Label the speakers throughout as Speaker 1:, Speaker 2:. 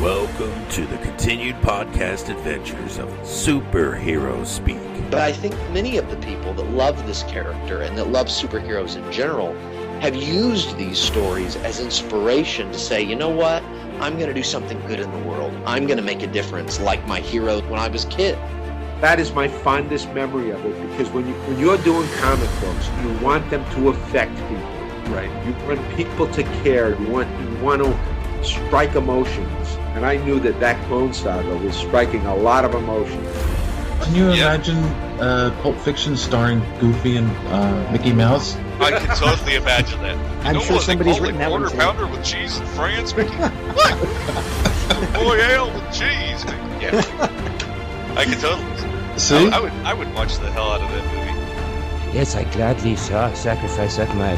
Speaker 1: Welcome to the continued podcast adventures of Superhero Speak.
Speaker 2: But I think many of the people that love this character and that love superheroes in general have used these stories as inspiration to say, you know what? I'm going to do something good in the world. I'm going to make a difference like my hero when I was a kid.
Speaker 3: That is my fondest memory of it, because when you're doing comic books, you want them to affect people, right? You want people to care. You want to strike emotions, and I knew that Clone Saga was striking a lot of emotions.
Speaker 4: Can you imagine Pulp Fiction starring Goofy and Mickey Mouse?
Speaker 5: I can totally imagine that.
Speaker 6: I'm sure somebody's written that one too.
Speaker 5: Quarter pounder with cheese in France, Mickey? What? Boy, ale with cheese, Mickey. Yeah. I can totally.
Speaker 4: See?
Speaker 5: I would watch the hell out of that movie.
Speaker 7: Yes, I gladly sacrifice up my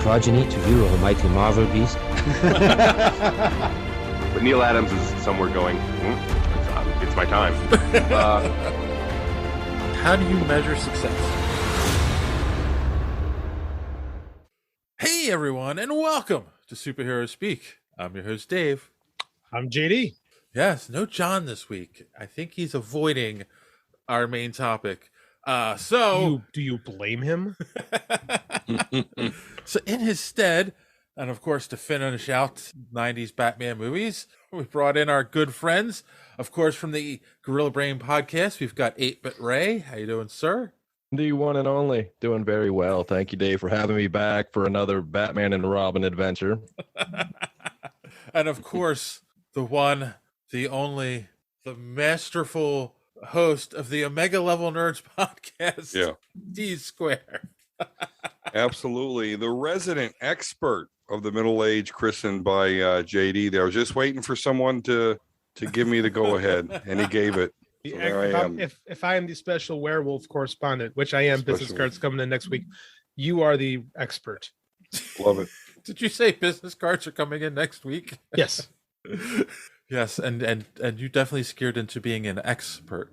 Speaker 7: progeny to you, almighty Marvel beast.
Speaker 8: But Neil Adams is somewhere going, it's my time.
Speaker 9: How do you measure success? Hey everyone, and welcome to Superhero Speak. I'm your host Dave.
Speaker 10: I'm JD.
Speaker 9: Yes, no John this week. I think he's avoiding our main topic. Do
Speaker 10: you blame him?
Speaker 9: So in his stead, and of course to finish out 90s Batman movies, we brought in our good friends. Of course, from the Gorilla Brain podcast, we've got 8-Bit Ray. How you doing, sir?
Speaker 11: The one and only. Doing very well. Thank you, Dave, for having me back for another Batman and Robin adventure.
Speaker 9: And of course, the one, the only, the masterful host of the Omega Level Nerds podcast, D Square.
Speaker 12: Absolutely. The resident expert of the middle age, christened by JD. There, I was just waiting for someone to give me the go-ahead, and he gave it. So there I am.
Speaker 10: If I am the special werewolf correspondent, which I am, business cards coming in next week, you are the expert.
Speaker 12: Love it.
Speaker 9: Did you say business cards are coming in next week?
Speaker 10: Yes.
Speaker 9: Yes, and you definitely scared into being an expert.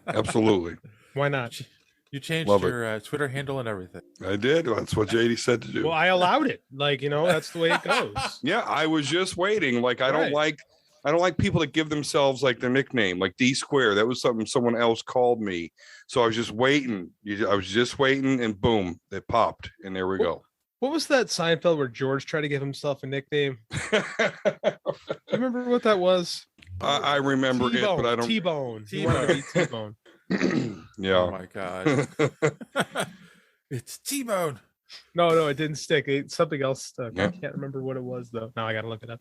Speaker 12: Absolutely.
Speaker 10: Why not?
Speaker 9: You changed your Twitter handle and everything.
Speaker 12: I did. That's what JD said to do.
Speaker 10: Well, I allowed it. That's the way it goes.
Speaker 12: Yeah, I was just waiting. I don't like people that give themselves their nickname, like D Square. That was something someone else called me. So I was just waiting. And boom, it popped, and there we go.
Speaker 10: What was that Seinfeld where George tried to give himself a nickname? You remember what that was?
Speaker 12: I remember
Speaker 10: T-Bone,
Speaker 12: it, but I don't.
Speaker 10: T-Bone. He wanted to be T-Bone.
Speaker 12: Yeah.
Speaker 9: Oh my god. It's T-Bone.
Speaker 10: No, it didn't stick. Something else stuck. Yeah. I can't remember what it was though. Now I got to look it up.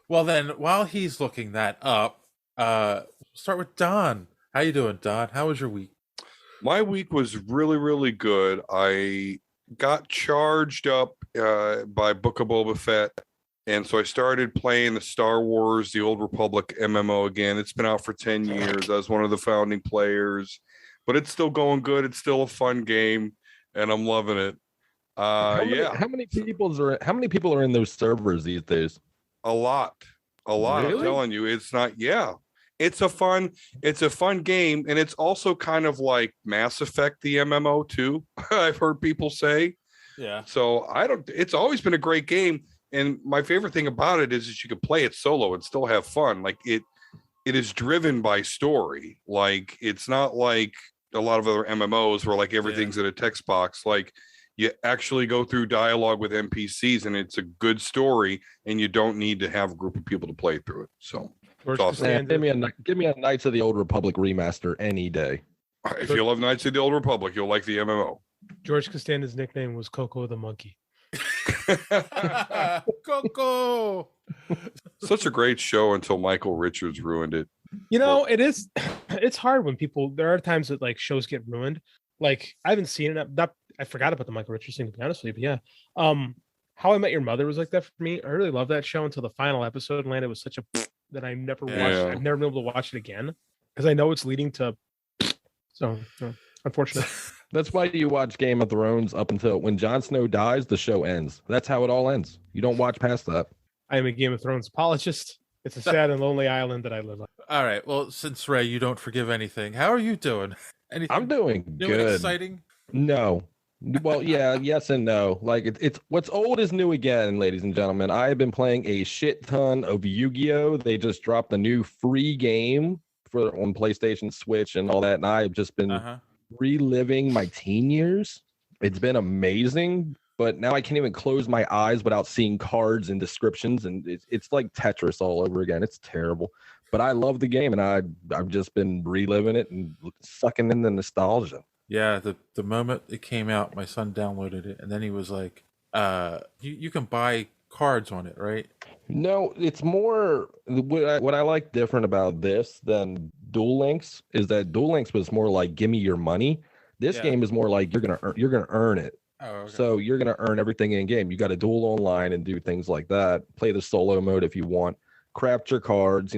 Speaker 9: Well then, while he's looking that up, start with Don. How you doing, Don? How was your week?
Speaker 12: My week was really, really good. I got charged up by Book of Boba Fett, and so I started playing the Star Wars, the Old Republic MMO again. It's been out for 10 years. I was one of the founding players, but it's still going good. It's still a fun game, and I'm loving it. How many people are in those servers these days? A lot. Really? I'm telling you, it's not. Yeah, it's a fun game, and it's also kind of like Mass Effect, the MMO too. I've heard people say.
Speaker 9: Yeah.
Speaker 12: So it's always been a great game, and my favorite thing about it is that you can play it solo and still have fun. It is driven by story. It's not like a lot of other MMOs where everything's in a text box. You actually go through dialogue with NPCs, and it's a good story, and you don't need to have a group of people to play through it. So it's awesome.
Speaker 11: Give me a Knights of the Old Republic remaster any day.
Speaker 12: If you love Knights of the Old Republic, you'll like the MMO.
Speaker 10: George Costanza's nickname was Coco the Monkey.
Speaker 9: Coco.
Speaker 12: Such a great show until Michael Richards ruined it.
Speaker 10: It's hard when there are times that shows get ruined. I haven't seen it. I forgot about the Michael Richards thing, to be honest with you, but yeah. How I Met Your Mother was like that for me. I really loved that show until the final episode landed was such a that I never watched. I've never been able to watch it again because I know it's leading to. So unfortunate.
Speaker 11: That's why you watch Game of Thrones up until when Jon Snow dies, the show ends. That's how it all ends. You don't watch past that.
Speaker 10: I am a Game of Thrones apologist. It's a sad and lonely island that I live on.
Speaker 9: All right. Well, since Ray, you don't forgive anything. How are you doing? Anything?
Speaker 11: I'm doing good.
Speaker 9: Exciting?
Speaker 11: No. Well, yeah, yes and no. Like it's what's old is new again, ladies and gentlemen. I have been playing a shit ton of Yu-Gi-Oh! They just dropped a new free game on PlayStation, Switch, and all that, and I've just been reliving my teen years. It's been amazing, but now I can't even close my eyes without seeing cards and descriptions, and it's like Tetris all over again. It's terrible, but I love the game, and I've just been reliving it and sucking in the nostalgia.
Speaker 9: Yeah, the moment it came out, my son downloaded it, and then he was like, you can buy cards on it, right?
Speaker 11: No, it's more what I like different about this than Duel Links is that Duel Links was more like give me your money. This game is more like you're gonna earn it.
Speaker 9: Oh, okay.
Speaker 11: So you're gonna earn everything in game. You got to duel online and do things like that. Play the solo mode if you want. Craft your cards.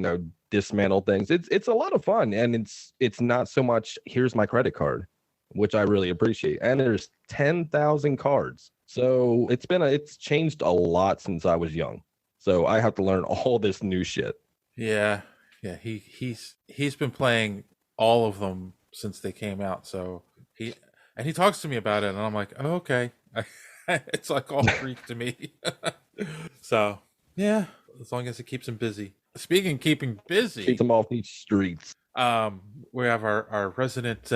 Speaker 11: Dismantle things. It's a lot of fun, and it's not so much here's my credit card, which I really appreciate. And there's 10,000 cards. So it's changed a lot since I was young. So I have to learn all this new shit.
Speaker 9: Yeah. He's been playing all of them since they came out. So he talks to me about it, and I'm like, oh, okay. It's like all Greek to me. So yeah, as long as it keeps him busy. Speaking of keeping busy,
Speaker 11: keep them off these streets.
Speaker 9: We have our resident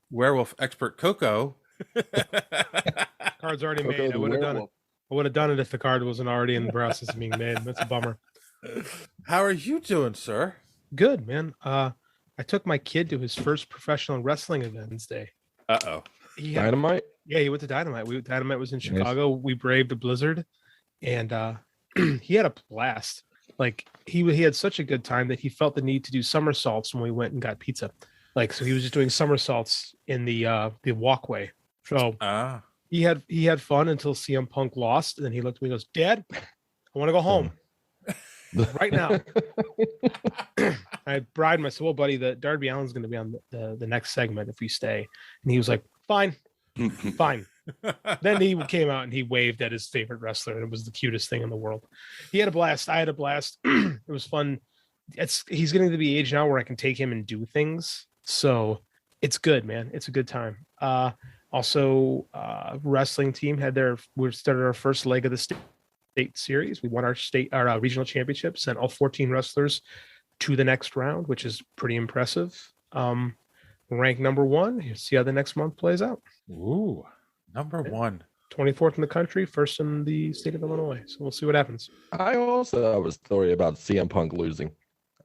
Speaker 9: werewolf expert Coco.
Speaker 10: Card's already made. I would have done it. I would have done it if the card wasn't already in the process of being made. That's a bummer.
Speaker 9: How are you doing, sir?
Speaker 10: Good, man. I took my kid to his first professional wrestling event Wednesday.
Speaker 9: Uh-oh.
Speaker 11: Dynamite?
Speaker 10: Yeah, he went to Dynamite. Dynamite was in Chicago. We braved the blizzard, and he had a blast. Like he had such a good time that he felt the need to do somersaults when we went and got pizza. Like, so he was just doing somersaults in the walkway. So he had fun until CM Punk lost, and then he looked at me and goes, "Dad, I want to go home right now." I bribed him. I said, "Well, buddy, the Darby Allin's going to be on the next segment if we stay." And he was like, "Fine, fine." Then he came out and he waved at his favorite wrestler, and it was the cutest thing in the world. He had a blast. I had a blast. It was fun. He's getting to the age now where I can take him and do things. So it's good, man. It's a good time. Also, wrestling team we started our first leg of the state series. We won our regional championship, sent all 14 wrestlers to the next round, which is pretty impressive. Ranked number 1. See how the next month plays out.
Speaker 9: Ooh, number 1.
Speaker 10: 24th in the country, first in the state of Illinois. So we'll see what happens.
Speaker 11: I also have a story about CM Punk losing.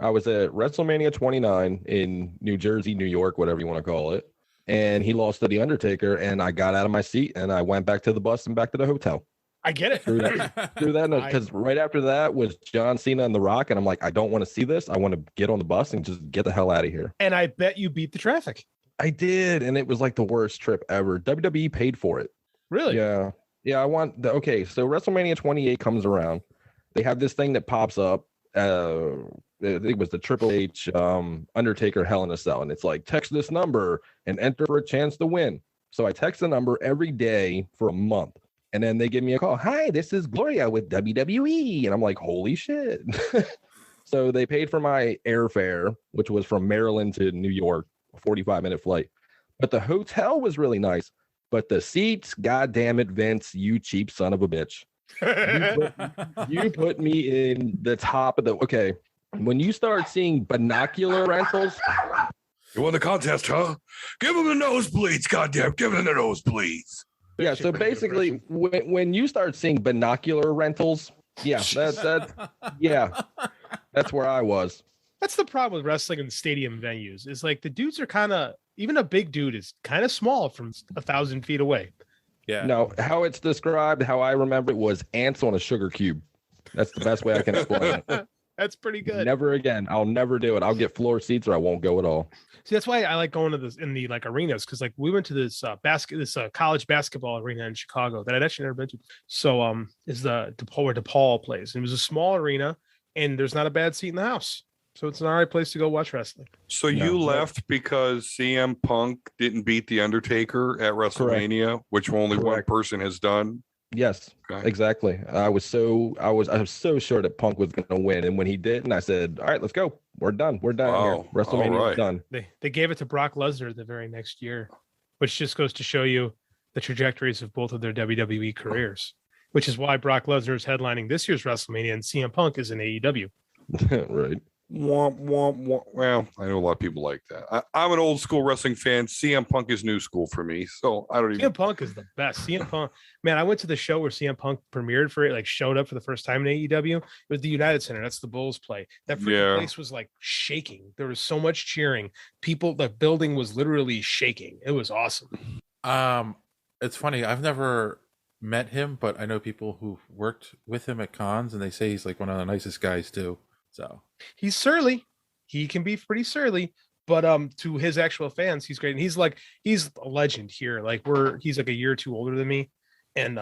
Speaker 11: I was at WrestleMania 29 in New Jersey, New York, whatever you want to call it. And he lost to The Undertaker, and I got out of my seat, and I went back to the bus and back to the hotel.
Speaker 10: I get it.
Speaker 11: Through that, because right after that was John Cena and The Rock, and I'm like, I don't want to see this. I want to get on the bus and just get the hell out of here.
Speaker 10: And I bet you beat the traffic.
Speaker 11: I did, and it was like the worst trip ever. WWE paid for it.
Speaker 10: Really?
Speaker 11: Yeah. Yeah, so WrestleMania 28 comes around. They have this thing that pops up. It was the Triple H Undertaker Hell in a Cell, and it's like, text this number and enter for a chance to win. So I text the number every day for a month, and then they give me a call. Hi, this is Gloria with WWE, and I'm like, holy shit. So they paid for my airfare, which was from Maryland to New York, a 45-minute flight. But the hotel was really nice. But the seats, goddamn it, Vince, you cheap son of a bitch. You put me in the top of the. Okay, when you start seeing binocular rentals,
Speaker 1: you won the contest, huh? Give them the nosebleeds, goddamn! Give them the nosebleeds.
Speaker 11: Yeah. So basically, when you start seeing binocular rentals, that's where I was.
Speaker 10: That's the problem with wrestling in stadium venues. Is like the dudes are kind of, even a big dude is kind of small from 1,000 feet away.
Speaker 9: Yeah.
Speaker 11: No, how it's described, how I remember it was ants on a sugar cube. That's the best way I can explain it.
Speaker 10: That's pretty good.
Speaker 11: Never again. I'll never do it. I'll get floor seats or I won't go at all.
Speaker 10: See, that's why I like going to this in the like arenas, because like we went to this college basketball arena in Chicago that I'd actually never been to. So is the where DePaul plays. And it was a small arena, and there's not a bad seat in the house. So it's an all right place to go watch wrestling.
Speaker 12: So you left because CM Punk didn't beat The Undertaker at WrestleMania, correct, which only correct, one person has done?
Speaker 11: Yes, okay, exactly. I was so sure that Punk was going to win. And when he didn't, I said, all right, let's go. We're done. We're done here. WrestleMania is done.
Speaker 10: They gave it to Brock Lesnar the very next year, which just goes to show you the trajectories of both of their WWE careers, which is why Brock Lesnar is headlining this year's WrestleMania and CM Punk is in AEW.
Speaker 11: Right.
Speaker 12: Womp, womp, womp. Well, I know a lot of people like that. I'm an old school wrestling fan. CM Punk is new school for me, so I don't even.
Speaker 10: CM Punk is the best. CM Punk, man, I went to the show where CM Punk premiered for it, like showed up for the first time in AEW. It was the United Center. That's the Bulls play. That freaking place was like shaking. There was so much cheering. People, the building was literally shaking. It was awesome.
Speaker 9: It's funny. I've never met him, but I know people who've worked with him at cons, and they say he's like one of the nicest guys too. So
Speaker 10: he's surly. He can be pretty surly, but to his actual fans, he's great. And he's a legend here. Like he's like a year or two older than me. And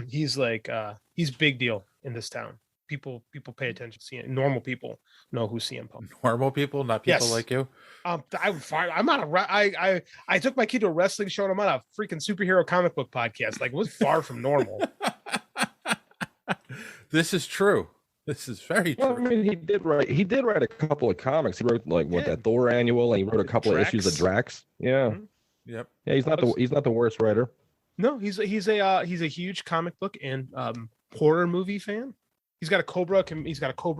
Speaker 10: he's big deal in this town. People pay attention to CM. Normal people know who CM Punk.
Speaker 9: Normal people, not people like you.
Speaker 10: I'm on I took my kid to a wrestling show and I'm on a freaking superhero comic book podcast. Like it was far from normal.
Speaker 9: This is true. This is very true.
Speaker 11: Well, I mean, he did write a couple of comics. He wrote that Thor annual, and he wrote a couple of issues of Drax. Yeah.
Speaker 10: Mm-hmm.
Speaker 9: Yep.
Speaker 11: Yeah, he's not the worst writer.
Speaker 10: No, he's a huge comic book and horror movie fan. He's got a Cobra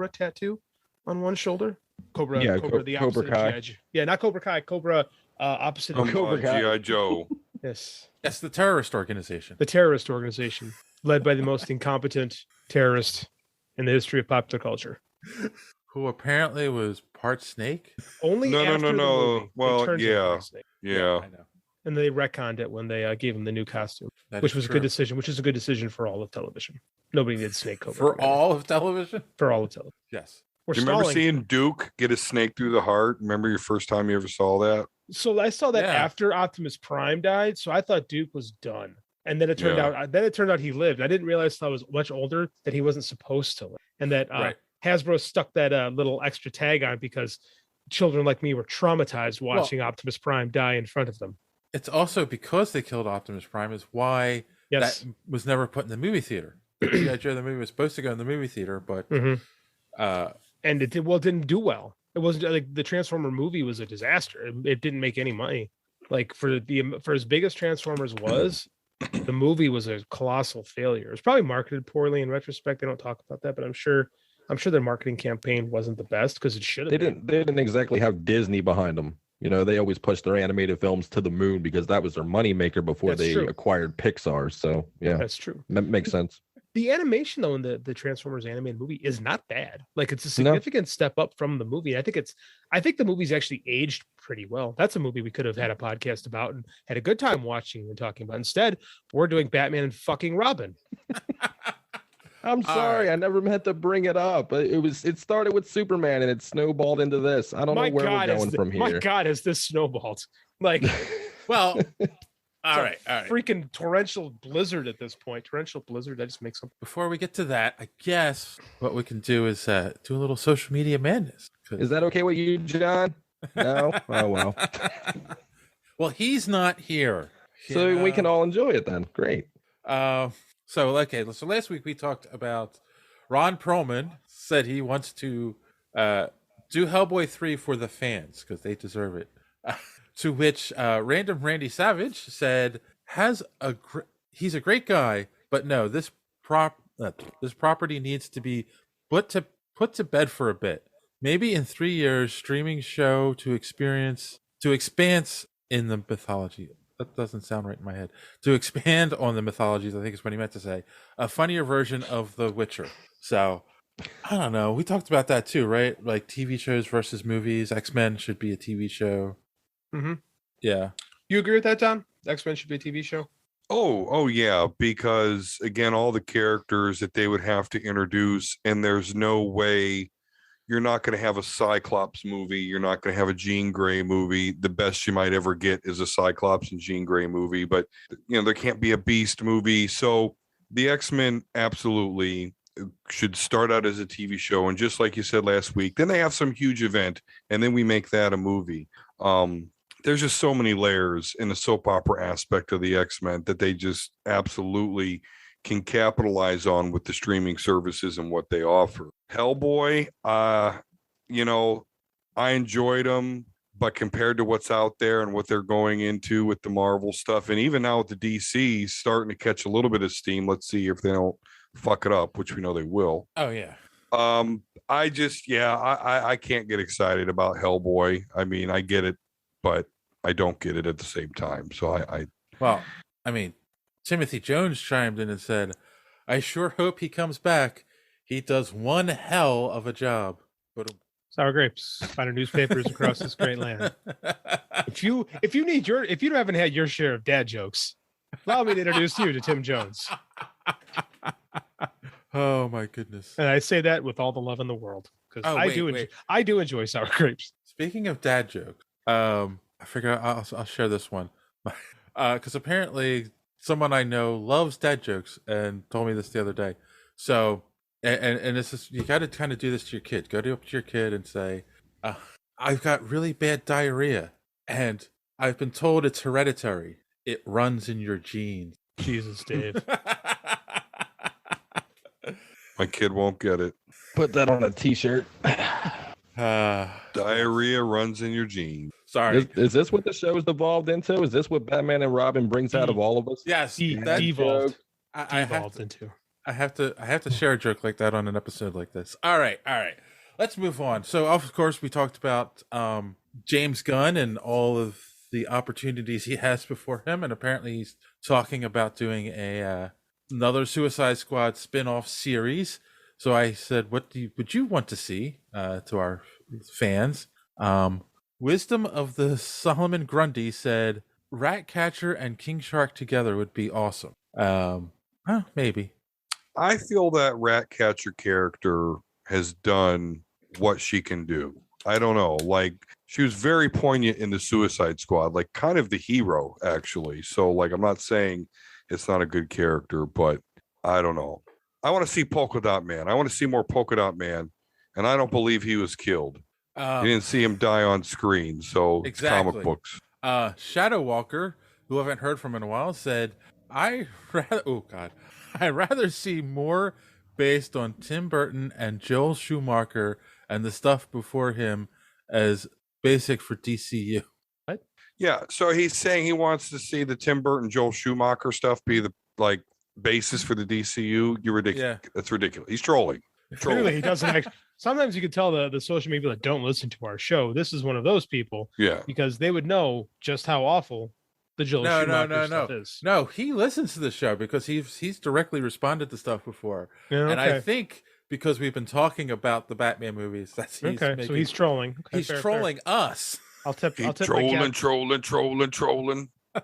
Speaker 10: tattoo on one shoulder. Cobra, the opposite
Speaker 11: Cobra Kai.
Speaker 10: of G.I. Yeah, not Cobra Kai. Cobra, opposite of
Speaker 11: Cobra Kai.
Speaker 12: G.I. Joe.
Speaker 10: Yes.
Speaker 9: That's the terrorist organization.
Speaker 10: The terrorist organization led by the most incompetent terrorist in the history of popular culture.
Speaker 9: Who apparently was part snake?
Speaker 10: Only
Speaker 12: no.
Speaker 10: Movie,
Speaker 12: well, yeah.
Speaker 9: I know.
Speaker 10: And they retconned it when they gave him the new costume, which was a good decision. Which is a good decision for all of television. Nobody did Snake Cobra.
Speaker 9: For all of television?
Speaker 10: For all of television.
Speaker 9: Yes.
Speaker 12: Do you remember seeing Duke get a snake through the heart? Remember your first time you ever saw that?
Speaker 10: So I saw that after Optimus Prime died. So I thought Duke was done. And then it turned out he lived. I didn't realize until I was much older that he wasn't supposed to live. And that Hasbro stuck that little extra tag on because children like me were traumatized watching Optimus Prime die in front of them.
Speaker 9: It's also because they killed Optimus Prime is why that was never put in the movie theater. G.I. Joe, the movie was supposed to go in the movie theater, but
Speaker 10: and it didn't do well. It wasn't like the Transformer movie was a disaster. It didn't make any money. Like for as big as Transformers was, the movie was a colossal failure. It was probably marketed poorly in retrospect. They don't talk about that, but I'm sure their marketing campaign wasn't the best because it should have.
Speaker 11: They didn't exactly have Disney behind them. You know, they always pushed their animated films to the moon because that was their moneymaker before they acquired Pixar. So yeah,
Speaker 10: that's true.
Speaker 11: That makes sense.
Speaker 10: The animation though in the Transformers animated movie is not bad. Like it's a significant step up from the movie. I think the movie's actually aged pretty well. That's a movie we could have had a podcast about and had a good time watching and talking about. Instead, we're doing Batman and fucking Robin.
Speaker 11: I'm sorry, I never meant to bring it up. It started with Superman and it snowballed into this. I don't know where we're going from here.
Speaker 10: My God, has this snowballed? Like,
Speaker 9: well, all right.
Speaker 10: Freaking torrential blizzard at this point. Torrential blizzard. I just make something.
Speaker 9: Before we get to that, I guess what we can do is do a little social media madness.
Speaker 11: Is that okay with you, John? No? Oh, well.
Speaker 9: Well, he's not here.
Speaker 11: So we can all enjoy it then. Great.
Speaker 9: So last week we talked about Ron Perlman said he wants to do Hellboy 3 for the fans because they deserve it. To which Random Randy Savage said he's a great guy, but no, this property needs to be put to bed for a bit. Maybe in 3 years, streaming show to expanse in the mythology. That doesn't sound right in my head. To expand on the mythologies, I think is what he meant to say. A funnier version of The Witcher. So, I don't know. We talked about that too, right? Like TV shows versus movies. X-Men should be a TV show.
Speaker 10: Mm-hmm.
Speaker 9: Yeah.
Speaker 10: You agree with that, Tom? X-Men should be a TV show?
Speaker 12: Oh yeah, because again, all the characters that they would have to introduce, and there's no way you're not going to have a Cyclops movie. You're not going to have a Jean Grey movie. The best you might ever get is a Cyclops and Jean Grey movie, but there can't be a Beast movie. So the X-Men absolutely should start out as a TV show. And just like you said last week, then they have some huge event and then we make that a movie. There's just so many layers in the soap opera aspect of the X-Men that they just absolutely can capitalize on with the streaming services and what they offer. Hellboy, I enjoyed them, but compared to what's out there and what they're going into with the Marvel stuff, and even now with the DC starting to catch a little bit of steam, let's see if they don't fuck it up, which we know they will.
Speaker 9: Oh yeah.
Speaker 12: I just, I can't get excited about Hellboy. I mean, I get it, but I don't get it at the same time. So
Speaker 9: well, I mean, Timothy Jones chimed in and said, "I sure hope he comes back. He does one hell of a job."
Speaker 10: Sour grapes, finer newspapers across this great land. If you haven't had your share of dad jokes, allow me to introduce you to Tim Jones.
Speaker 9: Oh my goodness!
Speaker 10: And I say that with all the love in the world because I do enjoy sour grapes.
Speaker 9: Speaking of dad jokes, I figure I'll share this one because apparently someone I know loves dad jokes and told me this the other day. So, and this is, you got to kind of do this to your kid. Go up to your kid and say, "I've got really bad diarrhea, and I've been told it's hereditary. It runs in your genes."
Speaker 10: Jesus, Dave.
Speaker 12: My kid won't get it.
Speaker 11: Put that on a t-shirt.
Speaker 12: Diarrhea runs in your genes.
Speaker 9: Sorry.
Speaker 11: Is this what the show's devolved into? Is this what Batman and Robin brings out of all of us?
Speaker 9: Yes,
Speaker 10: devolved.
Speaker 9: I have to share a joke like that on an episode like this. All right. Let's move on. So, of course, we talked about James Gunn and all of the opportunities he has before him, and apparently he's talking about doing another Suicide Squad spin-off series. So I said, what would you want to see to our fans? Wisdom of the Solomon Grundy said, Ratcatcher and King Shark together would be awesome. Maybe.
Speaker 12: I feel that Ratcatcher character has done what she can do. I don't know. Like, she was very poignant in the Suicide Squad, like kind of the hero, actually. So, like, I'm not saying it's not a good character, but I don't know. I want to see Polka Dot Man. I want to see more Polka Dot Man, and I don't believe he was killed. You didn't see him die on screen, so
Speaker 9: exactly.
Speaker 12: It's comic books.
Speaker 9: Shadow Walker, who I haven't heard from in a while, said, I'd rather see more based on Tim Burton and Joel Schumacher and the stuff before him as basic for DCU.
Speaker 10: What?
Speaker 12: Yeah, so he's saying he wants to see the Tim Burton, Joel Schumacher stuff be the basis for the DCU. You're ridiculous. Yeah. That's ridiculous. He's trolling.
Speaker 10: Clearly, he doesn't actually. Sometimes you can tell the social media that don't listen to our show. This is one of those people.
Speaker 12: Yeah.
Speaker 10: Because they would know just how awful the Joel Schumacher stuff is.
Speaker 9: No, he listens to the show because he's directly responded to stuff before.
Speaker 10: Yeah, okay.
Speaker 9: And I think because we've been talking about the Batman movies, so
Speaker 10: he's trolling. Okay,
Speaker 9: he's trolling us.
Speaker 10: I'll tip
Speaker 12: trolling.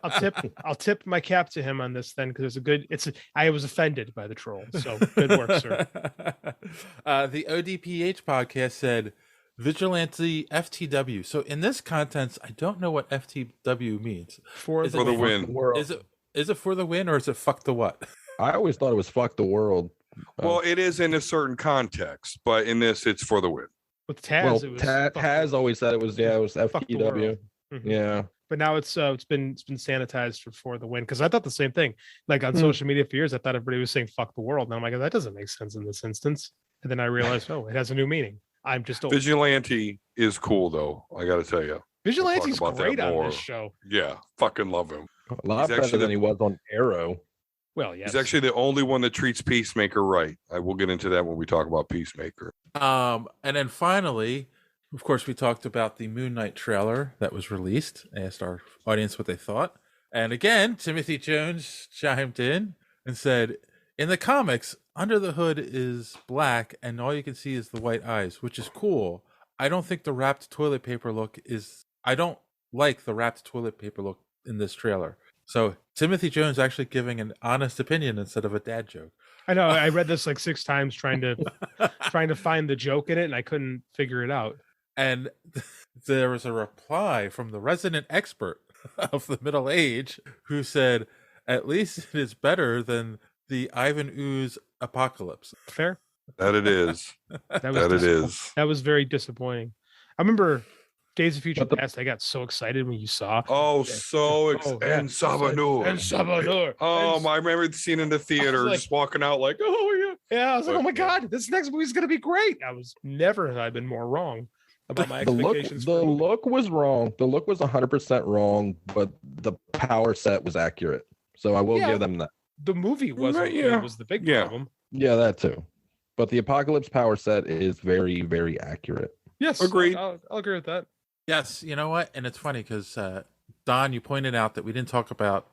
Speaker 10: I'll tip my cap to him on this then, because I was offended by the troll. So good work, sir.
Speaker 9: The ODPH podcast said Vigilante FTW. So in this context, I don't know what FTW means.
Speaker 12: For the win.
Speaker 9: Is it for the win or is it fuck the what?
Speaker 11: I always thought it was fuck the world.
Speaker 12: Well, it is in a certain context, but in this, it's for the win.
Speaker 10: With Taz,
Speaker 11: Taz always said it was FTW.
Speaker 10: Mm-hmm.
Speaker 11: Yeah.
Speaker 10: But now it's been sanitized for the win, because I thought the same thing. Like on social media for years, I thought everybody was saying "fuck the world." And I'm like, that doesn't make sense in this instance. And then I realized, it has a new meaning. I'm just old.
Speaker 12: Vigilante is cool, though. I got to tell you,
Speaker 10: Vigilante's great on this show.
Speaker 12: Yeah, fucking love him.
Speaker 11: A lot better than he was on Arrow.
Speaker 10: Well, yes.
Speaker 12: He's actually the only one that treats Peacemaker right. I will get into that when we talk about Peacemaker.
Speaker 9: And then finally, of course, we talked about the Moon Knight trailer that was released. I asked our audience what they thought. And again, Timothy Jones chimed in and said, in the comics, under the hood is black and all you can see is the white eyes, which is cool. I don't think the wrapped toilet paper look I don't like the wrapped toilet paper look in this trailer. So Timothy Jones actually giving an honest opinion instead of a dad joke.
Speaker 10: I know. I read this like 6 times trying to find the joke in it, and I couldn't figure it out.
Speaker 9: And there was a reply from the resident expert of the Middle Age who said, at least it is better than the Ivan Ooze apocalypse.
Speaker 10: Fair.
Speaker 12: That it is.
Speaker 10: That was very disappointing. I remember Days of Future Past, I got so excited when you saw.
Speaker 12: Oh, so excited. And
Speaker 10: Sabanur.
Speaker 12: Oh, I remember the scene in the theater, just walking out like, oh, yeah.
Speaker 10: Yeah, I was like, oh my God, this next movie's going to be great. Never have I been more wrong. about my
Speaker 11: The
Speaker 10: expectations.
Speaker 11: look was wrong. The look was 100% wrong, but the power set was accurate. So I will give them that.
Speaker 10: The movie wasn't good, was the big problem.
Speaker 11: Yeah, that too. But the Apocalypse power set is very, very accurate.
Speaker 10: Yes,
Speaker 12: agreed.
Speaker 10: I'll agree with that.
Speaker 9: Yes, you know what? And it's funny because Don, you pointed out that we didn't talk about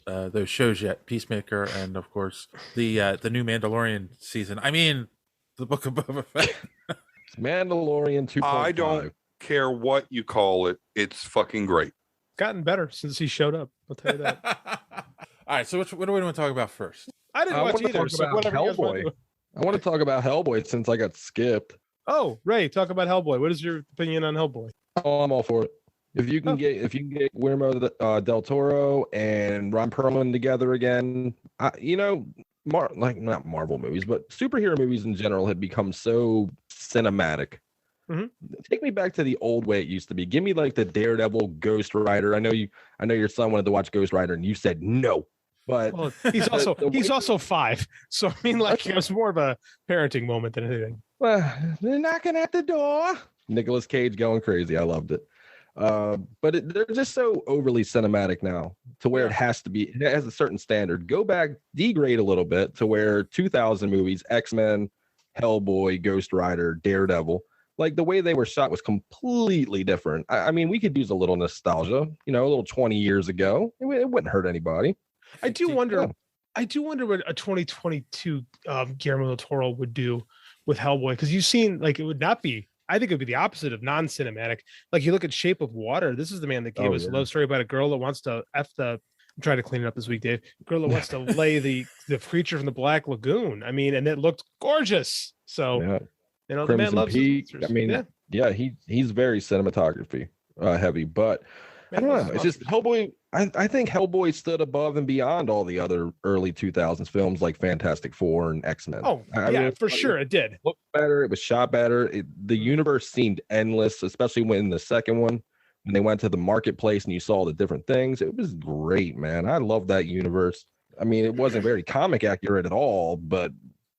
Speaker 9: those shows yet, Peacemaker, and of course the new Mandalorian season. I mean, the Book of Boba Fett.
Speaker 11: Mandalorian 2.5.
Speaker 12: I don't care what you call it. It's fucking great.
Speaker 10: Gotten better since he showed up. I'll tell you that.
Speaker 9: All right, so what do we want to talk about first?
Speaker 10: I didn't watch either.
Speaker 11: Talk
Speaker 10: So
Speaker 11: about
Speaker 10: whatever you guys want to
Speaker 11: Hellboy.
Speaker 10: do.
Speaker 11: I want to talk about Hellboy since I got skipped.
Speaker 10: Oh, Ray, talk about Hellboy. What is your opinion on Hellboy?
Speaker 11: Oh, I'm all for it. If you can get Guillermo del Toro and Ron Perlman together again, not Marvel movies, but superhero movies in general have become so cinematic.
Speaker 10: Mm-hmm.
Speaker 11: Take me back to the old way it used to be. Give me like the Daredevil, Ghost Rider. I know your son wanted to watch Ghost Rider, and you said no. But
Speaker 10: well, he's also 5, so I mean, like, it was more of a parenting moment than anything.
Speaker 11: Well, they're knocking at the door. Nicolas Cage going crazy. I loved it. But they're just so overly cinematic now to where it has to be. It has a certain standard. Go back, degrade a little bit to where 2000 movies, X-Men, Hellboy, Ghost Rider, Daredevil, like the way they were shot was completely different. I mean, we could use a little nostalgia, a little 20 years ago. It wouldn't hurt anybody.
Speaker 10: I do wonder what a 2022 Guillermo del Toro would do with Hellboy, because you've seen, like, it would not be. I think it would be the opposite of non-cinematic. Like, you look at Shape of Water. This is the man that gave us a love story about a girl that wants to I'm trying to clean it up this week, Dave. A girl that wants to lay the creature from the Black Lagoon. I mean, and it looked gorgeous. So, the man loves
Speaker 11: Peak. I mean, he's very cinematography heavy, but I don't know. It's just Hellboy. I think Hellboy stood above and beyond all the other early 2000s films like Fantastic Four and X-Men.
Speaker 10: Oh, for sure. It did.
Speaker 11: Looked better. It was shot better. The universe seemed endless, especially when the second one, when they went to the marketplace and you saw the different things. It was great, man. I love that universe. I mean, it wasn't very comic accurate at all, but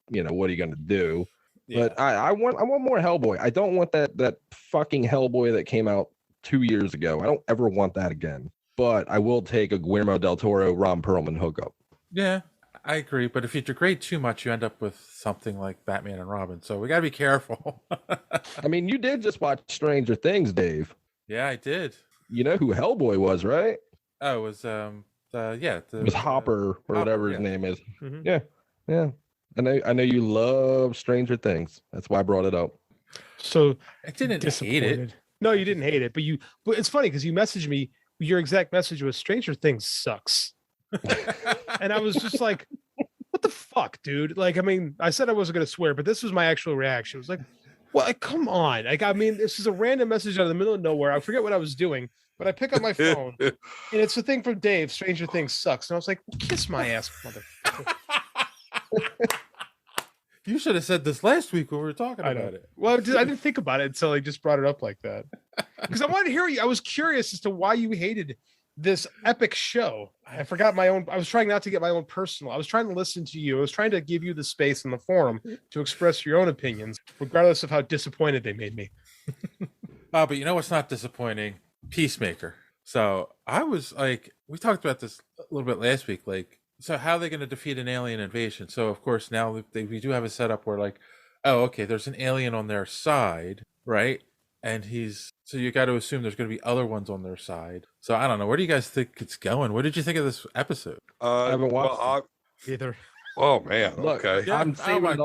Speaker 11: what are you going to do? Yeah. But I want more Hellboy. I don't want that fucking Hellboy that came out 2 years ago. I don't ever want that again. But I will take a Guillermo del Toro, Ron Perlman hookup.
Speaker 9: Yeah, I agree. But if you degrade too much, you end up with something like Batman and Robin. So we got to be careful.
Speaker 11: I mean, you did just watch Stranger Things, Dave.
Speaker 9: Yeah, I did.
Speaker 11: You know who Hellboy was, right?
Speaker 9: Oh, it was it
Speaker 11: was Hopper or whatever his name is.
Speaker 10: Mm-hmm.
Speaker 11: Yeah. I know you love Stranger Things. That's why I brought it up.
Speaker 10: So
Speaker 9: I didn't hate it.
Speaker 10: No, you didn't hate it, but it's funny because you messaged me. Your exact message was Stranger Things sucks. And I was just like, what the fuck, dude? Like, I mean, I said I wasn't going to swear, but this was my actual reaction. It was like, well, come on. Like, I mean, this is a random message out of the middle of nowhere. I forget what I was doing, but I pick up my phone and it's the thing from Dave, Stranger Things sucks. And I was like, kiss my ass, motherfucker.
Speaker 9: You should have said this last week when we were talking about it.
Speaker 10: Well, I didn't think about it until I just brought it up like that. Because I wanted to hear you. I was curious as to why you hated this epic show. I forgot my own. I was trying not to get my own personal. I was trying to listen to you. I was trying to give you the space in the forum to express your own opinions, regardless of how disappointed they made me.
Speaker 9: But you know what's not disappointing? Peacemaker. So I was like, we talked about this a little bit last week. Like, so how are they going to defeat an alien invasion? So of course now we do have a setup where, like, oh, okay, there's an alien on their side, right? And so you got to assume there's going to be other ones on their side. So I don't know. Where do you guys think it's going? What did you think of this episode?
Speaker 11: I haven't watched
Speaker 10: it either.
Speaker 12: Oh man.
Speaker 11: Look,
Speaker 12: okay.
Speaker 11: Yeah, I'm saving it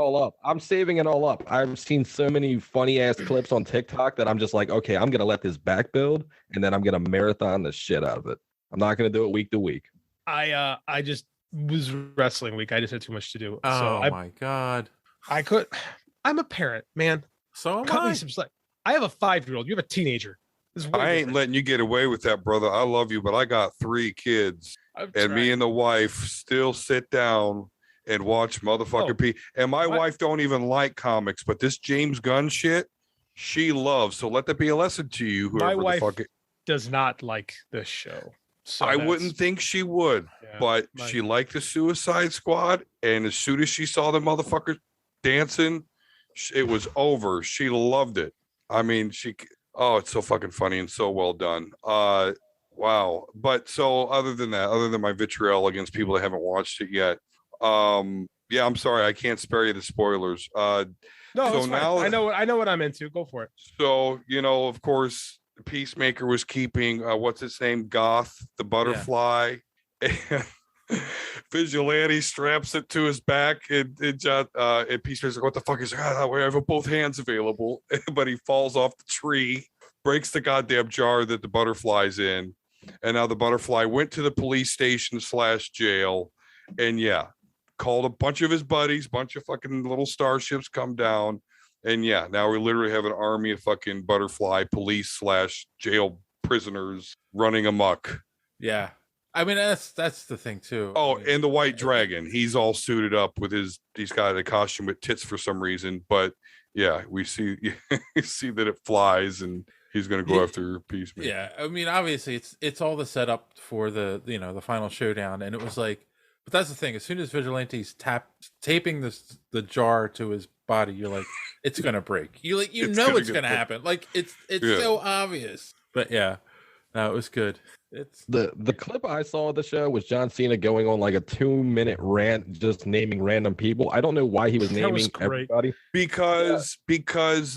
Speaker 11: all up. I've seen so many funny ass clips on TikTok that I'm just like, okay, I'm going to let this back build and then I'm going to marathon the shit out of it. I'm not going to do it week to week.
Speaker 10: I just was wrestling week. I just had too much to do.
Speaker 9: Oh my God.
Speaker 10: I'm a parent, man.
Speaker 9: So am
Speaker 10: Cut
Speaker 9: I.
Speaker 10: me some slack. I have a 5-year-old. You have a teenager.
Speaker 12: I ain't letting you get away with that, brother. I love you, but I got 3 kids, and me and the wife still sit down and watch motherfucker P. And my wife don't even like comics, but this James Gunn shit, she loves. So let that be a lesson to you.
Speaker 10: My wife does not like this show. So
Speaker 12: I wouldn't think she would, but she liked the Suicide Squad, and as soon as she saw the motherfucker dancing, it was over. She loved it. I mean, Oh, it's so fucking funny and so well done. Wow. But so other than that, other than my vitriol against people that haven't watched it yet, yeah, I'm sorry, I can't spare you the spoilers.
Speaker 10: No,
Speaker 12: so
Speaker 10: it's fine.
Speaker 12: now
Speaker 10: I know what I'm into. Go for it.
Speaker 12: So, of course, Peacemaker was keeping what's his name? Goth, the butterfly. And Vigilante straps it to his back, and Peacemaker's like, what the fuck? He's like, I have both hands available. But he falls off the tree, breaks the goddamn jar that the butterfly's in. And now the butterfly went to the police station / jail. And called a bunch of his buddies, bunch of fucking little starships come down. And now we literally have an army of fucking butterfly police / jail prisoners running amok.
Speaker 9: Yeah. I mean, that's the thing too.
Speaker 12: Oh,
Speaker 9: I mean,
Speaker 12: and the white dragon, he's all suited up with he's got a costume with tits for some reason, but we see that it flies and he's going to go after Peacemaker.
Speaker 9: Yeah. I mean, obviously it's all the setup for the final showdown. And it was like, but that's the thing. As soon as Vigilante's taping the jar to his body, you're like, it's going to break. It's going to happen. Like it's so obvious, but no, it was good. It's
Speaker 11: the clip I saw of the show was John Cena going on like a 2-minute rant, just naming random people. I don't know why he was naming everybody.
Speaker 12: Because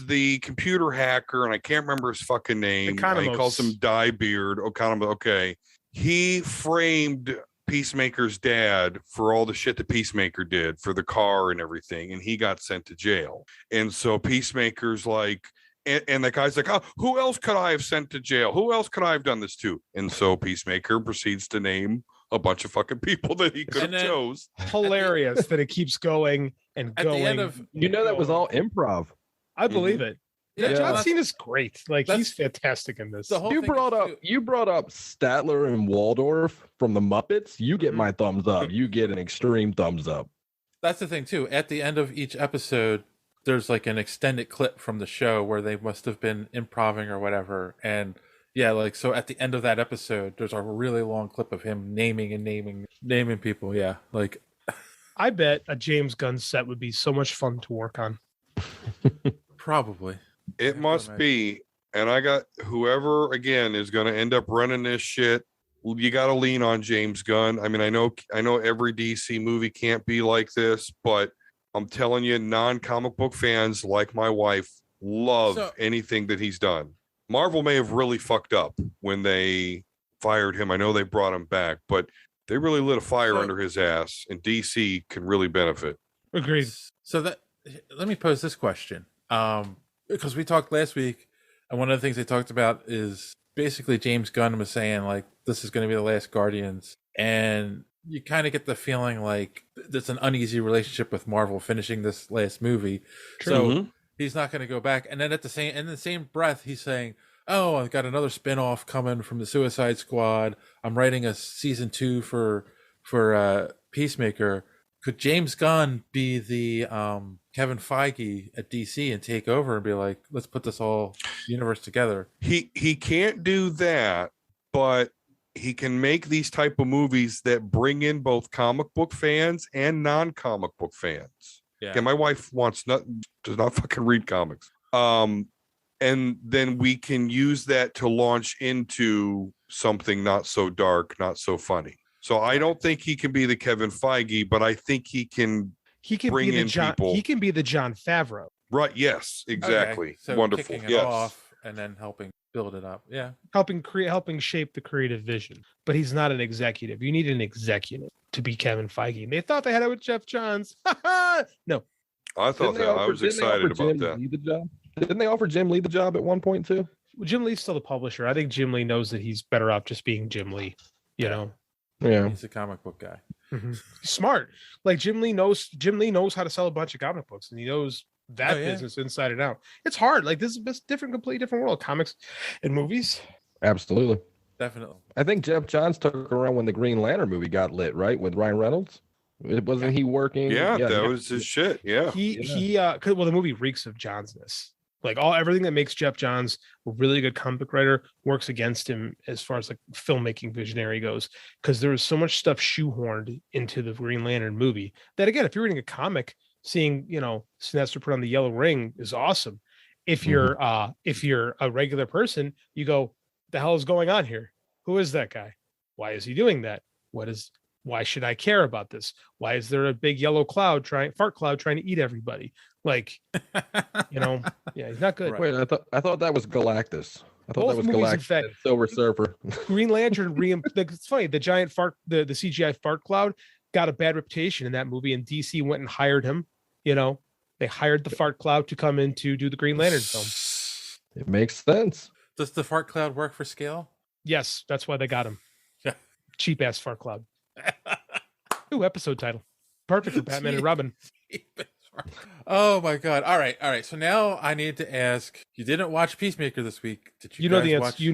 Speaker 12: the computer hacker, and I can't remember his fucking name. He calls him Diebeard. Okay. He framed Peacemaker's dad for all the shit that Peacemaker did for the car and everything, and he got sent to jail. And so Peacemaker's like, and the guy's like, oh, who else could I have sent to jail? Who else could I have done this to? And so Peacemaker proceeds to name a bunch of fucking people that he could have chose.
Speaker 10: Hilarious that it keeps going and
Speaker 9: at
Speaker 10: going.
Speaker 9: The end of,
Speaker 11: that was all improv.
Speaker 10: I believe it.
Speaker 9: Yeah,
Speaker 10: John Cena's great. Like he's fantastic in this.
Speaker 11: You brought up Statler and Waldorf from the Muppets. You get my thumbs up. You get an extreme thumbs up.
Speaker 9: That's the thing too. At the end of each episode, there's like an extended clip from the show where they must have been improvising or whatever. And so at the end of that episode, there's a really long clip of him naming people. Yeah. Like
Speaker 10: I bet a James Gunn set would be so much fun to work on.
Speaker 9: Probably.
Speaker 12: It must be. And I got whoever again is going to end up running this shit. You got to lean on James Gunn. I mean, I know every DC movie can't be like this, but I'm telling you, non-comic book fans like my wife love anything that he's done. Marvel may have really fucked up when they fired him. I know they brought him back, but they really lit a fire under his ass, and DC can really benefit.
Speaker 10: Agreed.
Speaker 9: So let me pose this question. Because we talked last week, and one of the things they talked about is basically James Gunn was saying, like, this is going to be the last Guardians. And you kind of get the feeling like there's an uneasy relationship with Marvel finishing this last movie.
Speaker 10: True.
Speaker 9: So he's not going to go back. And then in the same breath, he's saying, oh, I've got another spinoff coming from the Suicide Squad. I'm writing a season 2 for Peacemaker. Could James Gunn be the Kevin Feige at DC and take over and be like, let's put this whole universe together?
Speaker 12: He can't do that, but he can make these type of movies that bring in both comic book fans and non-comic book fans.
Speaker 9: Yeah.
Speaker 12: Okay, my wife does not fucking read comics. And then we can use that to launch into something not so dark, not so funny. So I don't think he can be the Kevin Feige, but I think he can bring in people.
Speaker 10: He can be the Jon Favreau.
Speaker 12: Right. Yes, exactly.
Speaker 9: Okay. So
Speaker 12: wonderful.
Speaker 9: Kicking it off and then helping build it up. Yeah.
Speaker 10: Helping shape the creative vision. But he's not an executive. You need an executive to be Kevin Feige. And they thought they had it with Jeff Johns. No.
Speaker 12: I thought that. I was excited about that.
Speaker 11: Didn't they offer Jim Lee the job at one point too?
Speaker 10: Well, Jim Lee's still the publisher. I think Jim Lee knows that he's better off just being Jim Lee, know.
Speaker 11: Yeah.
Speaker 9: He's a comic book guy.
Speaker 10: Mm-hmm. Smart. Like Jim Lee knows how to sell a bunch of comic books, and he knows that business inside and out. It's hard. Like this is a completely different world, comics and movies.
Speaker 11: Absolutely.
Speaker 9: Definitely.
Speaker 11: I think Jeff Johns took around when the Green Lantern movie got lit, right? With Ryan Reynolds. Wasn't he working?
Speaker 12: Yeah, that was his shit. Yeah.
Speaker 10: The movie reeks of Johnsness. Like everything that makes Jeff Johns a really good comic writer works against him as far as like filmmaking visionary goes, because there was so much stuff shoehorned into the Green Lantern movie that, again, if you're reading a comic, seeing Sinestro put on the yellow ring is awesome. If you're a regular person, you go, the hell is going on here? Who is that guy? Why is he doing that? Why should I care about this? Why is there a big yellow fart cloud trying to eat everybody? Like, yeah, he's not good.
Speaker 11: Right. Wait, I thought that was Galactus. I thought
Speaker 10: Both
Speaker 11: that was
Speaker 10: movies,
Speaker 11: Galactus
Speaker 10: in fact,
Speaker 11: and Silver Surfer.
Speaker 10: Green Lantern it's funny, the giant fart, the CGI fart cloud got a bad reputation in that movie, and DC went and hired him. They hired the fart cloud to come in to do the Green Lantern film.
Speaker 11: It makes sense.
Speaker 9: Does the fart cloud work for scale?
Speaker 10: Yes, that's why they got him.
Speaker 9: Yeah.
Speaker 10: Cheap ass fart cloud. Ooh, episode title. Perfect for Batman and Robin.
Speaker 9: Oh my god. All right. So now I need to ask, you didn't watch Peacemaker this week. Did you
Speaker 10: know
Speaker 9: guys
Speaker 10: the answer?
Speaker 9: watch?
Speaker 10: You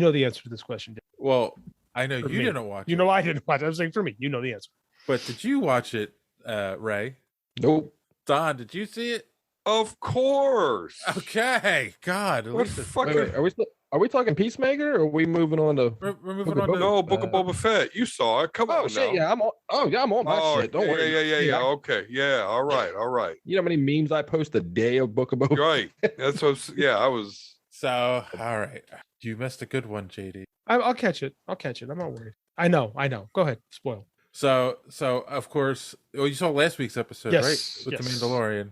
Speaker 10: know the answer to this question.
Speaker 9: Well, I know
Speaker 10: For
Speaker 9: you
Speaker 10: me.
Speaker 9: didn't watch it.
Speaker 10: You know I didn't watch it. I'm saying for me, you know the answer.
Speaker 9: But did you watch it, Ray?
Speaker 11: Nope.
Speaker 9: Don, did you see it?
Speaker 12: Of course.
Speaker 9: Okay. God. At
Speaker 12: What
Speaker 9: least
Speaker 12: fucking?
Speaker 11: Wait, are we talking Peacemaker, or are we moving on to?
Speaker 9: we're moving
Speaker 11: Book
Speaker 9: on
Speaker 11: of
Speaker 9: to
Speaker 12: No, Book of Boba Fett. You saw it. Come
Speaker 11: Oh
Speaker 12: on
Speaker 11: shit!
Speaker 12: now.
Speaker 11: Yeah, I'm on. Oh yeah, I'm on my shit. Don't worry.
Speaker 12: Yeah. Okay. Yeah. All right.
Speaker 11: You know how many memes I post a day of Book of Boba?
Speaker 12: Right. That's what. I was.
Speaker 9: So, all right. You missed a good one, JD.
Speaker 10: I'll catch it. I'm not worried. I know. Go ahead. Spoil.
Speaker 9: So of course, you saw last week's episode,
Speaker 10: Yes,
Speaker 9: right? With
Speaker 10: yes.
Speaker 9: the Mandalorian.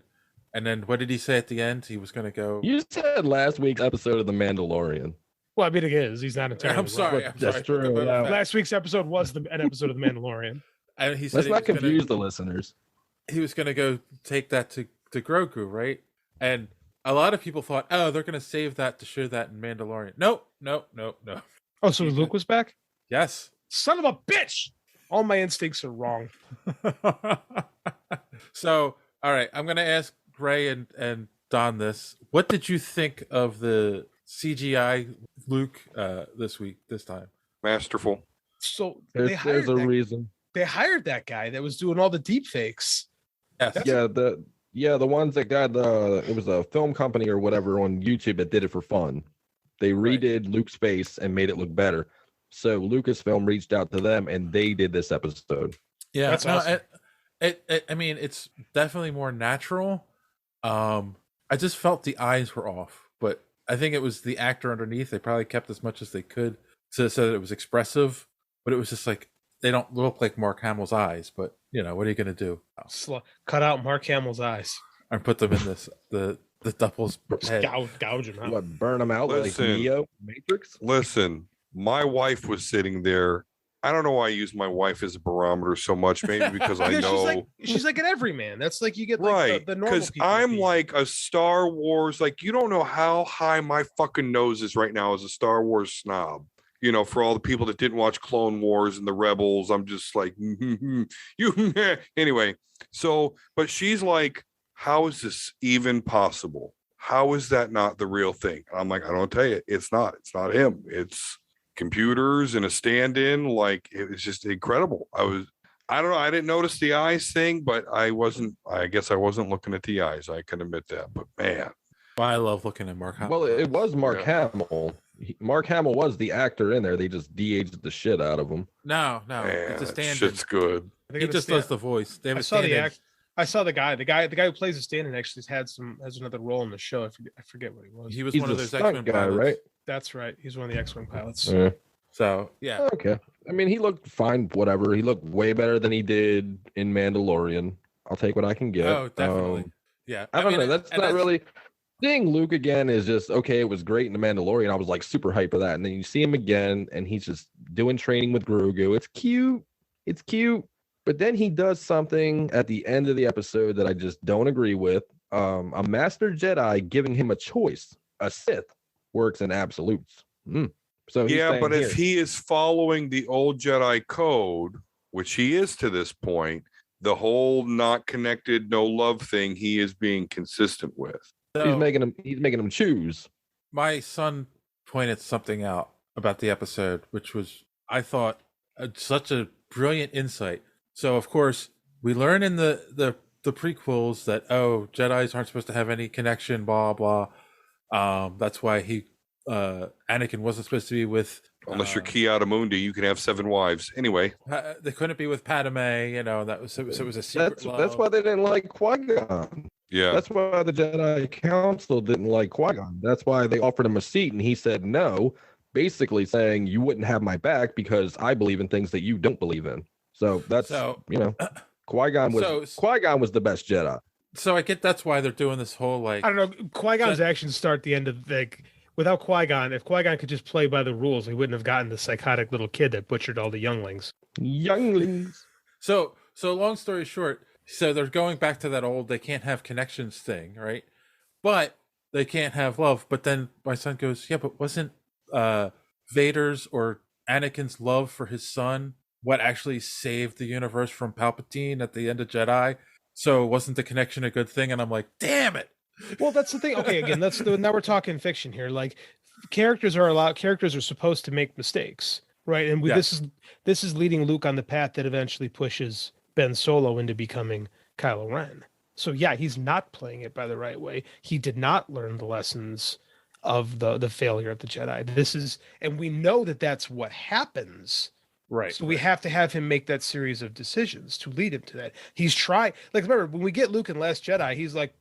Speaker 9: And then what did he say at the end? He was going to go.
Speaker 11: You said last week's episode of The Mandalorian.
Speaker 10: Well, I mean, it is. He's not entirely.
Speaker 9: I'm sorry.
Speaker 10: wrong.
Speaker 11: That's true. Yeah.
Speaker 10: Last week's episode was an episode of The Mandalorian.
Speaker 9: And he said
Speaker 11: Let's
Speaker 9: he
Speaker 11: not
Speaker 9: was gonna-
Speaker 11: confuse the listeners.
Speaker 9: He was going to go take that to Grogu, right? And a lot of people thought, oh, they're going to save that to show that in Mandalorian. Nope.
Speaker 10: Oh, so Luke was back?
Speaker 9: Yes.
Speaker 10: Son of a bitch! All my instincts are wrong.
Speaker 9: So, all right, I'm going to ask Ray and Don this. What did you think of the CGI Luke this time?
Speaker 12: Masterful.
Speaker 10: So
Speaker 11: There's a reason.
Speaker 10: They hired that guy that was doing all the deep fakes.
Speaker 9: Yes.
Speaker 11: The ones that got it was a film company or whatever on YouTube that did it for fun. They redid Luke's face and made it look better. So Lucasfilm reached out to them and they did this episode.
Speaker 9: Yeah,
Speaker 10: That's awesome.
Speaker 9: I mean, it's definitely more natural. I just felt the eyes were off, but I think it was the actor underneath. They probably kept as much as they could so that it was expressive, but it was just like they don't look like Mark Hamill's eyes. But what are you going to do?
Speaker 10: Cut out Mark Hamill's eyes.
Speaker 9: And put them in the double's head.
Speaker 10: Gouge him out.
Speaker 11: What, burn them out like Neo Matrix?
Speaker 12: Listen, my wife was sitting there. I don't know why I use my wife as a barometer so much. Maybe because I know
Speaker 10: she's like an everyman. That's like you get
Speaker 12: right.
Speaker 10: the normal
Speaker 12: Because
Speaker 10: people
Speaker 12: I'm
Speaker 10: feel.
Speaker 12: like a Star Wars. Like you don't know how high my fucking nose is right now as a Star Wars snob. For all the people that didn't watch Clone Wars and the Rebels, I'm just like you. Anyway, so but she's like, how is this even possible? How is that not the real thing? I'm like, I don't tell you, it's not. It's not him. It's computers and a stand-in. Like it was just incredible. I don't know. I didn't notice the eyes thing, but I guess I wasn't looking at the eyes. I can admit that. But man,
Speaker 9: well, I love looking at Mark Hamill.
Speaker 11: Well, it was Mark Hamill. Mark Hamill was the actor in there. They just de-aged the shit out of him.
Speaker 9: No,
Speaker 12: man,
Speaker 9: it's a stand-in.
Speaker 12: shit's good.
Speaker 9: He just does the voice. They have
Speaker 10: I saw the guy. The guy who plays the stand-in actually has another role in the show. I forget what he was.
Speaker 9: He was
Speaker 11: He's
Speaker 9: one of
Speaker 11: the
Speaker 9: those
Speaker 11: stunt
Speaker 9: X-Men
Speaker 11: guy,
Speaker 9: pilots.
Speaker 11: right?
Speaker 10: That's right. He's one of the X-Wing pilots.
Speaker 11: Yeah.
Speaker 9: So yeah.
Speaker 11: Okay. I mean, he looked fine. Whatever. He looked way better than he did in Mandalorian. I'll take what I can get.
Speaker 9: Oh, definitely. Yeah.
Speaker 11: I don't know. That's not really. Seeing Luke again is just okay. It was great in the Mandalorian. I was like super hyped for that, and then you see him again, and he's just doing training with Grogu. It's cute. It's cute. But then he does something at the end of the episode that I just don't agree with. A Master Jedi giving him a choice. A Sith works in absolutes. So
Speaker 12: yeah, but if he is following the old Jedi code, which he is to this point, the whole not connected, no love thing, he is being consistent with.
Speaker 9: So,
Speaker 11: he's making him choose.
Speaker 9: My son pointed something out about the episode, which was, I thought, such a brilliant insight. So, of course, we learn in the prequels that, Jedis aren't supposed to have any connection, blah, blah. That's why Anakin wasn't supposed to be with...
Speaker 12: Unless you're Ki-Adi-Mundi, you can have 7 wives. Anyway.
Speaker 9: They couldn't be with Padme, it was a secret love.
Speaker 11: That's why they didn't like Qui-Gon.
Speaker 12: Yeah.
Speaker 11: That's why the Jedi Council didn't like Qui-Gon. That's why they offered him a seat and he said no, basically saying you wouldn't have my back because I believe in things that you don't believe in. So that's, Qui-Gon was the best Jedi.
Speaker 9: So I get that's why they're doing this whole like,
Speaker 10: I don't know. Qui-Gon's actions start the end of like, without Qui-Gon, if Qui-Gon could just play by the rules, he wouldn't have gotten the psychotic little kid that butchered all the younglings.
Speaker 9: So long story short, so they're going back to that old they can't have connections thing, right? But they can't have love. But then my son goes, yeah, but wasn't Vader's or Anakin's love for his son what actually saved the universe from Palpatine at the end of Jedi? So wasn't the connection a good thing? And I'm like, damn it.
Speaker 10: Well, that's the thing. Okay, again, now we're talking fiction here. Like characters are supposed to make mistakes, right? And this is leading Luke on the path that eventually pushes Ben Solo into becoming Kylo Ren. So yeah, he's not playing it by the right way. He did not learn the lessons of the failure of the Jedi. And we know that that's what happens.
Speaker 9: Right.
Speaker 10: So we have to have him make that series of decisions to lead him to that. He's trying, like, remember when we get Luke in Last Jedi, he's like,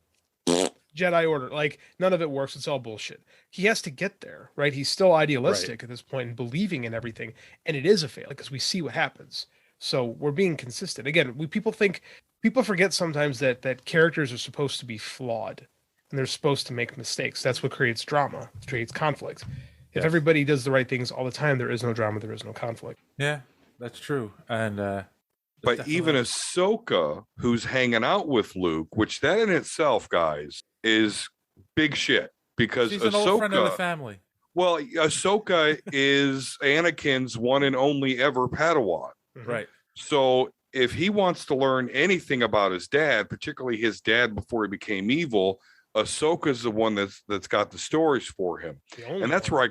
Speaker 10: Jedi Order, like none of it works. It's all bullshit. He has to get there, right? He's still idealistic at this point and believing in everything. And it is a fail because we see what happens. So we're being consistent. Again, people forget sometimes that characters are supposed to be flawed and they're supposed to make mistakes. That's what creates drama, creates conflict. If everybody does the right things all the time, there is no drama, there is no conflict.
Speaker 9: Yeah, that's true. And
Speaker 12: but even Ahsoka, who's hanging out with Luke, which that in itself, guys, is big shit because
Speaker 9: she's an old friend of the family.
Speaker 12: Well, Ahsoka is Anakin's one and only ever Padawan.
Speaker 9: Right.
Speaker 12: So if he wants to learn anything about his dad, particularly his dad before he became evil, Ahsoka's the one that's got the stories for him. And that's where I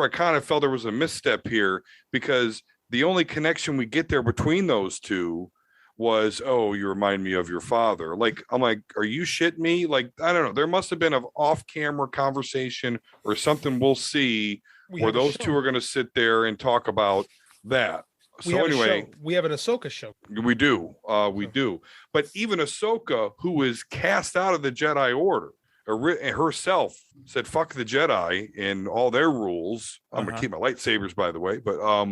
Speaker 12: kind of felt there was a misstep here because the only connection we get there between those two was, oh, you remind me of your father. Like, I'm like, are you shitting me? Like, I don't know. There must have been an off-camera conversation or something we'll see where those two are going to sit there and talk about that. So anyway,
Speaker 10: we have an Ahsoka show.
Speaker 12: We do. We do. But even Ahsoka, who is cast out of the Jedi Order, herself said, fuck the Jedi and all their rules. I'm going to keep my lightsabers, by the way. But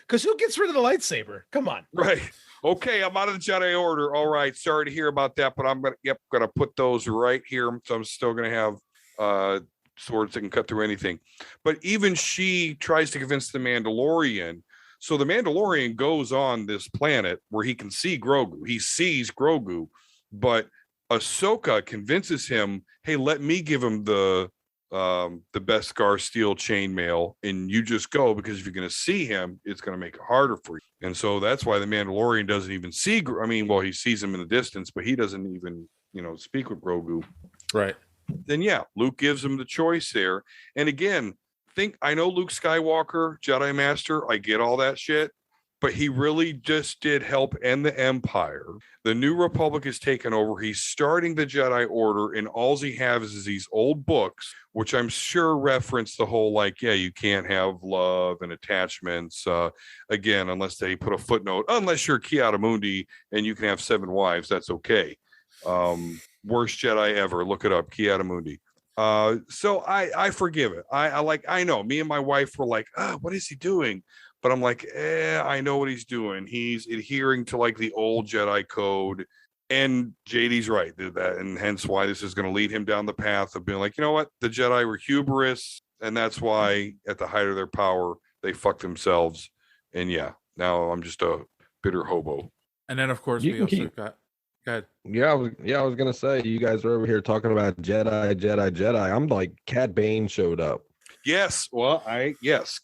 Speaker 10: because who gets rid of the lightsaber? Come on.
Speaker 12: Right. Okay, I'm out of the Jedi Order. All right. Sorry to hear about that, but I'm gonna put those right here. So I'm still gonna have swords that can cut through anything. But even she tries to convince the Mandalorian. So the Mandalorian goes on this planet where he can see Grogu. He sees Grogu, but Ahsoka convinces him, hey, let me give him the Beskar steel chainmail, and you just go, because if you're going to see him, it's going to make it harder for you. And so that's why the Mandalorian doesn't even see. He sees him in the distance, but he doesn't even, speak with Grogu.
Speaker 9: Right.
Speaker 12: Then yeah, Luke gives him the choice there. And again, I know Luke Skywalker, Jedi Master. I get all that shit, but he really just did help end the Empire. The New Republic is taken over. He's starting the Jedi Order, and all he has is these old books, which I'm sure reference the whole, you can't have love and attachments, again, unless they put a footnote, unless you're Ki-Adi-Mundi and you can have 7 wives, that's okay. Worst Jedi ever, look it up, Ki-Adi-Mundi. So I forgive it. I know, me and my wife were like, what is he doing? But I'm like, I know what he's doing. He's adhering to the old Jedi code. And JD's right, that, and hence why this is going to lead him down the path of being like, you know what? The Jedi were hubris, and that's why at the height of their power, they fucked themselves. And yeah, now I'm just a bitter hobo.
Speaker 9: And then, of course, we also got... Go ahead.
Speaker 11: Yeah, I was going to say, you guys are over here talking about Jedi. I'm like, Cad Bane showed up.
Speaker 12: Yes,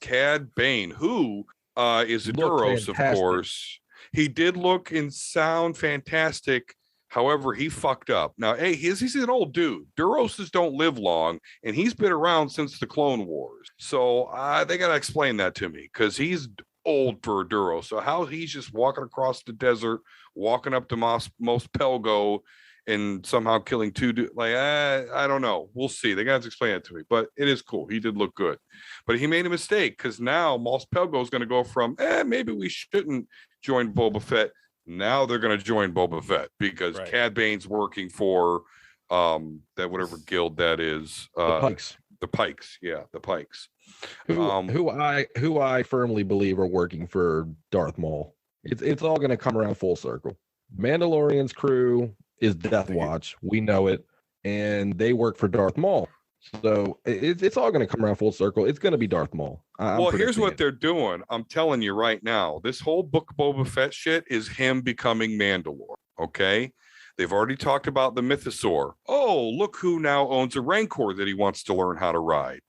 Speaker 12: Cad Bane, who is a Duros, of course. He did look and sound fantastic. However, he fucked up. Now, hey, he's an old dude. Duroses don't live long, and he's been around since the Clone Wars. So they got to explain that to me, because he's old for a Duros. So how he's just walking across the desert, walking up to Mos Pelgo, and somehow killing 2 I don't know. We'll see. They got to explain it to me, but it is cool. He did look good, but he made a mistake, because now Mos Pelgo is going to go from maybe we shouldn't join Boba Fett. Now they're going to join Boba Fett because Cad Bane's working for that whatever guild that is.
Speaker 11: The Pikes.
Speaker 12: The Pikes, yeah, the Pikes.
Speaker 11: Who I firmly believe are working for Darth Maul. It's all going to come around full circle. Mandalorian's crew is Death Watch. We know it, and they work for Darth Maul. So it's all going to come around full circle. It's going to be Darth Maul.
Speaker 12: Well, here's what they're doing. I'm telling you right now, this whole Book of Boba Fett shit is him becoming Mandalore. Okay. They've already talked about the Mythosaur. Oh, look who now owns a Rancor that he wants to learn how to ride.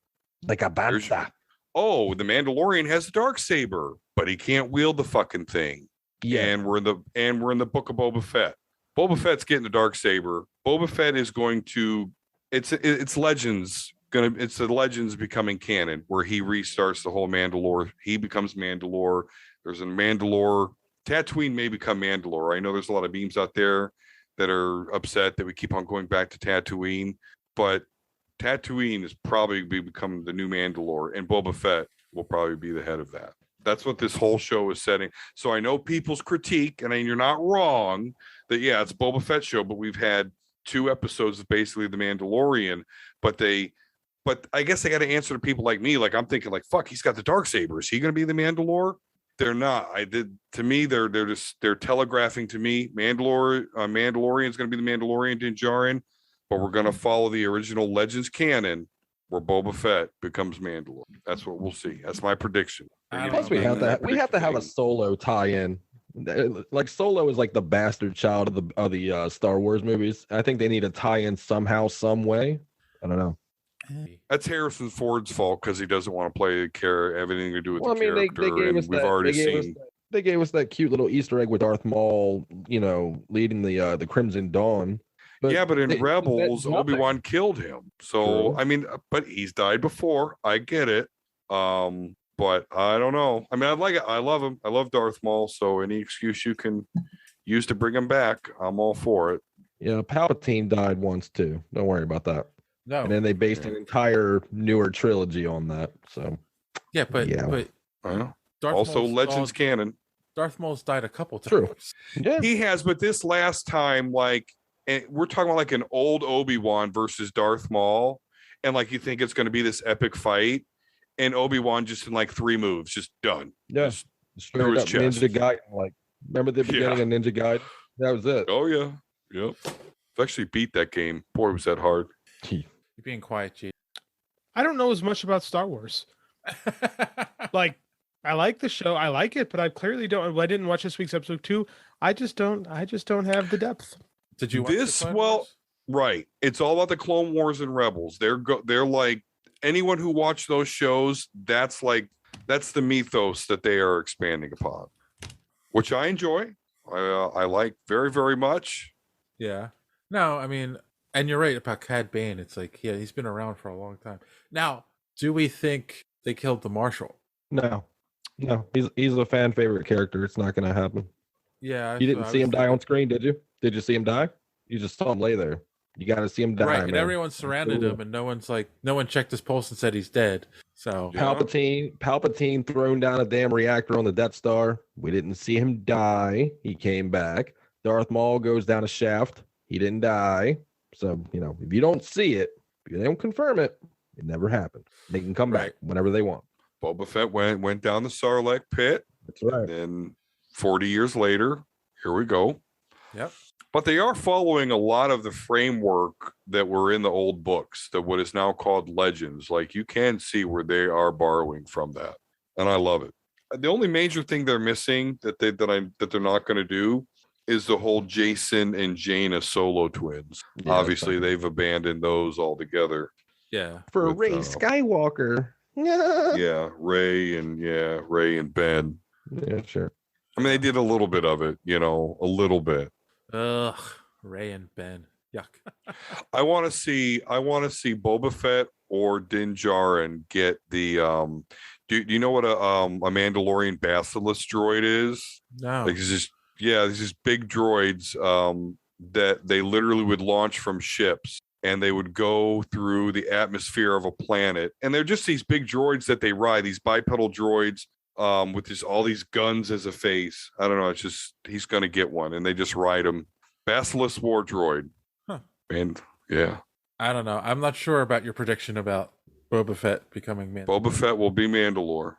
Speaker 11: Like a Bantha.
Speaker 12: Oh, the Mandalorian has a Darksaber, but he can't wield the fucking thing. Yeah. And we're in the Book of Boba Fett. Boba Fett's getting the Darksaber. Boba Fett is going to it's Legends. It's the Legends becoming canon where he restarts the whole Mandalore. He becomes Mandalore. There's a Mandalore. Tatooine may become Mandalore. I know there's a lot of beams out there that are upset that we keep on going back to Tatooine, but Tatooine is probably becoming the new Mandalore, and Boba Fett will probably be the head of that. That's what this whole show is setting. So I know people's critique, and you're not wrong that it's Boba Fett show, but we've had 2 episodes of basically the Mandalorian, but I guess they got to answer to people like me. Like I'm thinking, like, fuck, he's got the Darksaber. Is he going to be the Mandalore? They're not. To me, they're telegraphing to me. Mandalorian's going to be the Mandalorian Din Djarin, but we're going to follow the original Legends canon where Boba Fett becomes Mandalore. That's what we'll see. That's my prediction.
Speaker 11: Plus, we have to have a Solo tie-in. Like Solo is like the bastard child of the Star Wars movies. I think they need a tie-in somehow, some way. I don't know.
Speaker 12: That's Harrison Ford's fault because he doesn't want to play have anything to do with the character.
Speaker 11: They gave us that cute little Easter egg with Darth Maul, leading the Crimson Dawn.
Speaker 12: But in Rebels, Obi-Wan killed him. So, true. But he's died before. I get it. But I don't know. I like it. I love him. I love Darth Maul. So any excuse you can use to bring him back, I'm all for it.
Speaker 11: Yeah, Palpatine died once too. Don't worry about that.
Speaker 9: No.
Speaker 11: And then they based an entire newer trilogy on that. So
Speaker 9: but
Speaker 12: also Legends canon.
Speaker 9: Darth Maul's died a couple times.
Speaker 11: True.
Speaker 12: Yeah. He has, but this last time, we're talking about like an old Obi-Wan versus Darth Maul, and like you think it's going to be this epic fight, and Obi-Wan just in like 3 moves, just done.
Speaker 11: Yeah.
Speaker 12: Through his chest.
Speaker 11: Ninja Gaiden, remember the beginning of Ninja Gaiden? That was it.
Speaker 12: Oh yeah. Yep. I've actually beat that game. Boy, was that hard.
Speaker 9: You're being quiet, G.
Speaker 10: I don't know as much about Star Wars. I like the show. I like it, but I clearly don't. I didn't watch this week's episode 2. I just don't have the depth.
Speaker 9: Did you watch
Speaker 12: this? Well, right. It's all about the Clone Wars and Rebels. They're like anyone who watched those shows. That's the mythos that they are expanding upon, which I enjoy. I like very, very much.
Speaker 9: Yeah. No, and you're right about Cad Bane. It's like, he's been around for a long time. Now, do we think they killed the Marshal?
Speaker 11: No, he's a fan favorite character. It's not going to happen.
Speaker 9: Yeah.
Speaker 11: You didn't see him die on screen, did you? Did you see him die? You just saw him lay there. You got to see him die.
Speaker 9: Right, and
Speaker 11: man.
Speaker 9: everyone surrounded him, and no one checked his pulse and said he's dead. So
Speaker 11: Palpatine thrown down a damn reactor on the Death Star. We didn't see him die. He came back. Darth Maul goes down a shaft. He didn't die. So, if you don't see it, if they don't confirm it, it never happened. They can come back whenever they want.
Speaker 12: Boba Fett went down the Sarlacc pit.
Speaker 11: That's right.
Speaker 12: And then 40 years later, here we go.
Speaker 9: Yep.
Speaker 12: But they are following a lot of the framework that were in the old books, that what is now called Legends. Like you can see where they are borrowing from that, and I love it. The only major thing they're missing that they're not going to do is the whole Jason and Jaina solo twins. Yeah, obviously, they've abandoned those altogether.
Speaker 9: Yeah,
Speaker 11: for Rey Skywalker.
Speaker 12: Yeah, Rey and Ben.
Speaker 11: Yeah, sure.
Speaker 12: They did a little bit of it, a little bit.
Speaker 9: Ugh, Rey and Ben. Yuck.
Speaker 12: I want to see Boba Fett or Din Djarin get the do you know what a Mandalorian Basilisk droid is?
Speaker 9: No.
Speaker 12: Like these just big droids that they literally would launch from ships, and they would go through the atmosphere of a planet, and they're just these big droids that they ride, these bipedal droids. with just all these guns as a face. I don't know. It's just he's going to get one, and they just ride him. Basilisk War Droid.
Speaker 9: Huh.
Speaker 12: And yeah.
Speaker 9: I don't know. I'm not sure about your prediction about Boba Fett becoming Mandalore.
Speaker 12: Boba Fett will be Mandalore.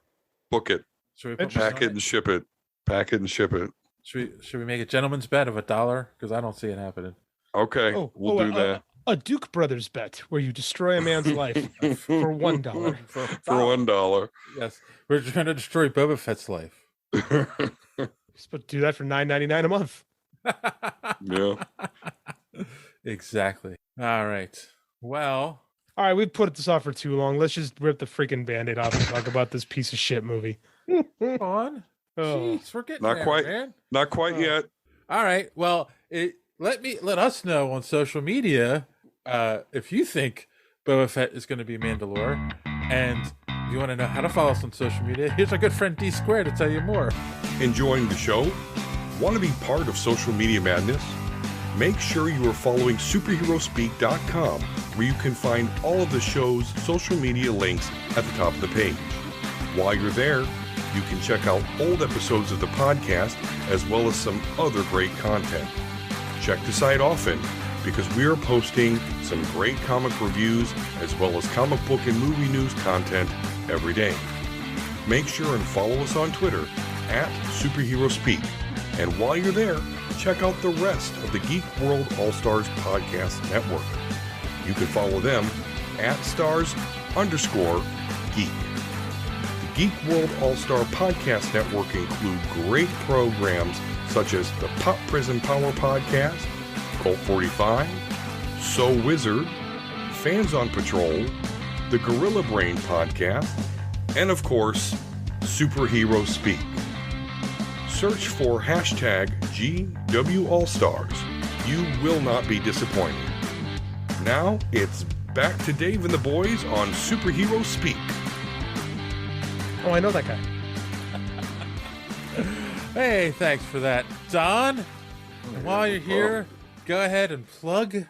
Speaker 12: Book it.
Speaker 9: Should we
Speaker 12: pack it and ship it? Pack it and ship it.
Speaker 9: Should we make a gentleman's bet of $1? Because I don't see it happening.
Speaker 12: Okay, we'll do that.
Speaker 10: A Duke Brothers bet where you destroy a man's life for $1.
Speaker 12: For $1.
Speaker 9: Yes, we're trying to destroy Boba Fett's life.
Speaker 10: But do that for $9.99 a month.
Speaker 12: Yeah.
Speaker 9: Exactly. All right. Well.
Speaker 10: All right, we've put this off for too long. Let's just rip the freaking Band-Aid off and talk about this piece of shit movie.
Speaker 9: Come on. Jeez, we're getting
Speaker 12: not
Speaker 9: there,
Speaker 12: quite,
Speaker 9: man.
Speaker 12: Not quite yet.
Speaker 9: All right. Well, let us know on social media if you think Boba Fett is going to be Mandalore, and if you want to know how to follow us on social media, here's our good friend D Square to tell you more.
Speaker 1: Enjoying the show? Want to be part of social media madness? Make sure you are following superheroespeak.com, where you can find all of the show's social media links at the top of the page. While you're there, you can check out old episodes of the podcast as well as some other great content. Check the site often because we are posting some great comic reviews as well as comic book and movie news content every day. Make sure and follow us on Twitter at SuperheroSpeak. And while you're there, check out the rest of the Geek World All-Stars Podcast Network. You can follow them at @stars_geek. The Geek World All-Star Podcast Network include great programs such as the Pop Prison Power Podcast, Cult 45, So Wizard, Fans on Patrol, the Gorilla Brain Podcast, and of course, Superhero Speak. Search for #GW All-Stars. You will not be disappointed. Now it's back to Dave and the boys on Superhero Speak.
Speaker 10: Oh, I know that guy.
Speaker 9: Hey, thanks for that, Don. And while you're here, go ahead and plug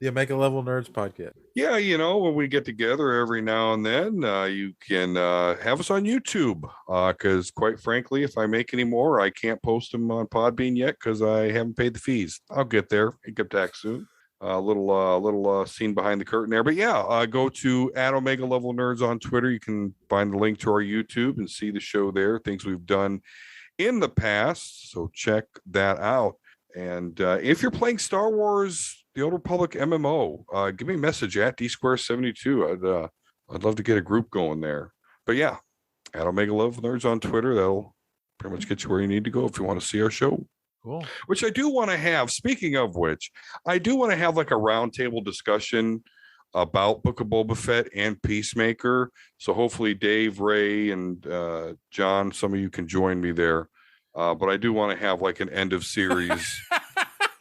Speaker 9: the Omega Level Nerds podcast.
Speaker 12: Yeah, when we get together every now and then, you can have us on YouTube. Because quite frankly, if I make any more, I can't post them on Podbean yet because I haven't paid the fees. I'll get there. Income tax soon. A little scene behind the curtain there. But yeah, go to @Omega Level Nerds on Twitter. You can find the link to our YouTube and see the show there, things we've done in the past. So check that out. And if you're playing Star Wars The Old Republic MMO, give me a message at @DSquare72. I'd love to get a group going there. But yeah, @Omega Level Nerds on Twitter. That'll pretty much get you where you need to go if you want to see our show.
Speaker 9: Cool.
Speaker 12: Which I do want to have. Speaking of which, I do want to have like a roundtable discussion about Book of Boba Fett and Peacemaker. So hopefully Dave, Ray, and John, some of you can join me there. But I do want to have like an end of series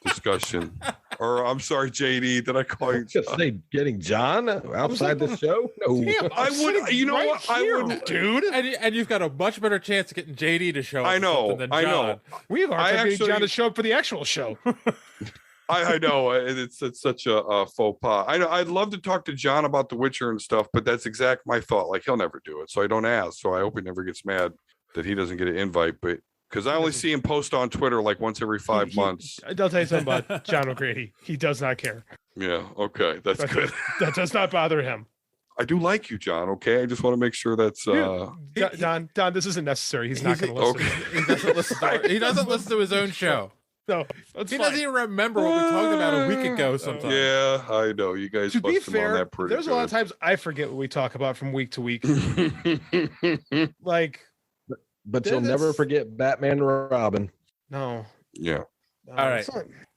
Speaker 12: discussion. Or I'm sorry, JD, did I call you John?
Speaker 11: Just say getting John outside the show? No.
Speaker 10: Damn,
Speaker 12: I would, you know what? I would,
Speaker 10: dude.
Speaker 9: And you've got a much better chance of getting JD to show up.
Speaker 12: I know.
Speaker 9: Than
Speaker 12: I
Speaker 9: John.
Speaker 12: know.
Speaker 10: We have our getting John to show up for the actual show.
Speaker 12: I know it's such a faux pas. I know I'd love to talk to John about The Witcher and stuff, but that's exact my thought. Like he'll never do it, so I don't ask. So I hope he never gets mad that he doesn't get an invite. But because I only see him post on Twitter like once every 5 months.
Speaker 10: I'll tell you something about John O'Grady. He does not care.
Speaker 12: Yeah. Okay. That's good.
Speaker 10: That does not bother him.
Speaker 12: I do like you, John. Okay. I just want to make sure that's
Speaker 10: Don, this isn't necessary. He's not going to listen.
Speaker 12: Okay.
Speaker 9: He doesn't listen to his own show.
Speaker 10: No,
Speaker 9: he doesn't even remember what we talked about a week ago sometimes.
Speaker 12: Yeah, I know. You guys
Speaker 10: to be
Speaker 12: bust him on
Speaker 10: fair,
Speaker 12: that pretty
Speaker 10: there's
Speaker 12: good.
Speaker 10: a lot of times I forget what we talk about from week to week. Like,
Speaker 11: but you'll never forget Batman and Robin.
Speaker 10: No.
Speaker 12: Yeah.
Speaker 9: All right.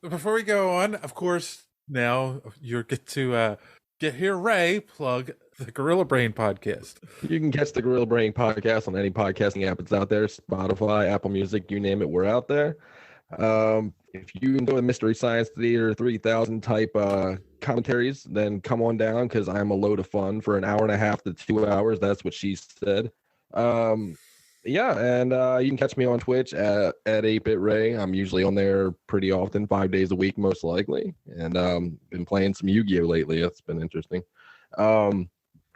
Speaker 9: Before we go on, of course, now you get to hear Ray plug the Gorilla Brain podcast.
Speaker 11: You can catch the Gorilla Brain podcast on any podcasting app that's out there, Spotify, Apple Music, you name it, we're out there. If you enjoy Mystery Science Theater 3000 type commentaries, then come on down because I'm a load of fun for an hour and a half to 2 hours. That's what she said. Yeah, and you can catch me on Twitch at 8-Bit Ray. I'm usually on there pretty often, 5 days a week most likely, and been playing some Yu-Gi-Oh lately. That's been interesting.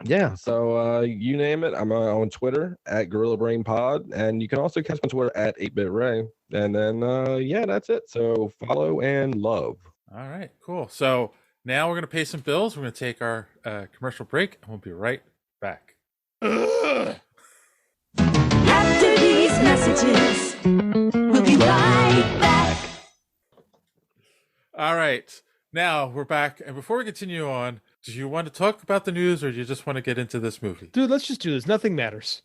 Speaker 11: yeah, so you name it. I'm on Twitter at Gorilla Brain Pod, and you can also catch me on Twitter at 8-Bit Ray. And then yeah, that's it. So follow and love.
Speaker 9: All right, cool. So now we're gonna pay some bills. We're gonna take our commercial break, and we'll be right back.
Speaker 13: After these messages, we'll be right back.
Speaker 9: All right, now we're back, and before we continue on, do you want to talk about the news, or do you just want to get into this movie?
Speaker 10: Dude, let's just do this. Nothing matters.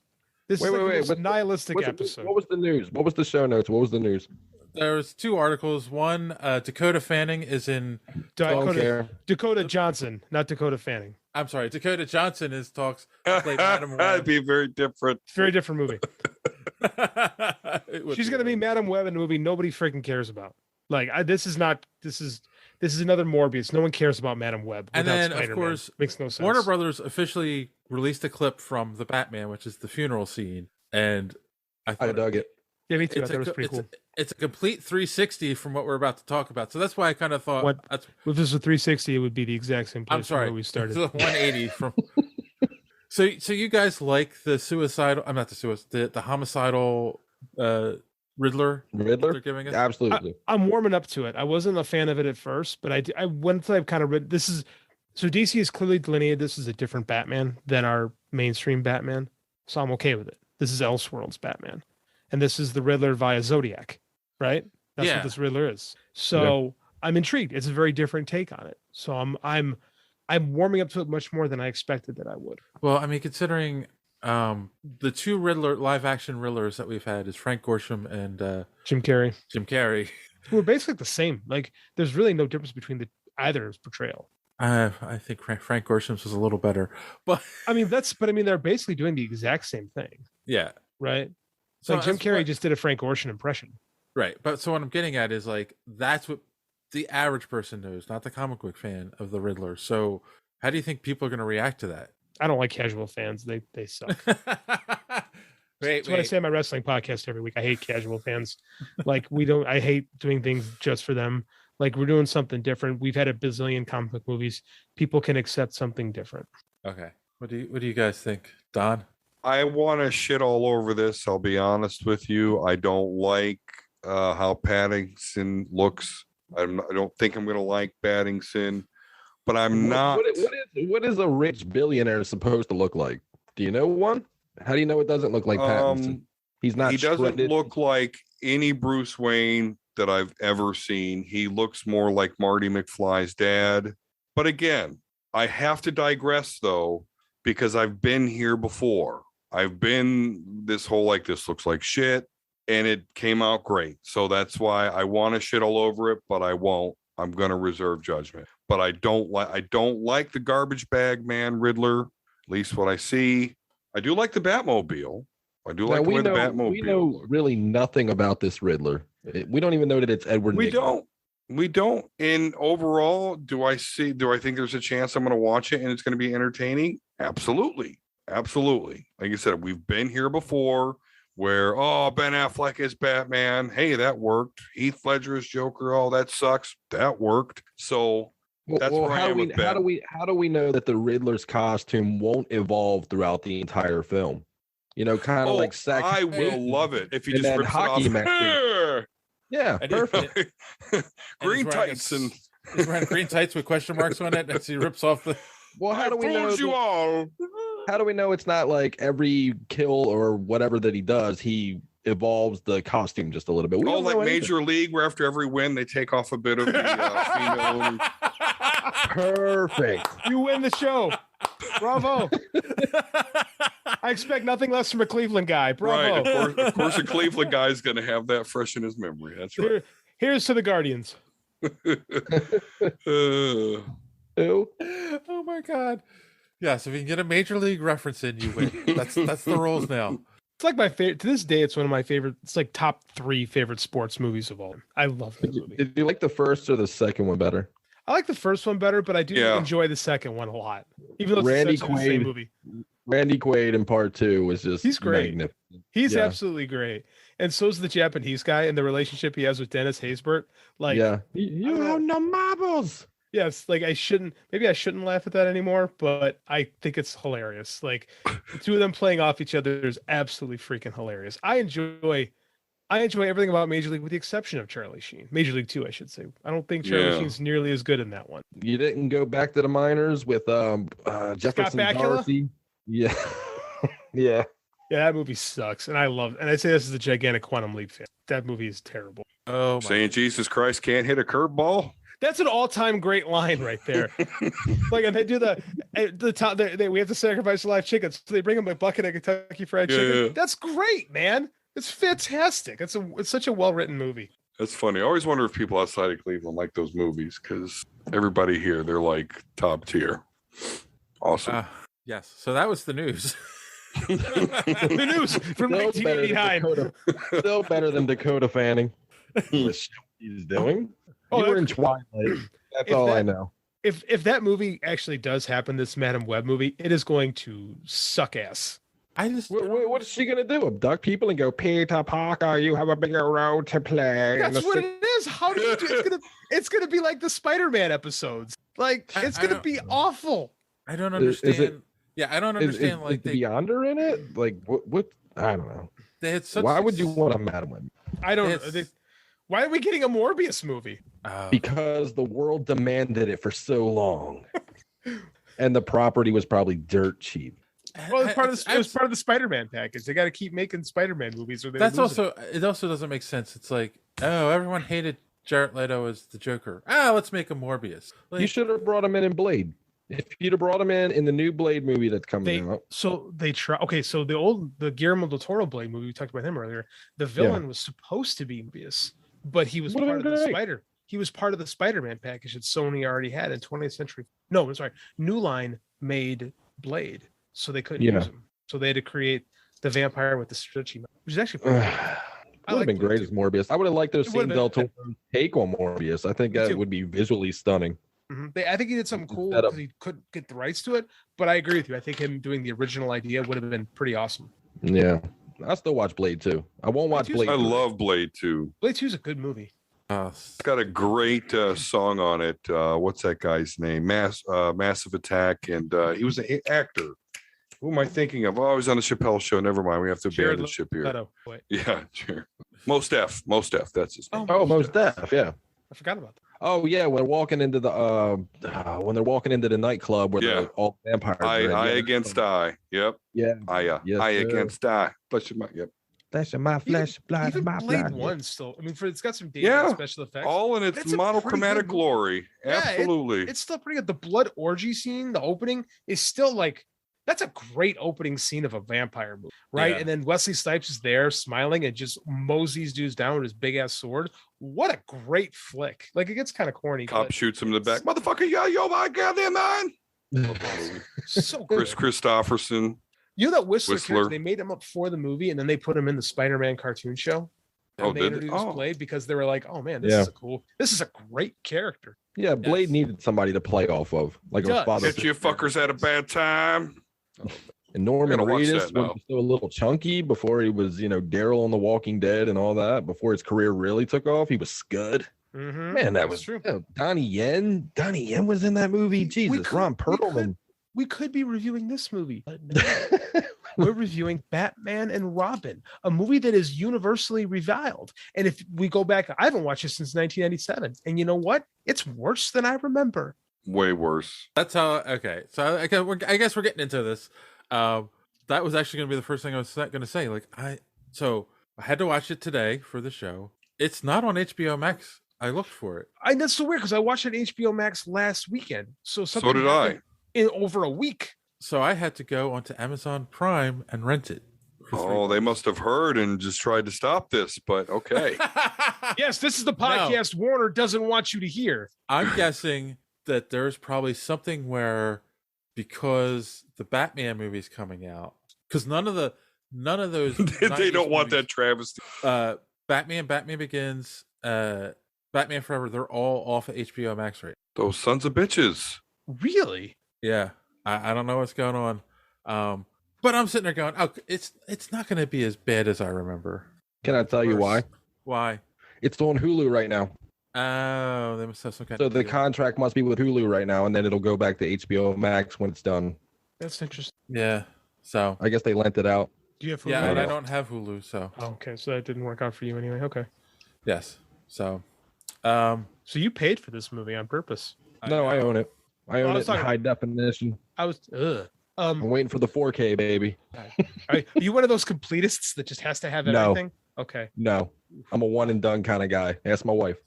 Speaker 10: This is
Speaker 11: wait.
Speaker 10: a nihilistic episode.
Speaker 11: What was the news? What was the show notes? What was the news?
Speaker 9: There was 2 articles. One, Dakota Fanning is in
Speaker 10: Dakota Johnson, not Dakota Fanning.
Speaker 9: I'm sorry, Dakota Johnson is talks to play Madam Web.
Speaker 12: That'd be very different.
Speaker 10: Very different movie. She's gonna be Madam Web in a movie nobody freaking cares about. Like this is another Morbius. No one cares about Madam Web.
Speaker 9: And then
Speaker 10: Spider-Man.
Speaker 9: of course
Speaker 10: makes no sense.
Speaker 9: Warner Brothers officially released a clip from the Batman, which is the funeral scene, and I
Speaker 11: dug it.
Speaker 10: Yeah, me too. I thought it was pretty cool.
Speaker 9: It's a complete 360 from what we're about to talk about. So that's why I kind of thought
Speaker 10: if this was a 360, it would be the exact same place
Speaker 9: I'm sorry,
Speaker 10: where we started.
Speaker 9: It's a 180 from. So you guys like the suicidal? I'm not the suicide. The homicidal Riddler they're giving us?
Speaker 11: Absolutely.
Speaker 10: I'm warming up to it. I wasn't a fan of it at first, but I once I've kind of read this is so DC is clearly delineated. This is a different Batman than our mainstream Batman, so I'm okay with it. This is Elseworlds Batman, and this is the Riddler via Zodiac, right? That's what this Riddler is. So I'm intrigued. It's a very different take on it. So I'm warming up to it much more than I expected that I would.
Speaker 9: Well, I mean, considering the 2 live action Riddlers that we've had is Frank Gorshin and
Speaker 10: Jim Carrey,
Speaker 9: who
Speaker 10: are basically the same. Like, there's really no difference between either's portrayal.
Speaker 9: I think Frank Gorshin's was a little better, but
Speaker 10: I mean they're basically doing the exact same thing.
Speaker 9: Yeah.
Speaker 10: Right. So Jim Carrey just did a Frank Gorshin impression.
Speaker 9: Right. But so what I'm getting at is like that's what the average person knows, not the comic book fan of the Riddler. So how do you think people are going to react to that?
Speaker 10: I don't like casual fans. They suck.
Speaker 9: That's
Speaker 10: what I say on my wrestling podcast every week. I hate casual fans. Like I hate doing things just for them. Like we're doing something different. We've had a bazillion comic book movies. People can accept something different.
Speaker 9: Okay. What do you guys think, Don?
Speaker 12: I want to shit all over this. I'll be honest with you. I don't like how Pattinson looks. I don't think I'm going to like Pattinson, but I'm not.
Speaker 11: What is a rich billionaire supposed to look like? Do you know one? How do you know it doesn't look like Pattinson? He's not.
Speaker 12: He doesn't look like any Bruce Wayne that I've ever seen. He looks more like Marty McFly's dad. But again, I have to digress though, because I've been here before. I've been this whole like this looks like shit, and it came out great. So that's why I want to shit all over it, but I won't. I'm gonna reserve judgment. But I don't like the garbage bag man Riddler, at least what I see. I do like the Batmobile. I do like the way the Batmobile.
Speaker 11: We know really nothing about this Riddler. We don't even know that it's Edward Nygma.
Speaker 12: We don't. And overall, do I think there's a chance I'm going to watch it and it's going to be entertaining? Absolutely. Absolutely. Like I said, we've been here before where, Ben Affleck is Batman. Hey, that worked. Heath Ledger is Joker. Oh, that sucks. That worked. So that's where I am with Batman.
Speaker 11: How do we know that the Riddler's costume won't evolve throughout the entire film? You know, kind of like sex.
Speaker 12: I will love it if you just rips
Speaker 11: hockey
Speaker 12: it off.
Speaker 11: Yeah, perfect.
Speaker 12: Green tights and
Speaker 9: he's wearing green tights with question marks on it as he rips off the.
Speaker 11: Well, how do we know?
Speaker 12: You all.
Speaker 11: How do we know it's not like every kill or whatever that he does, he evolves the costume just a little bit?
Speaker 12: Like Major League, where after every win they take off a bit of the female.
Speaker 11: Perfect.
Speaker 10: You win the show. Bravo. I expect nothing less from a Cleveland guy. Bravo.
Speaker 12: Right. Of course, a Cleveland guy is going to have that fresh in his memory. That's right.
Speaker 10: Here's to the Guardians.
Speaker 9: Oh my God. Yeah, so if you can get a Major League reference in, you win. That's the rules now.
Speaker 10: It's like my favorite. To this day, it's one of my favorite. It's like top 3 favorite sports movies of all time. I love the movie.
Speaker 11: Did you like the first or the second one better?
Speaker 10: I like the first one better, but I do enjoy the second one a lot. Even though it's the same movie.
Speaker 11: Randy Quaid in part 2 was just
Speaker 10: he's great.
Speaker 11: Magnificent.
Speaker 10: He's absolutely great. And so's the Japanese guy and the relationship he has with Dennis Haysbert. Like,
Speaker 11: you have no marbles.
Speaker 10: Yes, like maybe I shouldn't laugh at that anymore, but I think it's hilarious. Like the two of them playing off each other is absolutely freaking hilarious. I enjoy everything about Major League with the exception of Charlie Sheen. Major League 2, I should say. I don't think Charlie Sheen's nearly as good in that one.
Speaker 11: You didn't go back to the minors with Jefferson Darcy? Yeah. Yeah.
Speaker 10: Yeah, that movie sucks. And I say this as a gigantic Quantum Leap fan. That movie is terrible.
Speaker 9: Oh,
Speaker 12: saying Jesus Christ can't hit a curveball?
Speaker 10: That's an all-time great line right there. Like, and they do we have to sacrifice a live chicken, so they bring them a bucket of Kentucky Fried Chicken. Yeah. That's great, man. It's fantastic. It's such a well-written movie.
Speaker 12: That's funny. I always wonder if people outside of Cleveland like those movies, because everybody here, they're like top tier. Awesome.
Speaker 9: Yes. So that was the news.
Speaker 10: The news from 1989.
Speaker 11: Still better than Dakota Fanning. What he's doing. You were in Twilight. That's all I know.
Speaker 10: If that movie actually does happen, this Madam Web movie, it is going to suck ass.
Speaker 11: What is she gonna do? Abduct people and go, Peter Parker, you have a bigger role to play.
Speaker 10: That's what it is. How do you do it's gonna be like the Spider-Man episodes. Like it's gonna be awful.
Speaker 9: I don't understand. I don't understand.
Speaker 11: Is Beyonder in it? Like what? I don't know.
Speaker 9: They had
Speaker 11: Why would you want a Madam Web?
Speaker 10: I don't know. Why are we getting a Morbius movie?
Speaker 11: Because the world demanded it for so long, and the property was probably dirt cheap.
Speaker 10: Well, it was part of the Spider-Man package. They got to keep making Spider-Man movies. Or
Speaker 9: it also doesn't make sense. It's like, oh, everyone hated Jared Leto as the Joker. Let's make a Morbius. Like,
Speaker 11: you should have brought him in Blade. If you'd have brought him in the new Blade movie that's coming out.
Speaker 10: So they try. Okay, so the Guillermo del Toro Blade movie, we talked about him earlier. The villain was supposed to be Morbius, but he was part of the Spider. He was part of the Spider-Man package that Sony already had in 20th Century. No, I'm sorry. New Line made Blade, so they couldn't use him. So they had to create the vampire with the stretchy mouth, which is actually pretty
Speaker 11: cool. Would have been great as Morbius. I would have liked to have seen Del Toro take on Morbius. I think that would be visually stunning.
Speaker 10: Mm-hmm. I think he did something cool because he couldn't get the rights to it. But I agree with you. I think him doing the original idea would have been pretty awesome.
Speaker 11: Yeah. I still watch Blade 2. I won't watch Blade 2.
Speaker 12: I love Blade 2.
Speaker 10: Blade 2 is a good movie.
Speaker 12: It's got a great song on it. What's that guy's name? Massive Attack. And he was an actor. Who am I thinking of? Oh, I was on the Chappelle Show. Never mind. We have to abandon the ship here. Yeah, sure. Mos Def. That's his name.
Speaker 11: Oh, Mos Def. Yeah.
Speaker 10: I forgot about that.
Speaker 11: Oh yeah, when they're walking into the nightclub where they're all vampires.
Speaker 12: Eye against eye. Yep.
Speaker 11: Yeah.
Speaker 12: Eye against eye. Flesh of my. Yep.
Speaker 11: Flesh of my flesh. Blood of my blood.
Speaker 10: Blade 1 still. I mean, it's got some dated special effects.
Speaker 12: All in its monochromatic glory. Absolutely.
Speaker 10: It's still pretty good. The blood orgy scene, the opening, is still like. That's a great opening scene of a vampire movie, right? Yeah. And then Wesley Snipes is there smiling and just moseys dudes down with his big ass sword. What a great flick. Like, it gets kind of corny.
Speaker 12: Cop shoots him in the back. Motherfucker, yo, my goddamn man.
Speaker 10: So good.
Speaker 12: Chris Christopherson.
Speaker 10: You know that Whistler. They made him up for the movie and then they put him in the Spider-Man cartoon show. And they introduced Blade because they were like, oh man, this is a great character.
Speaker 11: Yeah, Blade needed somebody to play off of. Like a father.
Speaker 12: Get you fuckers had a bad time.
Speaker 11: And Norman Reedus was still a little chunky before he was, Daryl on The Walking Dead and all that. Before his career really took off, he was Scud.
Speaker 10: Mm-hmm.
Speaker 11: Man, that was true. Donnie Yen. Donnie Yen was in that movie. Jesus, Ron Perlman.
Speaker 10: We could be reviewing this movie. But no. We're reviewing Batman and Robin, a movie that is universally reviled. And if we go back, I haven't watched it since 1997. And you know what? It's worse than I remember.
Speaker 12: Way worse.
Speaker 9: That's how. Okay, so I guess we're getting into this. That was actually going to be the first thing I was going to say. Like I had to watch it today for the show. It's not on HBO Max. I looked for it.
Speaker 10: That's so weird because I watched it on HBO Max last weekend. So
Speaker 12: did I.
Speaker 10: In over a week.
Speaker 9: So I had to go onto Amazon Prime and rent it.
Speaker 12: Oh, they must have heard and just tried to stop this, but okay.
Speaker 10: Yes, this is the podcast Warner doesn't want you to hear.
Speaker 9: I'm guessing that there's probably something where, because the Batman movie's coming out, because none of those
Speaker 12: they don't want that travesty.
Speaker 9: Batman Begins, Batman Forever, they're all off of HBO Max right now.
Speaker 12: Those sons of bitches.
Speaker 10: Really?
Speaker 9: Yeah. I don't know what's going on. But I'm sitting there going, oh, it's not going to be as bad as I remember.
Speaker 11: Can I tell you why?
Speaker 9: Why?
Speaker 11: It's on Hulu right now.
Speaker 9: Oh, they must have some kind
Speaker 11: So
Speaker 9: of
Speaker 11: the
Speaker 9: deal.
Speaker 11: contract must be with Hulu right now, and then it'll go back to HBO Max when it's done.
Speaker 10: That's interesting.
Speaker 9: Yeah. So
Speaker 11: I guess they lent it out.
Speaker 10: Do you have Hulu?
Speaker 9: yeah, and I
Speaker 11: Yeah.
Speaker 9: don't have Hulu, so
Speaker 10: Oh, okay, so that didn't work out for you anyway. Okay.
Speaker 9: yes. So
Speaker 10: So you paid for this movie on purpose.
Speaker 11: No, I own it. I own
Speaker 10: I
Speaker 11: it
Speaker 10: was
Speaker 11: in
Speaker 10: talking-
Speaker 11: high definition.
Speaker 10: I was
Speaker 11: I'm waiting for the 4K, baby.
Speaker 10: are you one of those completists that just has to have
Speaker 11: No.
Speaker 10: everything? Okay.
Speaker 11: No, I'm a one and done kind of guy. Ask my wife.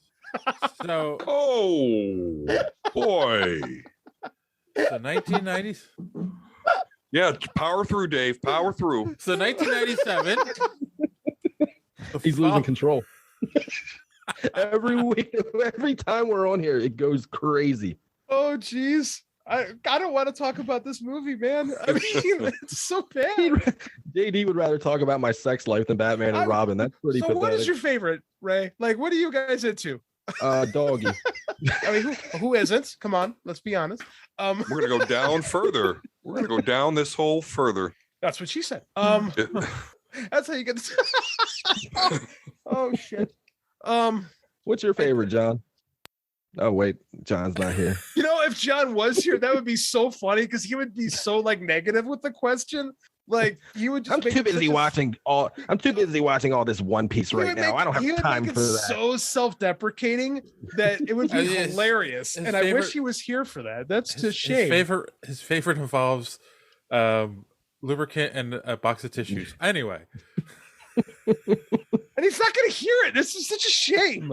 Speaker 9: so
Speaker 12: Oh boy.
Speaker 9: the 1990s.
Speaker 12: Yeah, power through, Dave. Power through.
Speaker 9: So 1997.
Speaker 11: He's losing control. Every week, every time we're on here, it goes crazy.
Speaker 10: Oh, geez. I don't want to talk about this movie, man. I mean, it's so bad.
Speaker 11: JD would rather talk about my sex life than Batman and Robin. That's pretty
Speaker 10: So
Speaker 11: pathetic.
Speaker 10: what is your favorite, Ray? Like, what are you guys into?
Speaker 11: Doggy?
Speaker 10: I mean, who isn't? Come on, let's be honest.
Speaker 12: We're gonna go down further. We're gonna go down this hole further.
Speaker 10: That's what she said. That's how you get this. Oh shit.
Speaker 11: What's your favorite, John? Oh wait, John's not here.
Speaker 10: You know, if John was here, that would be so funny because he would be so like negative with the question. Like he would just.
Speaker 11: I'm too busy watching all. I'm too busy watching all this One Piece right now. I don't have time for that.
Speaker 10: So self-deprecating that it would be
Speaker 9: His-
Speaker 10: hilarious,
Speaker 9: his
Speaker 10: and I wish
Speaker 9: favorite-
Speaker 10: he was here for that. That's a shame.
Speaker 9: His favorite involves lubricant and a box of tissues. Anyway,
Speaker 10: And he's not going to hear it. This is such a shame.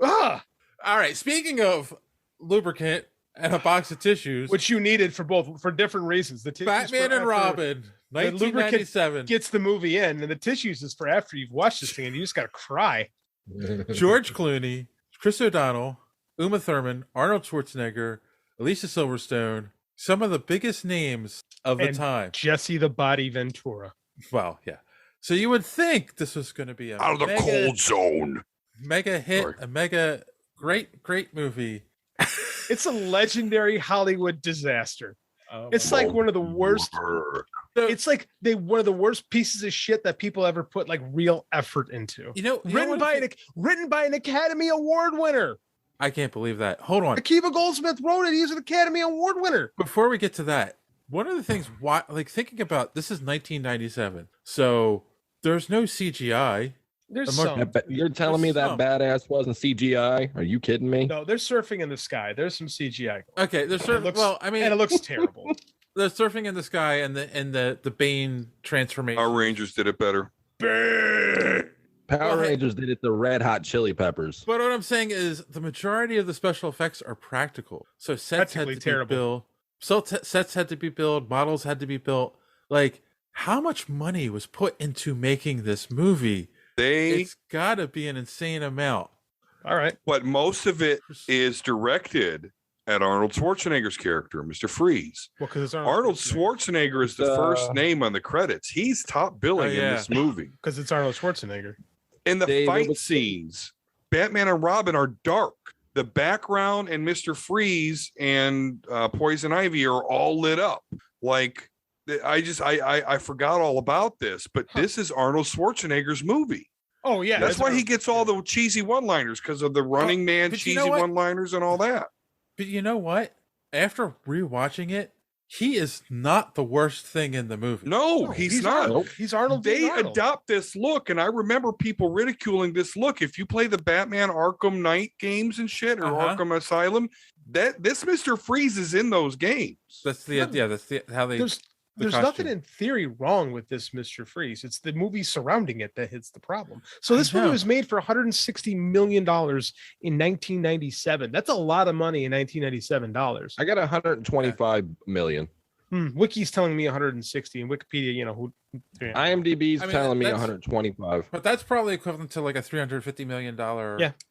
Speaker 9: all right. Speaking of lubricant and a box of tissues,
Speaker 10: Which you needed for different reasons. The tissues
Speaker 9: Batman
Speaker 10: for
Speaker 9: and
Speaker 10: after-
Speaker 9: Robin,
Speaker 10: the lubricant
Speaker 9: 1997.
Speaker 10: gets the movie in, and the tissues is for after you've watched this thing, and you just got to cry.
Speaker 9: George Clooney, Chris O'Donnell, Uma Thurman, Arnold Schwarzenegger, Alicia Silverstone, some of the biggest names of the
Speaker 10: And
Speaker 9: time.
Speaker 10: Jesse the Body Ventura.
Speaker 9: Well, yeah. So you would think this was going to be a
Speaker 12: Out of the cold zone.
Speaker 9: mega hit,
Speaker 12: Sorry.
Speaker 9: a mega great movie.
Speaker 10: It's a legendary Hollywood disaster. It's like one of the worst. It's like one of the worst pieces of shit that people ever put like real effort into.
Speaker 9: You know
Speaker 10: written
Speaker 9: what
Speaker 10: by an Academy Award winner.
Speaker 9: I can't believe that. Hold on.
Speaker 10: Akiva Goldsmith wrote it. He's an Academy Award winner.
Speaker 9: Before we get to that, one of the things, like thinking about this is 1997, so there's no CGI.
Speaker 10: There's
Speaker 9: Among-
Speaker 10: some.
Speaker 11: I bet- You're telling me that
Speaker 9: some.
Speaker 11: badass wasn't CGI? Are you kidding me?
Speaker 10: No, they're surfing in the sky. There's some CGI.
Speaker 9: Okay, there's
Speaker 10: And it looks-
Speaker 9: well, I mean,
Speaker 10: and it looks terrible.
Speaker 9: the surfing in the sky and the Bane transformation.
Speaker 12: Our Rangers did it better.
Speaker 11: Power
Speaker 9: Well, hey-
Speaker 11: Rangers did it the Red Hot Chili Peppers.
Speaker 9: But what I'm saying is the majority of the special effects are practical. So sets had
Speaker 10: Practically
Speaker 9: to
Speaker 10: terrible.
Speaker 9: be built. Sets had to be built. Models had to be built. Like, how much money was put into making this movie? It's got to be an insane amount.
Speaker 10: All right.
Speaker 12: But most of it is directed at Arnold Schwarzenegger's character, Mr. Freeze.
Speaker 10: Well, because it's
Speaker 12: Arnold Schwarzenegger is the first name on the credits. He's top billing in this movie.
Speaker 10: Because it's Arnold Schwarzenegger.
Speaker 12: In the
Speaker 11: Dave,
Speaker 12: fight
Speaker 11: it was-
Speaker 12: scenes, Batman and Robin are dark. The background and Mr. Freeze and Poison Ivy are all lit up. Like, I forgot all about this, but this is Arnold Schwarzenegger's movie.
Speaker 10: Oh, yeah.
Speaker 12: That's why he gets all the cheesy one-liners, because of the Running Man
Speaker 9: but you
Speaker 12: cheesy
Speaker 9: know what?
Speaker 12: one-liners and all that.
Speaker 9: But you know what? After rewatching it, he is not the worst thing in the movie.
Speaker 12: No, he's not.
Speaker 10: Arnold. He's Arnold.
Speaker 12: They
Speaker 10: being Arnold.
Speaker 12: adopt this look, and I remember people ridiculing this look. If you play the Batman Arkham Knight games and shit, or Arkham Asylum, this Mr. Freeze is in those games.
Speaker 9: That's the idea. That's how they.
Speaker 10: There's nothing in theory wrong with this Mr. Freeze. It's the movie surrounding it that hits the problem. So this movie was made for $160 million in 1997. That's a lot of money in 1997 dollars.
Speaker 11: I got 125 million.
Speaker 10: Wiki's telling me 160, and Wikipedia,
Speaker 11: IMDb's
Speaker 9: I mean,
Speaker 11: telling me
Speaker 9: that's-
Speaker 11: 125.
Speaker 9: But that's probably equivalent to like a $350 million,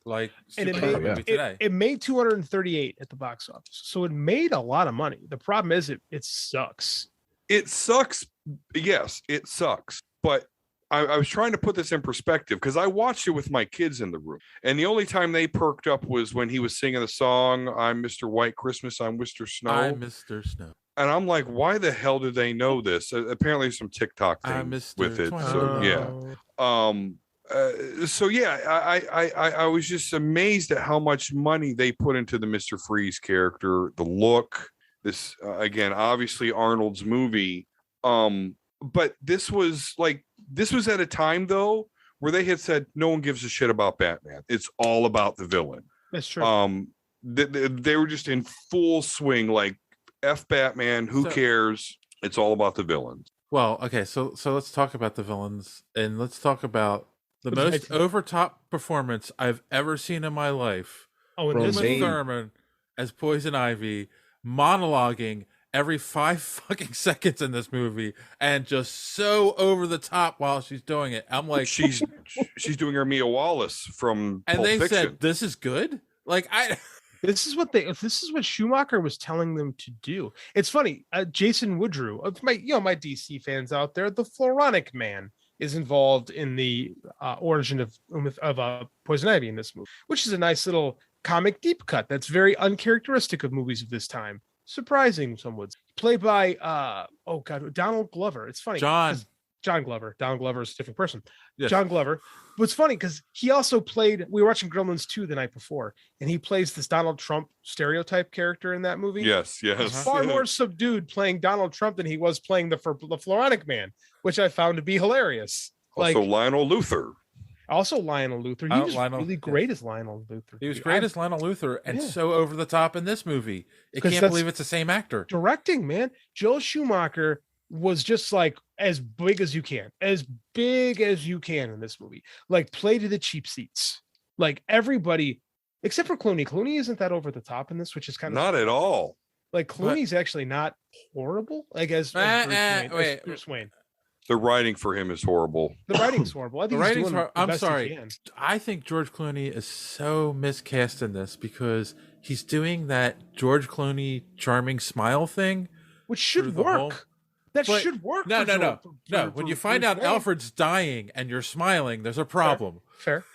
Speaker 9: like
Speaker 10: and it
Speaker 9: superhero
Speaker 10: made,
Speaker 9: movie today.
Speaker 10: it made 238 at the box office. So it made a lot of money. The problem is it sucks.
Speaker 12: It sucks. Yes, it sucks. But I was trying to put this in perspective because I watched it with my kids in the room. And the only time they perked up was when he was singing the song, I'm Mr. White Christmas, I'm Mr. Snow.
Speaker 9: I'm Mr. Snow.
Speaker 12: And I'm like, why the hell did they know this? Apparently some TikTok
Speaker 9: I'm
Speaker 12: thing
Speaker 9: Mr.
Speaker 12: with it. So
Speaker 9: Twine.
Speaker 12: yeah. So yeah, I was just amazed at how much money they put into the Mr. Freeze character, the look. This again, obviously Arnold's movie. But this was at a time though where they had said no one gives a shit about Batman. It's all about the villain.
Speaker 10: That's true.
Speaker 12: They were just in full swing, like F Batman. Who cares? It's all about the villains.
Speaker 9: Well, okay, so let's talk about the villains, and let's talk about the most overtop performance I've ever seen in my life.
Speaker 10: Oh, and
Speaker 9: Uma Thurman as Poison Ivy, monologuing every 5 fucking seconds in this movie, and just so over the top while she's doing it. I'm like,
Speaker 12: she's doing her Mia Wallace from
Speaker 9: and
Speaker 12: Pulp
Speaker 9: they
Speaker 12: Fiction.
Speaker 9: said this is good. Like
Speaker 10: This is what Schumacher was telling them to do. It's funny. Jason Woodrue, of my DC fans out there, the Floronic Man is involved in the origin of Poison Ivy in this movie, which is a nice little comic deep cut that's very uncharacteristic of movies of this time. Surprising, some would say. Played by Donald Glover. It's funny. John Glover. Donald Glover is a different person.
Speaker 9: Yes.
Speaker 10: John Glover. But it's funny because he also played, we were watching Gremlins 2 the night before, and he plays this Donald Trump stereotype character in that movie.
Speaker 12: Yes.
Speaker 10: He's far more subdued playing Donald Trump than he was playing the Floronic Man, which I found to be hilarious.
Speaker 12: Also Lionel Luthor.
Speaker 10: He was really great as Lionel Luthor.
Speaker 9: He was great as Lionel Luthor, and so over the top in this movie. I can't believe it's the same actor.
Speaker 10: Directing, man. Joel Schumacher was just like as big as you can in this movie. Like, play to the cheap seats. Like, everybody except for Clooney. Clooney isn't that over the top in this, which is kind of
Speaker 12: not at all.
Speaker 10: Like, Clooney's actually not horrible. Like as Bruce Wayne.
Speaker 12: The writing for him is horrible.
Speaker 10: The writing's horrible. I think
Speaker 9: the writing's horrible. I'm sorry. I think George Clooney is so miscast in this because he's doing that George Clooney charming smile thing,
Speaker 10: which should work. Should work.
Speaker 9: No. When you find out Alfred's dying and you're smiling, there's a problem.
Speaker 10: Fair.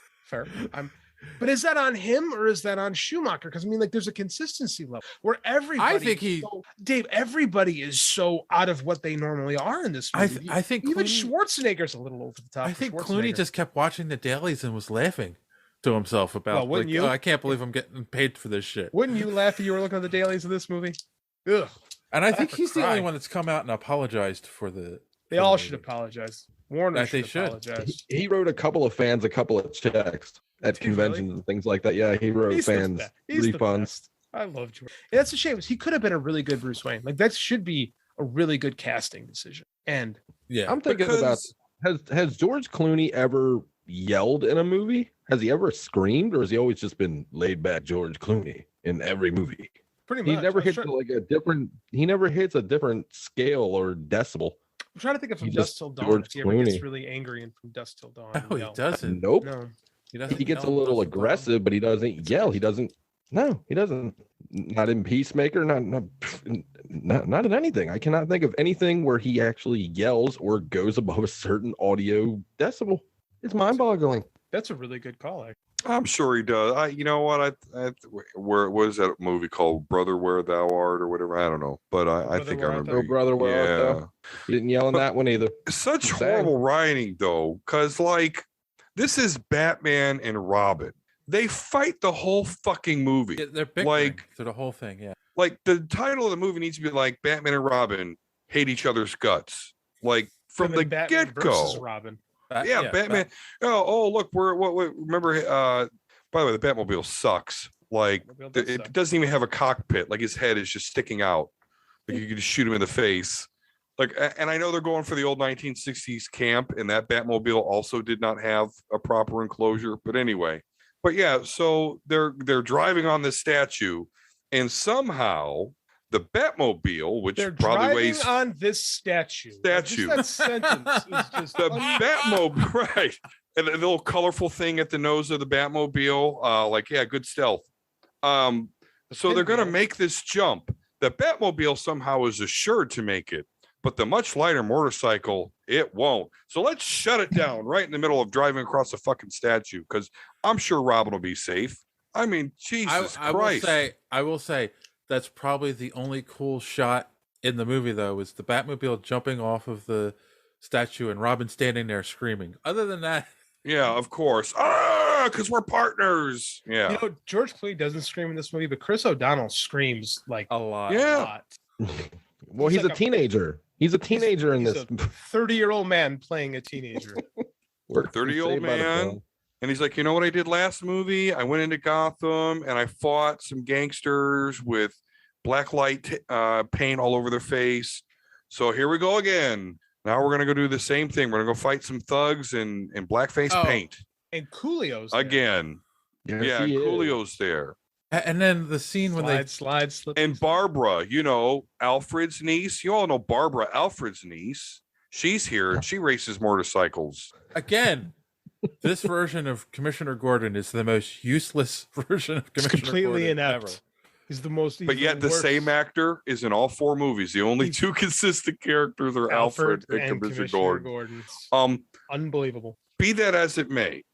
Speaker 10: But is that on him or is that on Schumacher? Because I mean, like, there's a consistency level where everybody. Dave, everybody is so out of what they normally are in this movie.
Speaker 9: I think
Speaker 10: even Schwarzenegger's a little over the top.
Speaker 9: I think Clooney just kept watching the dailies and was laughing to himself about,
Speaker 10: wouldn't you?
Speaker 9: Oh, I can't believe I'm getting paid for this shit.
Speaker 10: Wouldn't you laugh if you were looking at the dailies of this movie? Ugh.
Speaker 9: And I think he's the only one that's come out and apologized for the.
Speaker 10: They all should apologize. Warner should apologize.
Speaker 11: He wrote a couple of fans a couple of checks at conventions and things like that. Yeah, he wrote fans refunds.
Speaker 10: I love George. And that's a shame. He could have been a really good Bruce Wayne. Like, that should be a really good casting decision. And
Speaker 11: I'm thinking about, has George Clooney ever yelled in a movie? Has he ever screamed, or has he always just been laid back George Clooney in every movie?
Speaker 10: Pretty much.
Speaker 11: He never hits he never hits a different scale or decibel.
Speaker 10: I'm trying to think of From Dusk Till Dawn. If he ever gets really angry and From Dusk Till Dawn.
Speaker 9: No, he doesn't.
Speaker 11: Nope.
Speaker 10: No.
Speaker 11: He gets a little aggressive, but he doesn't yell. He doesn't. No, he doesn't. Not in Peacemaker. Not in anything. I cannot think of anything where he actually yells or goes above a certain audio decibel. It's mind-boggling.
Speaker 10: That's a really good call. Actually.
Speaker 12: I'm sure he does. You know what? Where was that movie called? Brother, Where Thou Art, or whatever. I don't know, but I think I remember.
Speaker 11: Brother, Where Art Thou? He didn't yell in that one either.
Speaker 12: Such horrible writing, though, because like this is Batman and Robin. They fight the whole fucking movie.
Speaker 9: Yeah, they're bickering through the whole thing. Yeah.
Speaker 12: Like, the title of the movie needs to be like Batman and Robin hate each other's guts. Like, from the get-go.
Speaker 10: Robin.
Speaker 12: Batman. Oh, look, remember, by the way, the Batmobile sucks. Like, it doesn't even have a cockpit. Like, his head is just sticking out. Like, you could just shoot him in the face. Like, and I know they're going for the old 1960s camp, and that Batmobile also did not have a proper enclosure. But anyway, yeah, so they're driving on this statue, and somehow the Batmobile, which
Speaker 10: they're
Speaker 12: probably weighs
Speaker 10: on this statue.
Speaker 12: Just
Speaker 10: that sentence is just
Speaker 12: the Batmobile, right? And the little colorful thing at the nose of the Batmobile, good stealth. So they're going to make this jump. The Batmobile somehow is assured to make it, but the much lighter motorcycle, it won't. So let's shut it down right in the middle of driving across a fucking statue, because I'm sure Robin will be safe. I mean, Jesus Christ.
Speaker 9: I will say that's probably the only cool shot in the movie, though, is the Batmobile jumping off of the statue and Robin standing there screaming. Other than that,
Speaker 12: Yeah, of course. Because we're partners. Yeah.
Speaker 10: You know, George Clooney doesn't scream in this movie, but Chris O'Donnell screams like
Speaker 9: a lot.
Speaker 12: Yeah.
Speaker 11: Well, he's a teenager. He's a teenager in this.
Speaker 10: 30-year-old man playing a teenager.
Speaker 12: 30-year-old man. And he's like, you know what I did last movie? I went into Gotham and I fought some gangsters with black light paint all over their face. So here we go again. Now we're going to go do the same thing. We're going to go fight some thugs in blackface paint.
Speaker 10: And Coolio's
Speaker 12: again. Yeah, Coolio's there.
Speaker 9: And then the scene when they
Speaker 10: slide.
Speaker 12: And Barbara, you know, Alfred's niece. You all know Barbara, Alfred's niece. She's here and she races motorcycles.
Speaker 9: Again, this version of Commissioner Gordon is the most useless version of Commissioner
Speaker 10: completely
Speaker 9: Gordon
Speaker 10: inept.
Speaker 9: ever.
Speaker 10: He's the most.
Speaker 12: But yet the same actor is in all 4 movies. The only 2 consistent characters are Alfred and Commissioner Gordon.
Speaker 10: Unbelievable.
Speaker 12: Be that as it may,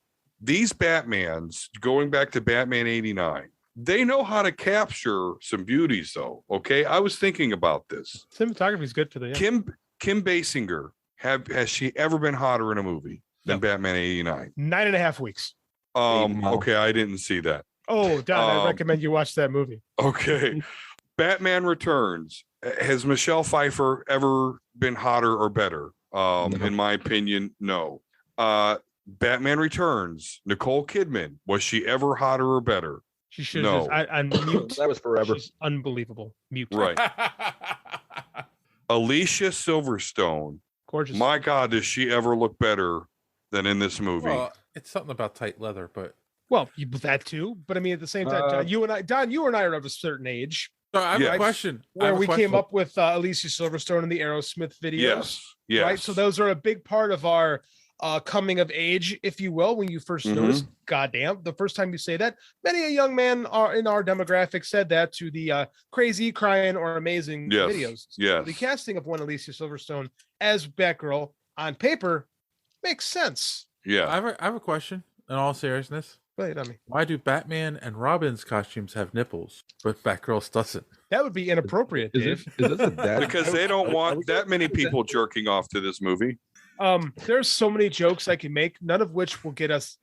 Speaker 12: these Batmans, going back to Batman 89, they know how to capture some beauties, though. Okay, I was thinking about this.
Speaker 10: Cinematography is good for the
Speaker 12: Kim Basinger. Has she ever been hotter in a movie than Batman 89?
Speaker 10: 9.5 weeks.
Speaker 12: Okay, I didn't see that.
Speaker 10: Oh, Don, I recommend you watch that movie.
Speaker 12: Okay. Batman Returns. Has Michelle Pfeiffer ever been hotter or better? No. In my opinion, no. Batman Returns. Nicole Kidman. Was she ever hotter or better?
Speaker 10: She should have. I'm mute.
Speaker 11: That was forever.
Speaker 10: She's unbelievable. Mute.
Speaker 12: Right. Alicia Silverstone.
Speaker 10: Gorgeous.
Speaker 12: My God, does she ever look better than in this movie?
Speaker 9: Well, it's something about tight leather, but
Speaker 10: that too. But I mean, at the same time, Don, you and I are of a certain age.
Speaker 9: So I have a question.
Speaker 10: Where we came up with Alicia Silverstone in the Aerosmith videos.
Speaker 12: Yes.
Speaker 10: Right. So those are a big part of our coming of age, if you will, when you first noticed. Goddamn, the first time you say that, many a young man in our demographic said that to the crazy, crying, or amazing videos.
Speaker 12: Yes.
Speaker 10: The casting of one Alicia Silverstone as Batgirl on paper makes sense.
Speaker 12: Yeah.
Speaker 9: I have a question. In all seriousness,
Speaker 10: why
Speaker 9: do Batman and Robin's costumes have nipples, but Batgirl's doesn't?
Speaker 10: That would be inappropriate, Dave.
Speaker 12: Because they don't want that many people jerking off to this movie.
Speaker 10: There's so many jokes I can make, none of which will keep us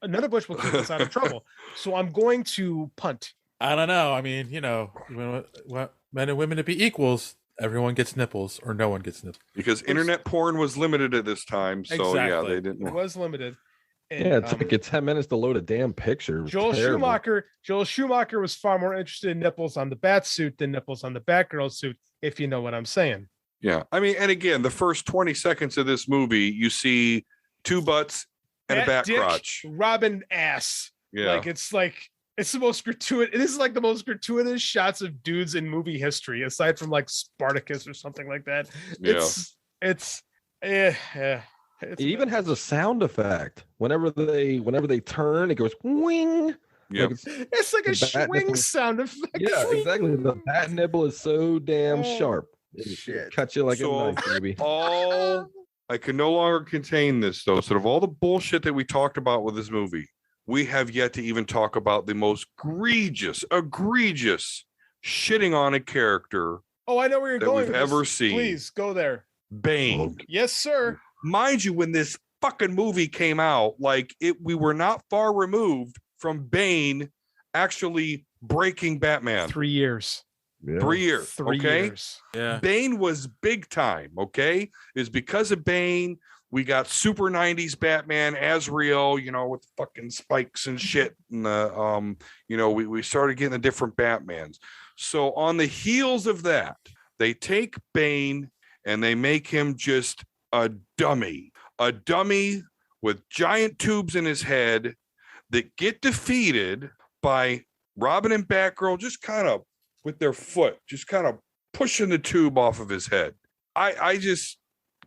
Speaker 10: out of trouble. So I'm going to punt.
Speaker 9: I don't know. I mean, you know, men and women to be equals, everyone gets nipples or no one gets nipples.
Speaker 12: Because internet porn was limited at this time. So yeah, they didn't.
Speaker 10: It was limited.
Speaker 11: And, it took you 10 minutes to load a damn picture.
Speaker 10: Joel Schumacher was far more interested in nipples on the bat suit than nipples on the Batgirl suit, if you know what I'm saying.
Speaker 12: Yeah. I mean, and again, the first 20 seconds of this movie, you see 2 butts and a back crotch.
Speaker 10: Robin ass.
Speaker 12: Yeah.
Speaker 10: It's the most gratuitous. This is like the most gratuitous shots of dudes in movie history, aside from like Spartacus or something like that.
Speaker 11: It even has a sound effect. Whenever they turn, it goes wing.
Speaker 12: Yeah,
Speaker 10: it's like a swing sound effect.
Speaker 11: Yeah, exactly. The bat nipple is so damn sharp. It cuts you like a knife, baby.
Speaker 12: I can no longer contain this, though. Sort of all the bullshit that we talked about with this movie, we have yet to even talk about the most egregious shitting on a character.
Speaker 10: Oh, I know where you're going.
Speaker 12: We've ever seen.
Speaker 10: Please go there.
Speaker 12: Bane.
Speaker 10: Yes, sir.
Speaker 12: Mind you, when this fucking movie came out, we were not far removed from Bane actually breaking Batman.
Speaker 10: 3 years.
Speaker 11: Yeah.
Speaker 12: 3 years.
Speaker 10: 3
Speaker 12: okay.
Speaker 10: years.
Speaker 9: Yeah.
Speaker 12: Bane was big time. Okay. It's because of Bane. We got super 90s Batman, Azrael, with the fucking spikes and shit. And we started getting the different Batmans. So on the heels of that, they take Bane and they make him just a dummy with giant tubes in his head that get defeated by Robin and Batgirl just kind of with their foot, just kind of pushing the tube off of his head. I just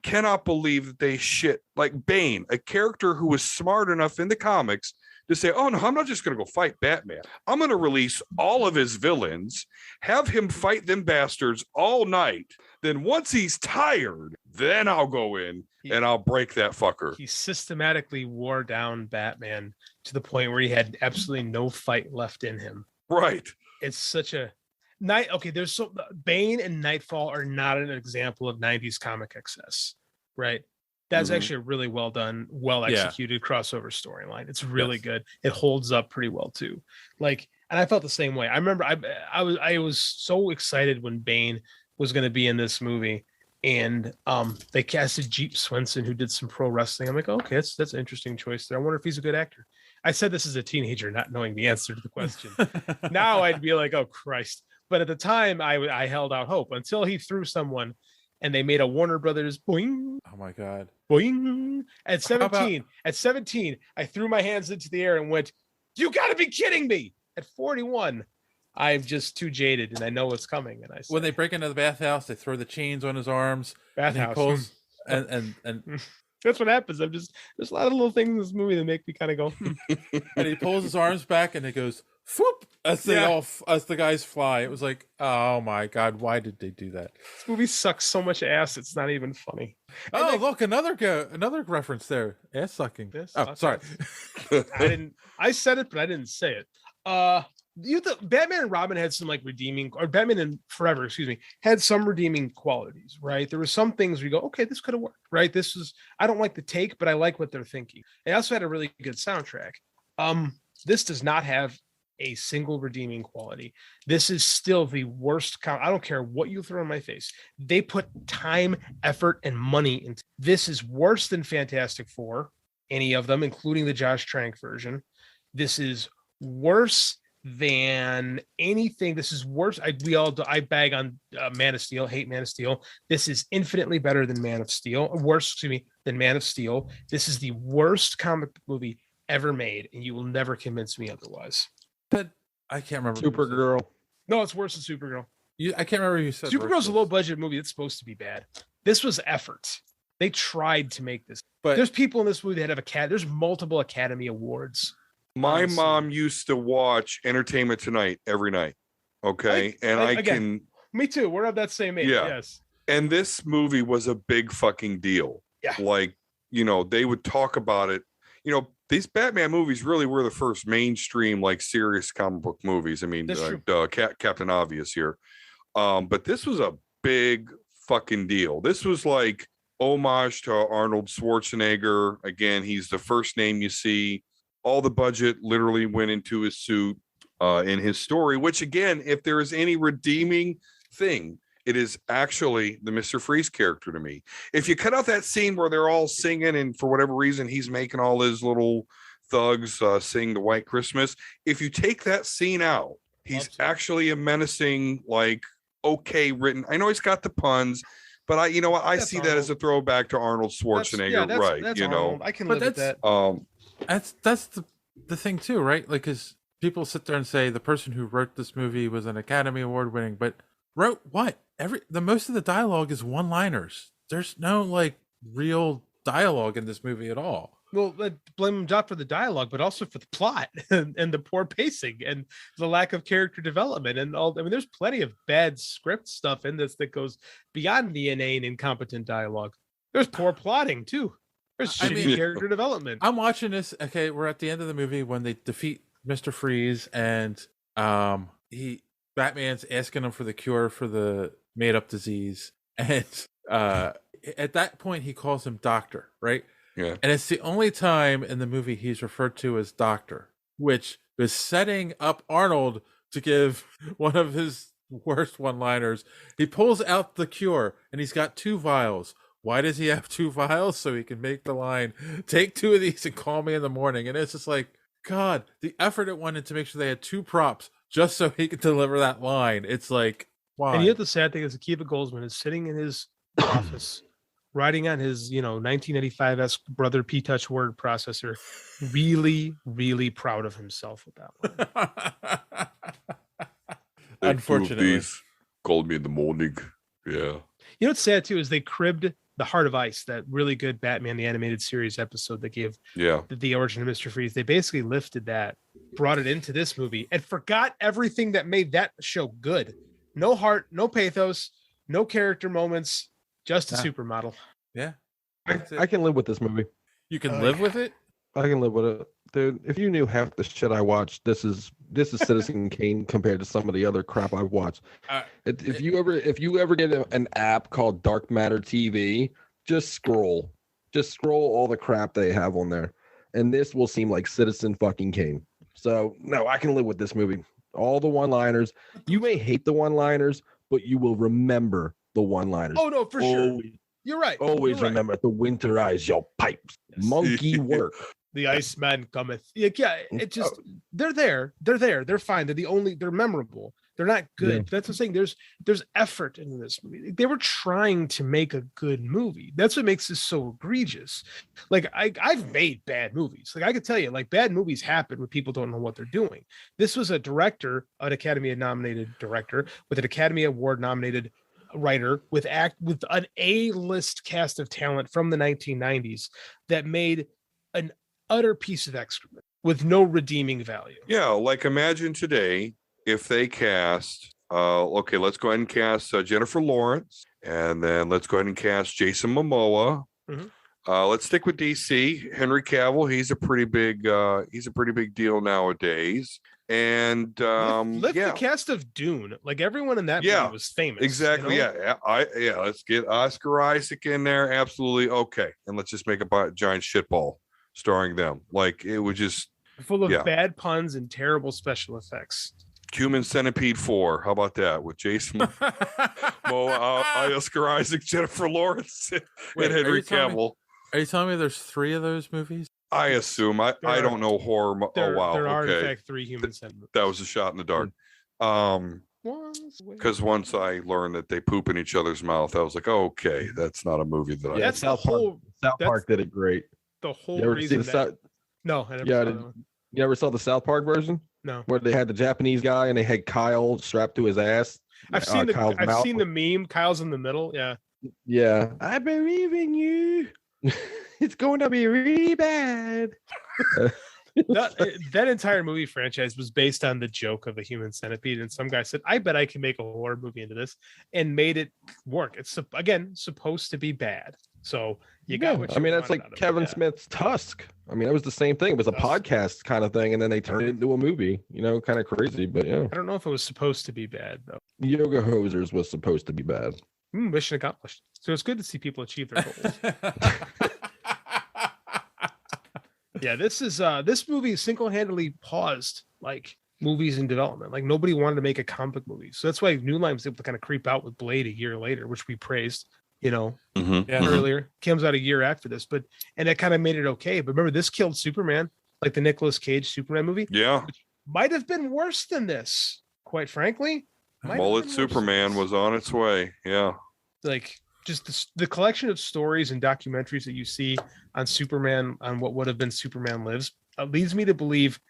Speaker 12: cannot believe that they shit like Bane, a character who was smart enough in the comics to say, oh no, I'm not just going to go fight Batman. I'm going to release all of his villains, have him fight them bastards all night. Then once he's tired, then I'll go in and I'll break that fucker.
Speaker 10: He systematically wore down Batman to the point where he had absolutely no fight left in him.
Speaker 12: Right.
Speaker 10: It's such a night. Okay, Bane and Nightfall are not an example of 90s comic excess, right? That's actually a really well done, well executed crossover storyline. It's really good. It holds up pretty well too. Like, and I felt the same way. I remember I was so excited when Bane was going to be in this movie, and they casted Jeep Swenson, who did some pro wrestling. I'm like, okay, that's an interesting choice there. I wonder if he's a good actor. I said this as a teenager, not knowing the answer to the question. Now I'd be like, oh Christ. But at the time, I held out hope until he threw someone, and they made a Warner Brothers boing.
Speaker 9: Oh my God.
Speaker 10: Boing. At 17, I threw my hands into the air and went, you got to be kidding me. At 41, I'm just too jaded, and I know what's coming. And I said,
Speaker 9: when they break into the bathhouse, they throw the chains on his arms.
Speaker 10: Bathhouse.
Speaker 9: And
Speaker 10: that's what happens. There's a lot of little things in this movie that make me kind of go,
Speaker 9: and he pulls his arms back, and it goes whoop as the guys fly. It was like, oh my God, why did they do that?
Speaker 10: This movie sucks so much ass, it's not even funny.
Speaker 9: Oh, look, another reference there. Ass sucking. Sorry.
Speaker 10: I said it, but I didn't say it. Batman and Robin had some Batman and Forever, had some redeeming qualities, right? There were some things where you go, okay, this could have worked, right? I don't like the take, but I like what they're thinking. They also had a really good soundtrack. This does not have a single redeeming quality. This is still the worst. I don't care what you throw in my face. They put time, effort, and money into this. Is worse than Fantastic Four, any of them, including the Josh Trank version. This is worse than anything. This is worse. I bag on Man of Steel, hate Man of Steel. This is infinitely better than Man of Steel. Than Man of Steel. This is the worst comic book movie ever made, and you will never convince me otherwise.
Speaker 9: But I can't remember.
Speaker 11: Supergirl.
Speaker 10: No, it's worse than Supergirl.
Speaker 9: I can't remember you said
Speaker 10: Supergirl's a low budget movie. It's supposed to be bad. This was effort. They tried to make this. But there's people in this movie that have there's multiple Academy Awards.
Speaker 12: My mom used to watch Entertainment Tonight every night. Okay.
Speaker 10: Me too. We're of that same age.
Speaker 12: Yeah.
Speaker 10: Yes.
Speaker 12: And this movie was a big fucking deal.
Speaker 10: Yeah.
Speaker 12: Like, they would talk about it. These Batman movies really were the first mainstream, serious comic book movies. I mean, Captain Obvious here. But this was a big fucking deal. This was like homage to Arnold Schwarzenegger. Again, he's the first name you see. All the budget literally went into his suit in his story, which again, if there is any redeeming thing, it is actually the Mr. Freeze character to me. If you cut out that scene where they're all singing and for whatever reason, he's making all his little thugs sing the White Christmas. If you take that scene out, he's actually a menacing, okay written. I know he's got the puns, but I see that as a throwback to Arnold Schwarzenegger, right?
Speaker 10: That's Arnold. I can live with that.
Speaker 9: That's the thing too, right? Like, because people sit there and say the person who wrote this movie was an Academy Award winning, but wrote what? Most of the dialogue is one-liners. There's no real dialogue in this movie at all.
Speaker 10: Well, blame him not for the dialogue, but also for the plot and the poor pacing and the lack of character development and all. I mean, there's plenty of bad script stuff in this that goes beyond the inane, incompetent dialogue. There's poor plotting too. There's shitty character development.
Speaker 9: I'm watching this. Okay, we're at the end of the movie when they defeat Mr. Freeze, and Batman's asking him for the cure for the made-up disease, and at that point he calls him Doctor, right?
Speaker 12: Yeah.
Speaker 9: And it's the only time in the movie he's referred to as Doctor, which is setting up Arnold to give one of his worst one-liners. He pulls out the cure, and he's got 2 vials. Why does he have 2 vials? So he can make the line, take 2 of these and call me in the morning. And it's just like, God, the effort it went into to make sure they had 2 props just so he could deliver that line. It's like, why?
Speaker 10: And yet the sad thing is Akiva Goldsman is sitting in his office, writing on his, 1985-esque brother P-Touch word processor, really, really proud of himself with that one.
Speaker 9: Unfortunately.
Speaker 12: Called me in the morning. Yeah.
Speaker 10: What's sad too is they cribbed the Heart of Ice, that really good Batman the Animated Series episode that gave the origin of Mr. Freeze. They basically lifted that, brought it into this movie, and forgot everything that made that show good. No heart, no pathos, no character moments, just a supermodel.
Speaker 9: Yeah.
Speaker 11: I can live with this movie.
Speaker 9: You can live with it?
Speaker 11: I can live with it. Dude, if you knew half the shit I watched, this is Citizen Kane compared to some of the other crap I've watched. If you ever get an app called Dark Matter TV, just scroll Just scroll all the crap they have on there, and this will seem like Citizen fucking Kane. So no, I can live with this movie. All the one-liners. You may hate the one-liners, but you will remember the one-liners.
Speaker 10: Oh no, for sure. You're right.
Speaker 11: Always
Speaker 10: You're right.
Speaker 11: remember to winterize your pipes. Yes. Monkey work.
Speaker 10: The Iceman cometh. Yeah, it just they're there. They're fine. They're memorable. They're not good. Yeah. That's what I'm saying. There's effort in this movie. They were trying to make a good movie. That's what makes this so egregious. Like I've made bad movies. Like I could tell you, like bad movies happen when people don't know what they're doing. This was a director, an Academy nominated director with an Academy Award nominated writer with an A-list cast of talent from the 1990s that made an utter piece of excrement with no redeeming value.
Speaker 12: Yeah, like imagine today if they cast okay, let's go ahead and cast Jennifer Lawrence, and then let's go ahead and cast Jason Momoa. Let's stick with DC. Henry Cavill, he's a pretty big deal nowadays. And
Speaker 10: lift the cast of Dune. Like everyone in that movie was famous.
Speaker 12: Exactly. You know? Yeah. Let's get Oscar Isaac in there. Absolutely. Okay. And let's just make a giant shitball starring them. Like it would just
Speaker 10: full of bad puns and terrible special effects.
Speaker 12: Human Centipede 4. How about that with Jason Oscar Isaac, Jennifer Lawrence, and Henry Cavill?
Speaker 9: Are you telling me there's 3 of those movies?
Speaker 12: I assume. I don't know horror.
Speaker 10: There are
Speaker 12: okay.
Speaker 10: in fact 3 Human Centipedes.
Speaker 12: That was a shot in the dark. Because once I learned that they poop in each other's mouth, I was like, oh, okay, that's not a movie that
Speaker 10: that's
Speaker 11: South Park did it great.
Speaker 10: The whole reason no, I never saw that one.
Speaker 11: You ever saw the South Park version?
Speaker 10: No.
Speaker 11: Where they had the Japanese guy and they had Kyle strapped to his ass.
Speaker 10: I've seen the meme. Kyle's in the middle. Yeah.
Speaker 11: Yeah. I believe in you. It's going to be really bad.
Speaker 10: That entire movie franchise was based on the joke of the Human Centipede, and some guy said, "I bet I can make a horror movie into this," and made it work. It's again supposed to be bad, so you got what you
Speaker 11: I mean, that's like Kevin Smith's Tusk. I mean, it was the same thing. It was a podcast kind of thing, and then they turned it into a movie. You know, kind of crazy, but yeah.
Speaker 10: I don't know if it was supposed to be bad though.
Speaker 11: Yoga Hosers was supposed to be bad.
Speaker 10: Mission accomplished. So it's good to see people achieve their goals. Yeah, this movie single-handedly paused like movies in development. Like nobody wanted to make a comic book movie, so that's why New Line was able to kind of creep out with Blade a year later, which we praised. You know, earlier comes out a year after this, and that kind of made it okay. But remember, this killed Superman, like the Nicolas Cage Superman movie.
Speaker 12: Yeah,
Speaker 10: which might have been worse than this, quite frankly.
Speaker 12: Mullet Superman was on its way. Yeah,
Speaker 10: like just the collection of stories and documentaries that you see on Superman, on what would have been Superman Lives, leads me to believe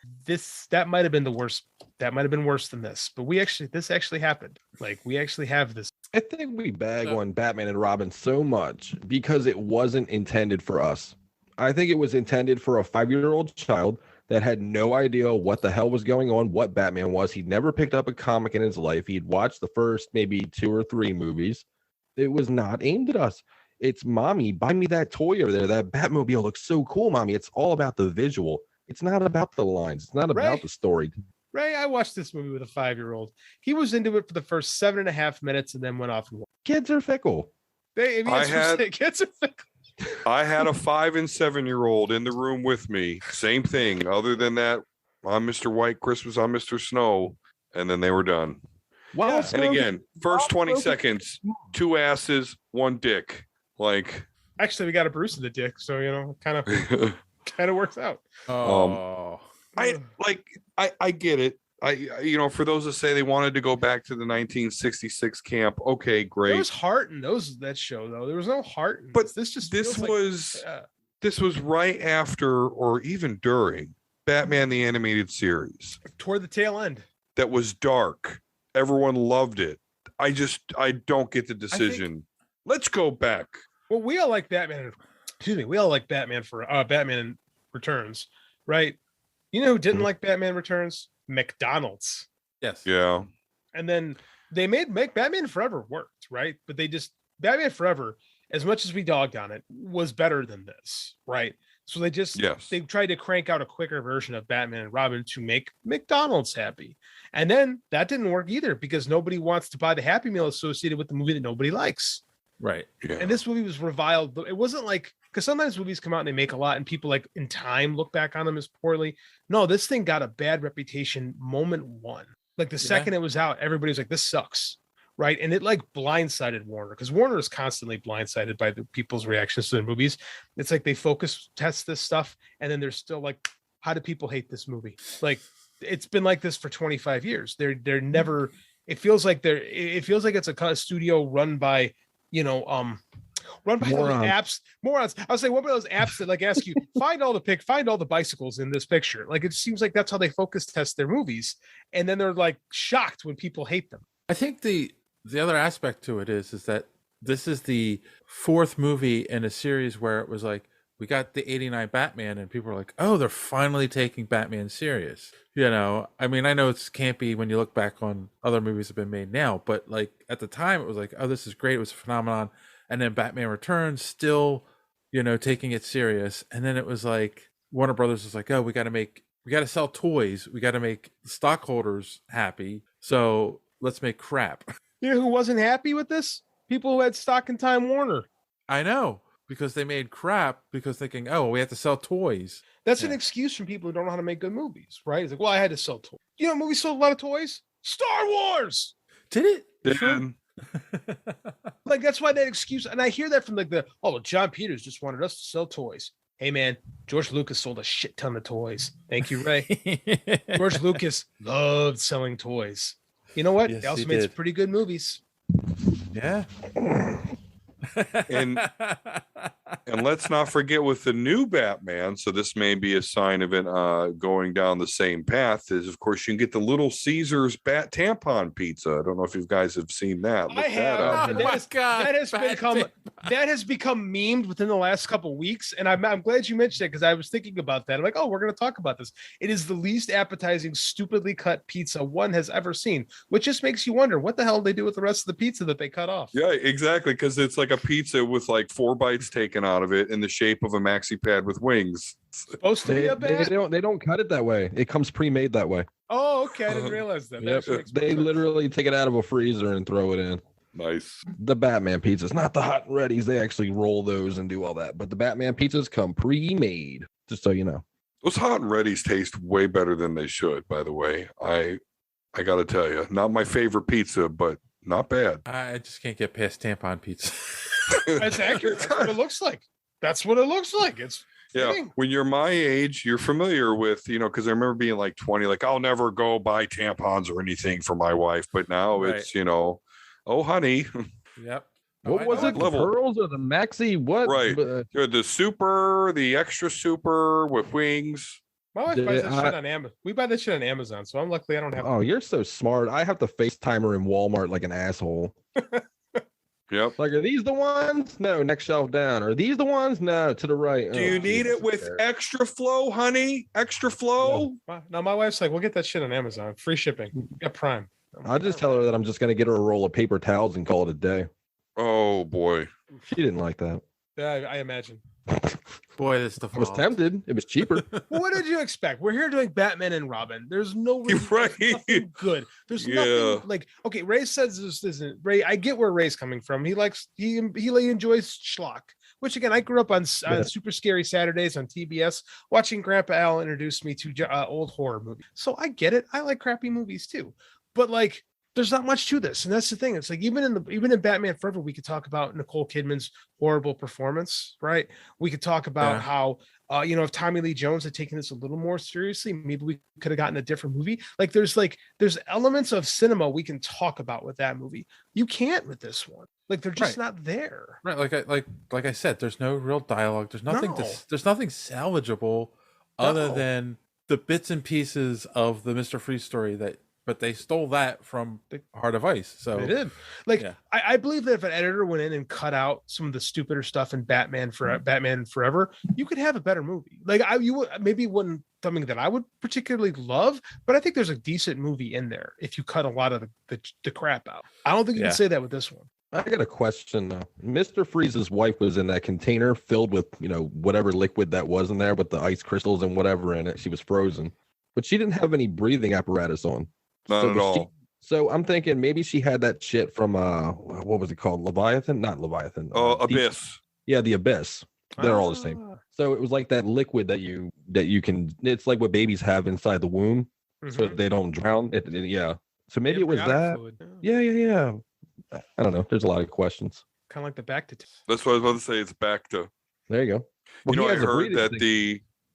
Speaker 10: that might have been the worst. That might have been worse than this. But this actually happened. Like we actually have this.
Speaker 11: I think we bag on Batman and Robin so much because it wasn't intended for us. I think it was intended for a 5-year-old child that had no idea what the hell was going on, what Batman was. He'd never picked up a comic in his life. He'd watched the first maybe 2 or 3 movies. It was not aimed at us. It's, mommy, buy me that toy over there. That Batmobile looks so cool, mommy. It's all about the visual. It's not about the lines. It's not about the story.
Speaker 10: Ray, I watched this movie with a 5-year-old. He was into it for the first 7.5 minutes and then went off and walked.
Speaker 11: Kids are fickle.
Speaker 10: Kids are fickle.
Speaker 12: I had a 5 and 7-year-old in the room with me. Same thing. Other than that, I'm Mr. White, Chris was on Mr. Snow, and then they were done.
Speaker 11: Wow.
Speaker 12: And again, first 20 seconds, 2 asses, 1 dick. Like,
Speaker 10: actually, we got a Bruce in the dick, so you know, kind of works out.
Speaker 12: I get it. For those that say they wanted to go back to the 1966 camp, okay, great.
Speaker 10: There was heart in that show, though. There was no heart in
Speaker 12: this was right after or even during Batman the Animated Series.
Speaker 10: Toward the tail end.
Speaker 12: That was dark. Everyone loved it. I don't get the decision. Let's go back.
Speaker 10: Well, we all like Batman. Excuse me. We all like Batman for Batman Returns, right? You know who didn't like Batman Returns? McDonald's.
Speaker 9: Yes.
Speaker 12: Yeah.
Speaker 10: And then they make Batman Forever worked, right? But Batman Forever, as much as we dogged on it, was better than this, right? So they tried to crank out a quicker version of Batman and Robin to make McDonald's happy. And then that didn't work either because nobody wants to buy the Happy Meal associated with the movie that nobody likes.
Speaker 9: Right.
Speaker 12: Yeah.
Speaker 10: And this movie was reviled. It wasn't like, because sometimes movies come out and they make a lot and people like in time look back on them as poorly. No, this thing got a bad reputation moment one. Like the second it was out, everybody was like, this sucks. Right. And it like blindsided Warner, because Warner is constantly blindsided by the people's reactions to their movies. It's like they focus test this stuff and then they're still like, how do people hate this movie? Like it's been like this for 25 years. They're never, it feels like it's a studio run by, run by those apps, morons. I was saying, what about those apps that like ask you, find all the bicycles in this picture? Like, it seems like that's how they focus test their movies. And then they're like shocked when people hate them.
Speaker 9: I think the other aspect to it is that this is the fourth movie in a series where it was like, we got the 89 Batman and people were like, oh, they're finally taking Batman serious. I mean, I know it's campy when you look back on other movies that have been made now, but like at the time it was like, oh, this is great. It was a phenomenon. And then Batman Returns still, taking it serious. And then it was like, Warner Brothers was like, oh, we got to sell toys. We got to make stockholders happy. So let's make crap.
Speaker 10: You know who wasn't happy with this? People who had stock in Time Warner.
Speaker 9: I know. Because they made crap because thinking, oh, we have to sell toys.
Speaker 10: That's an excuse from people who don't know how to make good movies, right? It's like, well, I had to sell toys. You know, movies sold a lot of toys. Star Wars.
Speaker 9: Did it?
Speaker 12: Yeah.
Speaker 10: Like, that's why that excuse. And I hear that from like John Peters just wanted us to sell toys. Hey, man, George Lucas sold a shit ton of toys. Thank you, Ray. George Lucas loved selling toys. You know what?
Speaker 9: Yes,
Speaker 10: they also made some pretty good movies.
Speaker 9: Yeah.
Speaker 12: and let's not forget with the new Batman, so this may be a sign of it going down the same path, is of course you can get the Little Caesars Bat Tampon Pizza. I don't know if you guys have seen that.
Speaker 10: I have. That has become memed within the last couple of weeks, and I'm glad you mentioned it because I was thinking about that. I'm like, oh, we're going to talk about this. It is the least appetizing, stupidly cut pizza one has ever seen, which just makes you wonder what the hell they do with the rest of the pizza that they cut off.
Speaker 12: Yeah, exactly, because it's like a pizza with like 4 bites taken out of it in the shape of a maxi pad with wings.
Speaker 10: Supposed to be a bat?
Speaker 11: They don't cut it that way. It comes pre-made that way.
Speaker 10: Oh, okay. I didn't realize that.
Speaker 11: Yep. They literally take it out of a freezer and throw it in.
Speaker 12: Nice.
Speaker 11: The Batman pizzas, not the hot and readies. They actually roll those and do all that. But the Batman pizzas come pre-made, just so you know.
Speaker 12: Those hot and readies taste way better than they should, by the way. I got to tell you, not my favorite pizza, but not bad.
Speaker 9: I just can't get past tampon pizza.
Speaker 10: That's accurate. That's what it looks like. That's what it looks like. It's fitting.
Speaker 12: When you're my age, you're familiar with, because I remember being like 20, like I'll never go buy tampons or anything for my wife. But now it's, oh, honey.
Speaker 9: Yep.
Speaker 11: What was it? The pearls or the maxi? What?
Speaker 12: Right. The super, the extra super with wings.
Speaker 10: My wife buys that shit on Amazon. We buy that shit on Amazon, so I'm lucky I don't have.
Speaker 11: Oh, you're so smart. I have to FaceTime her in Walmart like an asshole.
Speaker 12: Yep.
Speaker 11: Like, are these the ones? No, next shelf down. Are these the ones? No, to the right.
Speaker 12: Do you need it with extra flow, honey? Extra flow?
Speaker 10: No, my wife's like, we'll get that shit on Amazon. Free shipping. Get Prime.
Speaker 11: I'll just tell her that I'm just going to get her a roll of paper towels and call it a day.
Speaker 12: Oh, boy.
Speaker 11: She didn't like that.
Speaker 10: Yeah, I imagine.
Speaker 9: Boy, this stuff.
Speaker 11: I was tempted. It was cheaper.
Speaker 10: Well, what did you expect? We're here doing Batman and Robin. There's no reason. There's nothing good. There's nothing like. Okay, Ray says this isn't Ray. I get where Ray's coming from. He enjoys schlock. Which again, I grew up on Super Scary Saturdays on TBS, watching Grandpa Al introduce me to old horror movies. So I get it. I like crappy movies too, but like. There's not much to this, and that's the thing. It's like even in Batman Forever, we could talk about Nicole Kidman's horrible performance, right? We could talk about how if Tommy Lee Jones had taken this a little more seriously, maybe we could have gotten a different movie. Like there's elements of cinema we can talk about with that movie. You can't with this one. Like they're just not there.
Speaker 9: Right. Like I said, there's no real dialogue. There's nothing. There's nothing salvageable other than the bits and pieces of the Mr. Freeze story But they stole that from the Heart of Ice. So
Speaker 10: they did. I believe that if an editor went in and cut out some of the stupider stuff in Batman Forever, you could have a better movie. Like maybe wouldn't something that I would particularly love, but I think there's a decent movie in there if you cut a lot of the crap out. I don't think you can say that with this one.
Speaker 11: I got a question though. Mr. Freeze's wife was in that container filled with, whatever liquid that was in there with the ice crystals and whatever in it. She was frozen, but she didn't have any breathing apparatus on.
Speaker 12: Not at all.
Speaker 11: So I'm thinking maybe she had that shit from what was it called? Leviathan? Not Leviathan.
Speaker 12: Abyss.
Speaker 11: Yeah, the Abyss. They're all the same. So it was like that liquid that you can. It's like what babies have inside the womb, so they don't drown. Yeah. So maybe it was that.
Speaker 10: Fluid.
Speaker 11: Yeah. I don't know. There's a lot of questions.
Speaker 10: Kind of like the back to.
Speaker 12: That's what I was about to say. It's back to.
Speaker 11: There you go. Well,
Speaker 12: you know, I heard that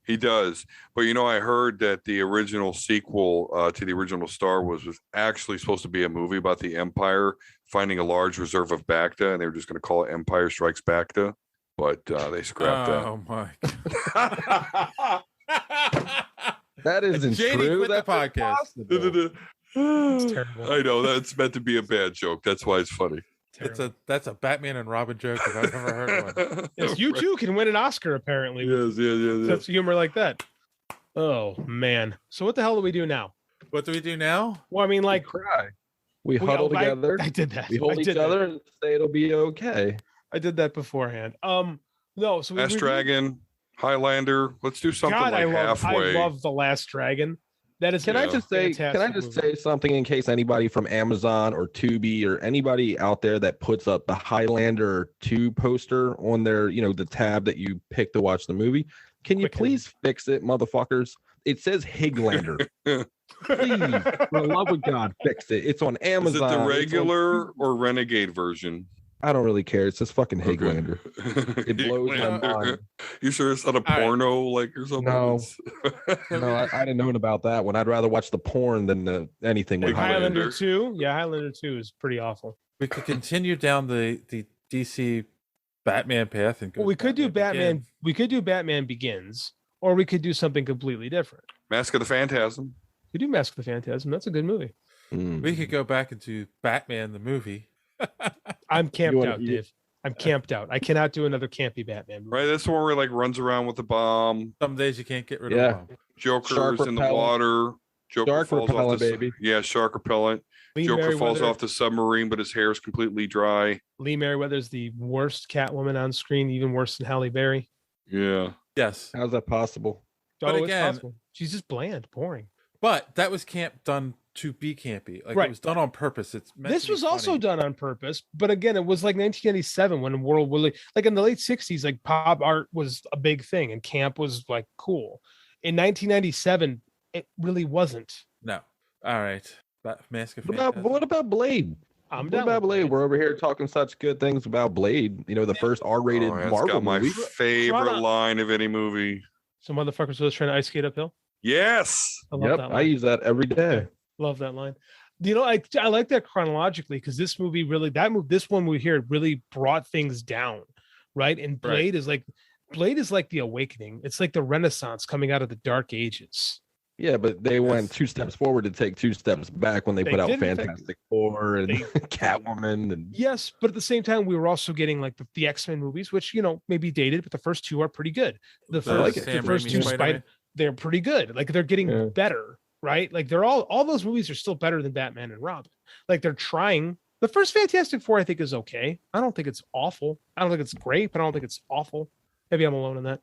Speaker 12: he does, but you know, I heard that the original sequel to the original Star Wars was actually supposed to be a movie about the Empire finding a large reserve of Bacta, and they were just going to call it Empire Strikes Bacta, but they scrapped that.
Speaker 9: Oh my!
Speaker 11: That isn't true.
Speaker 9: That podcast.
Speaker 10: It's terrible.
Speaker 12: I know that's meant to be a bad joke. That's why it's funny.
Speaker 9: That's a Batman and Robin joke if I've ever heard one.
Speaker 10: Yes, you too can win an Oscar apparently.
Speaker 12: Yes.
Speaker 10: That's humor like that. Oh man. So what the hell do we do now?
Speaker 9: What do we do now?
Speaker 10: Well, I mean, like
Speaker 11: cry. We huddle together.
Speaker 10: I did that.
Speaker 11: We hold each other and say it'll be okay.
Speaker 10: I did that beforehand. No. So
Speaker 12: Last Dragon, Highlander. Let's do something halfway.
Speaker 10: I love The Last Dragon. That is.
Speaker 11: Can I just say something in case anybody from Amazon or Tubi or anybody out there that puts up the Highlander 2 poster on their, the tab that you pick to watch the movie? Can you please fix it, motherfuckers? It says Highlander. Please, for the love of God, fix it. It's on Amazon.
Speaker 12: Is it the regular or Renegade version?
Speaker 11: I don't really care. It's just fucking Highlander. It blows my mind.
Speaker 12: You sure it's not a porno or something?
Speaker 11: No, I didn't know about that one. I'd rather watch the porn than anything with
Speaker 10: Highlander 2. Yeah, Highlander 2 is pretty awful.
Speaker 9: We could continue down the DC Batman path and go.
Speaker 10: Well, we could do Batman. We could do Batman Begins, or we could do something completely different.
Speaker 12: Mask of the Phantasm.
Speaker 10: We do Mask of the Phantasm. That's a good movie.
Speaker 9: We could go back into Batman the movie.
Speaker 10: I'm camped out, Dave. I'm camped out. I cannot do another campy Batman movie.
Speaker 12: Right, that's the one where he runs around with the bomb.
Speaker 9: Some days you can't get rid of the bomb.
Speaker 12: Joker's in the water. Joker
Speaker 11: shark
Speaker 12: falls
Speaker 11: repellent,
Speaker 12: off the
Speaker 11: baby.
Speaker 12: Yeah, shark repellent. Joker falls off the submarine, but his hair is completely dry.
Speaker 10: Lee Merriweather's the worst Catwoman on screen, even worse than Halle Berry.
Speaker 12: Yeah.
Speaker 9: Yes.
Speaker 11: How's that possible?
Speaker 9: But again,
Speaker 10: it's possible. She's just bland, boring.
Speaker 9: But that was camp done to be campy. It was done on purpose.
Speaker 10: This was also done on purpose, but again, it was like 1997 when world really, in the late 60s, pop art was a big thing and camp was cool. In 1997, it really wasn't.
Speaker 9: No. All right. Mask of
Speaker 11: what about Blade? What about Blade? We're over here talking such good things about Blade. The first R-rated Marvel
Speaker 12: my
Speaker 11: movie.
Speaker 12: Favorite line of any movie.
Speaker 10: Some motherfuckers was trying to ice skate uphill.
Speaker 12: Yes.
Speaker 11: I use that every day.
Speaker 10: Love that line. I like that chronologically because this movie really this one we hear really brought things down, right? And Blade is like the awakening. It's like the Renaissance coming out of the Dark Ages.
Speaker 11: Yeah, but they went 2 steps forward to take 2 steps back when they put out Fantastic Four and Catwoman. And
Speaker 10: yes, but at the same time, we were also getting the X-Men movies, which may be dated, but the first 2 are pretty good. The first 2 they're pretty good. They're getting better. Right? They're all those movies are still better than Batman and Robin. They're trying. The first Fantastic Four, I think, is okay. I don't think it's awful. I don't think it's great, but I don't think it's awful. Maybe I'm alone in that.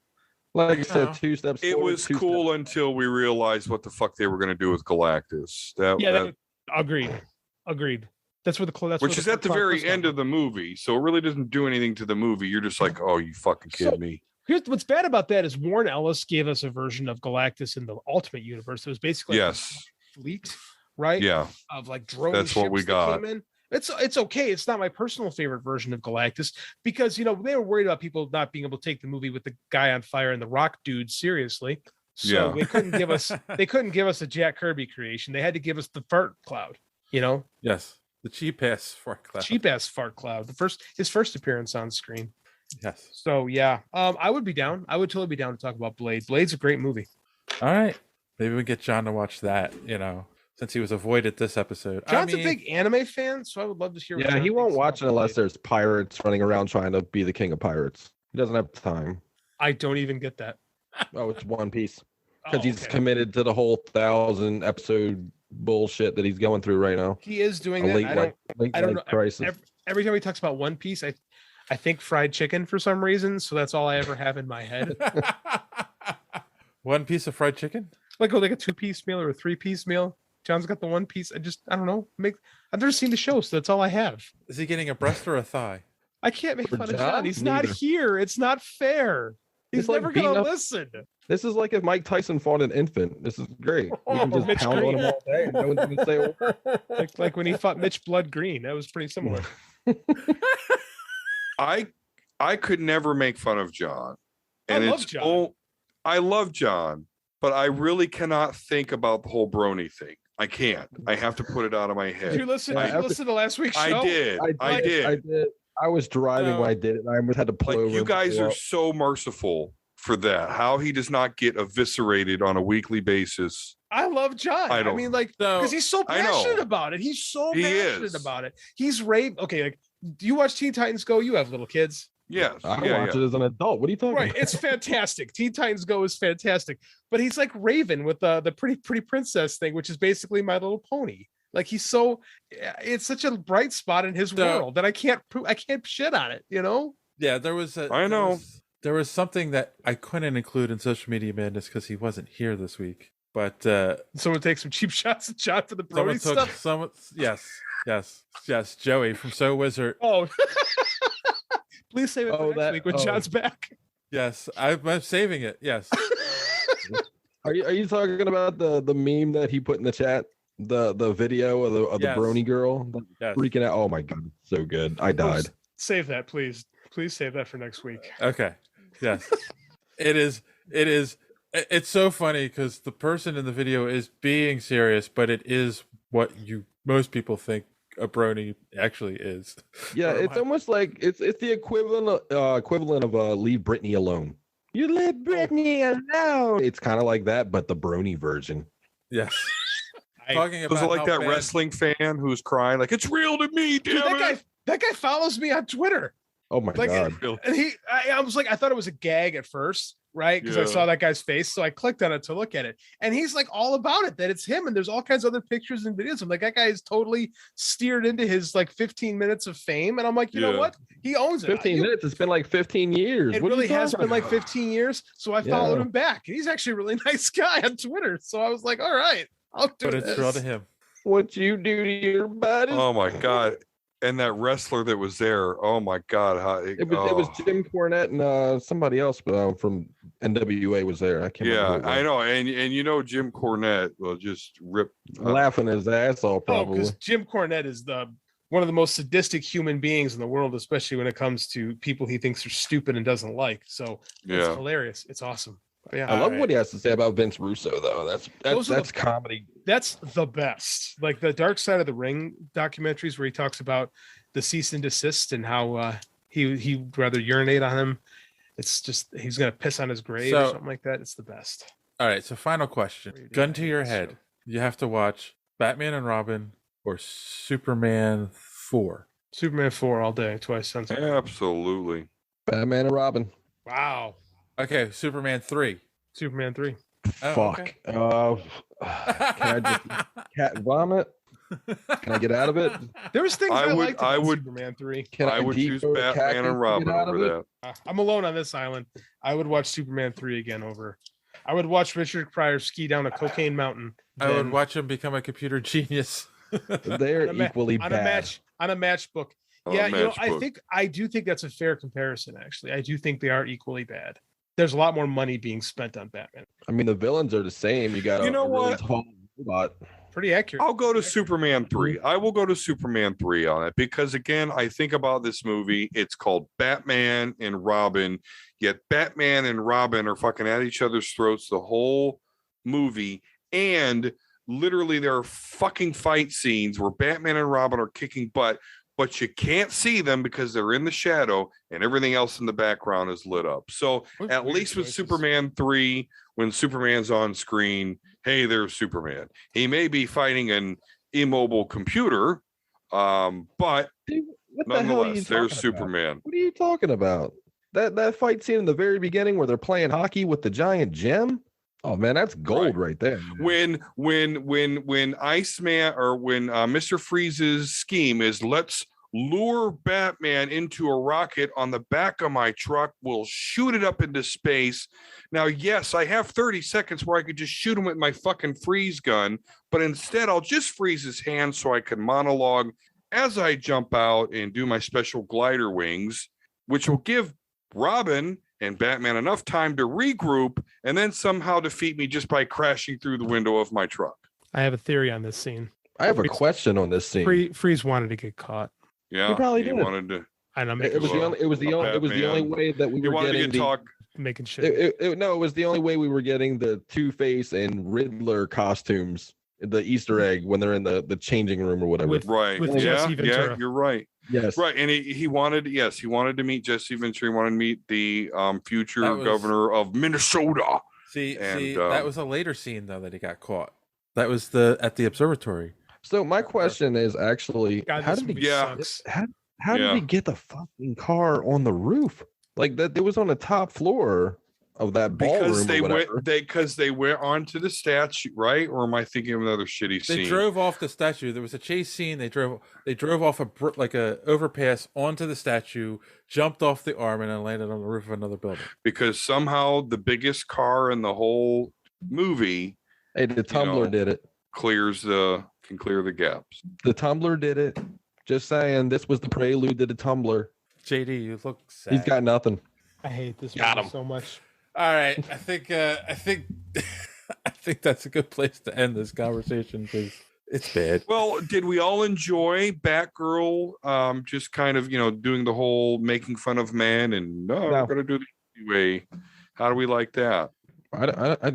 Speaker 11: Like I said, 2 steps
Speaker 12: it
Speaker 11: forward,
Speaker 12: was cool until we realized what the fuck they were going to do with Galactus.
Speaker 10: Agreed. That's where
Speaker 12: which is at the very end of the movie. So it really doesn't do anything to the movie. You're just like, oh, you fucking kidding me.
Speaker 10: Here's what's bad about that is Warren Ellis gave us a version of Galactus in the Ultimate Universe. It was basically fleet, right?
Speaker 12: Yeah,
Speaker 10: of drone.
Speaker 12: That's what we got.
Speaker 10: It's okay. It's not my personal favorite version of Galactus because they were worried about people not being able to take the movie with the guy on fire and the rock dude seriously. So they couldn't give us a Jack Kirby creation. They had to give us the fart cloud.
Speaker 9: Yes, the cheap ass fart cloud.
Speaker 10: His first appearance on screen.
Speaker 9: Yes.
Speaker 10: So I would be down. I would totally be down to talk about Blade. Blade's a great movie.
Speaker 9: All right. Maybe we get John to watch that, since he was avoided this episode.
Speaker 10: John's a big anime fan, so I would love to hear.
Speaker 11: Yeah, he won't watch it unless there's pirates running around trying to be the king of pirates. He doesn't have time.
Speaker 10: I don't even get that.
Speaker 11: Oh, it's One Piece. Because he's committed to the whole 1,000 episode bullshit that he's going through right now.
Speaker 10: He is doing that. I don't know.
Speaker 11: Crisis.
Speaker 10: Every time he talks about One Piece, I think fried chicken for some reason, so that's all I ever have in my head.
Speaker 9: One piece of fried chicken?
Speaker 10: Like a 2-piece meal or a 3-piece meal. John's got the one piece. I don't know. I've never seen the show, so that's all I have.
Speaker 9: Is he getting a breast or a thigh?
Speaker 10: I can't make
Speaker 11: For
Speaker 10: fun of
Speaker 11: John?
Speaker 10: John. He's not
Speaker 11: Neither.
Speaker 10: here. It's not fair. He's
Speaker 11: It's like
Speaker 10: never gonna
Speaker 11: beating up-
Speaker 10: listen.
Speaker 11: This is like if Mike Tyson fought an infant. This is great. We can just
Speaker 10: Mitch
Speaker 11: pound
Speaker 10: Green.
Speaker 11: on him all day. And no one's gonna say a word.
Speaker 10: Like when he fought Mitch Blood Green. That was pretty similar.
Speaker 12: I could never make fun of John.
Speaker 10: I love John.
Speaker 12: I love John, but I really cannot think about the whole brony thing. I can't. I have to put it out of my head.
Speaker 10: Did you listen? Did you listen to last week's show?
Speaker 12: I did. I did.
Speaker 11: I was driving when I did it, and I had to pull over.
Speaker 12: You
Speaker 11: and
Speaker 12: guys
Speaker 11: pull
Speaker 12: are
Speaker 11: up.
Speaker 12: so merciful for that. How he does not get eviscerated on a weekly basis.
Speaker 10: I love John. I mean, like, because he's so
Speaker 12: I know.
Speaker 10: passionate about it. He's so
Speaker 12: He
Speaker 10: passionate
Speaker 12: is.
Speaker 10: about it. He's raved. Okay, like, do you watch Teen Titans Go? You have little kids.
Speaker 12: Yes.
Speaker 11: I watch it as an adult. What are you talking
Speaker 10: Right,
Speaker 11: about?
Speaker 10: it's fantastic. Teen Titans Go is fantastic, but he's like Raven with the pretty princess thing, which is basically My Little Pony. Like it's such a bright spot in his world that I can't shit on it. You know?
Speaker 9: Yeah, there was.
Speaker 12: I know.
Speaker 9: There was something that I couldn't include in Social Media Madness because he wasn't here this week. But
Speaker 10: someone take some cheap shots at John for the Brody stuff.
Speaker 9: Yes, Joey from So Wizard.
Speaker 10: Oh, please save it for next week when John's back.
Speaker 9: Yes, I'm saving it. Yes.
Speaker 11: Are you talking about the meme that he put in the chat? The video of the
Speaker 9: Yes.
Speaker 11: brony girl
Speaker 9: Yes.
Speaker 11: freaking out. Oh my god, so good. I died.
Speaker 10: Save that, please. Please save that for next week.
Speaker 9: Okay. Yes. It is. It's so funny because the person in the video is being serious, but it is what most people think a brony actually is.
Speaker 11: Yeah, it's almost like it's the equivalent of Leave Britney Alone. You let Britney alone. It's kind of like that, but the brony version.
Speaker 9: Yes. Talking about
Speaker 12: Was it like
Speaker 9: how
Speaker 12: that
Speaker 9: bad-
Speaker 12: wrestling fan who's crying like it's real to me, damn
Speaker 10: Dude, that guy follows me on Twitter.
Speaker 11: Oh my god.
Speaker 10: And I was like, I thought it was a gag at first, right? Because I
Speaker 12: Yeah.
Speaker 10: saw that guy's face, so I clicked on it to look at it, and he's like all about it, that it's him, and there's all kinds of other pictures and videos. I'm like, that guy is totally steered into his like 15 minutes of fame, and I'm like, you know
Speaker 11: Yeah.
Speaker 10: what? He owns it.
Speaker 11: 15 minutes. It's been like 15 years.
Speaker 10: It
Speaker 11: What are you
Speaker 10: really has
Speaker 11: talking
Speaker 10: been like
Speaker 11: about?
Speaker 10: 15 years, so I followed
Speaker 11: Yeah.
Speaker 10: him back. He's actually a really nice guy on Twitter, so I was like, all right, I'll do
Speaker 9: But it's
Speaker 10: this.
Speaker 9: real to him.
Speaker 11: What you do to your body?
Speaker 12: Oh my god. And that wrestler that was there, oh my god, how
Speaker 11: It was Jim Cornette and somebody else from NWA was there. I can't
Speaker 12: yeah,
Speaker 11: remember.
Speaker 12: I know, and you know Jim Cornette will just rip
Speaker 11: Laughing his ass off,
Speaker 10: Oh,
Speaker 11: probably.
Speaker 10: because Jim Cornette is one of the most sadistic human beings in the world, especially when it comes to people he thinks are stupid and doesn't like. So it's
Speaker 12: Yeah.
Speaker 10: hilarious. It's awesome. But yeah,
Speaker 11: I love what he has to say about Vince Russo, though.
Speaker 10: Those are
Speaker 11: That's
Speaker 10: the-
Speaker 11: comedy.
Speaker 10: That's the best. Like the Dark Side of the Ring documentaries, where he talks about the cease and desist and how he'd rather urinate on him. It's just he's gonna piss on his grave or
Speaker 9: So-
Speaker 10: something like that. It's the best.
Speaker 9: All right. So final question. Gun to your head. You have to watch Batman and Robin or Superman 4.
Speaker 10: Superman 4 all day, twice.
Speaker 12: Absolutely.
Speaker 11: Batman and Robin.
Speaker 10: Wow.
Speaker 9: Okay. Superman 3.
Speaker 10: Superman 3.
Speaker 9: Oh,
Speaker 11: Fuck.
Speaker 9: okay.
Speaker 11: Can I just cat vomit? Can I get out of it?
Speaker 10: There was things I liked about
Speaker 12: I would
Speaker 10: Superman 3.
Speaker 11: Can
Speaker 12: I would
Speaker 11: deep
Speaker 12: choose
Speaker 11: throat a
Speaker 12: Batman
Speaker 11: cactus
Speaker 12: and
Speaker 11: to
Speaker 12: Robin
Speaker 11: get out of
Speaker 12: over
Speaker 11: it?
Speaker 12: that.
Speaker 10: I'm alone on this island. I would watch Superman 3 again over. I would watch Richard Pryor ski down a cocaine mountain.
Speaker 9: I would
Speaker 10: than-
Speaker 9: watch him become a computer genius.
Speaker 11: They're
Speaker 10: on a ma-
Speaker 11: equally
Speaker 10: on
Speaker 11: bad.
Speaker 10: a matchbook.
Speaker 12: On a
Speaker 10: Yeah,
Speaker 12: matchbook.
Speaker 10: I do think that's a fair comparison. Actually, I do think they are equally bad. There's a lot more money being spent on Batman.
Speaker 11: I mean, the villains are the same. You got
Speaker 12: You know
Speaker 11: a really
Speaker 12: what?
Speaker 11: tall robot.
Speaker 10: Pretty accurate.
Speaker 12: I'll go to Superman 3. I will go to Superman 3 on it because, again, I think about this movie. It's called Batman and Robin, yet Batman and Robin are fucking at each other's throats the whole movie. And literally, there are fucking fight scenes where Batman and Robin are kicking butt, but you can't see them because they're in the shadow and everything else in the background is lit up. So
Speaker 10: What
Speaker 12: at
Speaker 10: weird
Speaker 12: least with
Speaker 10: choices.
Speaker 12: Superman 3, when Superman's on screen, hey, there's Superman. He may be fighting an immobile computer, but
Speaker 11: What the hell are you
Speaker 12: nonetheless, there's
Speaker 11: talking about?
Speaker 12: Superman.
Speaker 11: What are you talking about? That fight scene in the very beginning where they're playing hockey with the giant gem? Oh man, that's gold right there.
Speaker 12: When Iceman or when Mr. Freeze's scheme is let's lure Batman into a rocket on the back of my truck, will shoot it up into space. Now, yes, I have 30 seconds where I could just shoot him with my fucking freeze gun, but instead I'll just freeze his hand so I can monologue as I jump out and do my special glider wings, which will give Robin and Batman enough time to regroup and then somehow defeat me just by crashing through the window of my truck.
Speaker 10: I have a theory on this scene.
Speaker 11: I have a question on this scene.
Speaker 10: Freeze wanted to get caught.
Speaker 12: Yeah,
Speaker 11: he probably did.
Speaker 12: Wanted to.
Speaker 10: And I'm
Speaker 11: It was the only way that we were getting
Speaker 10: making sure.
Speaker 11: It was the only way we were getting the Two-Face and Riddler costumes, the Easter egg when they're in the changing room or whatever.
Speaker 12: Yeah, you're right.
Speaker 11: Yes,
Speaker 12: right. And he wanted to meet Jesse Ventura. He wanted to meet the future governor of Minnesota.
Speaker 9: See, that was a later scene though that he got caught. That was at the observatory.
Speaker 11: So my question is actually, how did he get the fucking car on the roof? Like that, it was on the top floor of that ballroom.
Speaker 12: Because they went onto the statue, right? Or am I thinking of another shitty scene?
Speaker 9: They drove off the statue. There was a chase scene. They drove off a overpass onto the statue, jumped off the arm, and then landed on the roof of another building.
Speaker 12: Because somehow the biggest car in the whole movie,
Speaker 11: the Tumbler did it.
Speaker 12: Can clear the gaps.
Speaker 11: The Tumbler did it. Just saying, this was the prelude to the Tumbler.
Speaker 9: JD, you look sad.
Speaker 11: He's got nothing.
Speaker 10: I hate this movie so much.
Speaker 9: All right, I think that's a good place to end this conversation because it's bad.
Speaker 12: Well, did we all enjoy Batgirl? Just kind of doing the whole making fun of man and we're gonna do the easy way. How do we like that?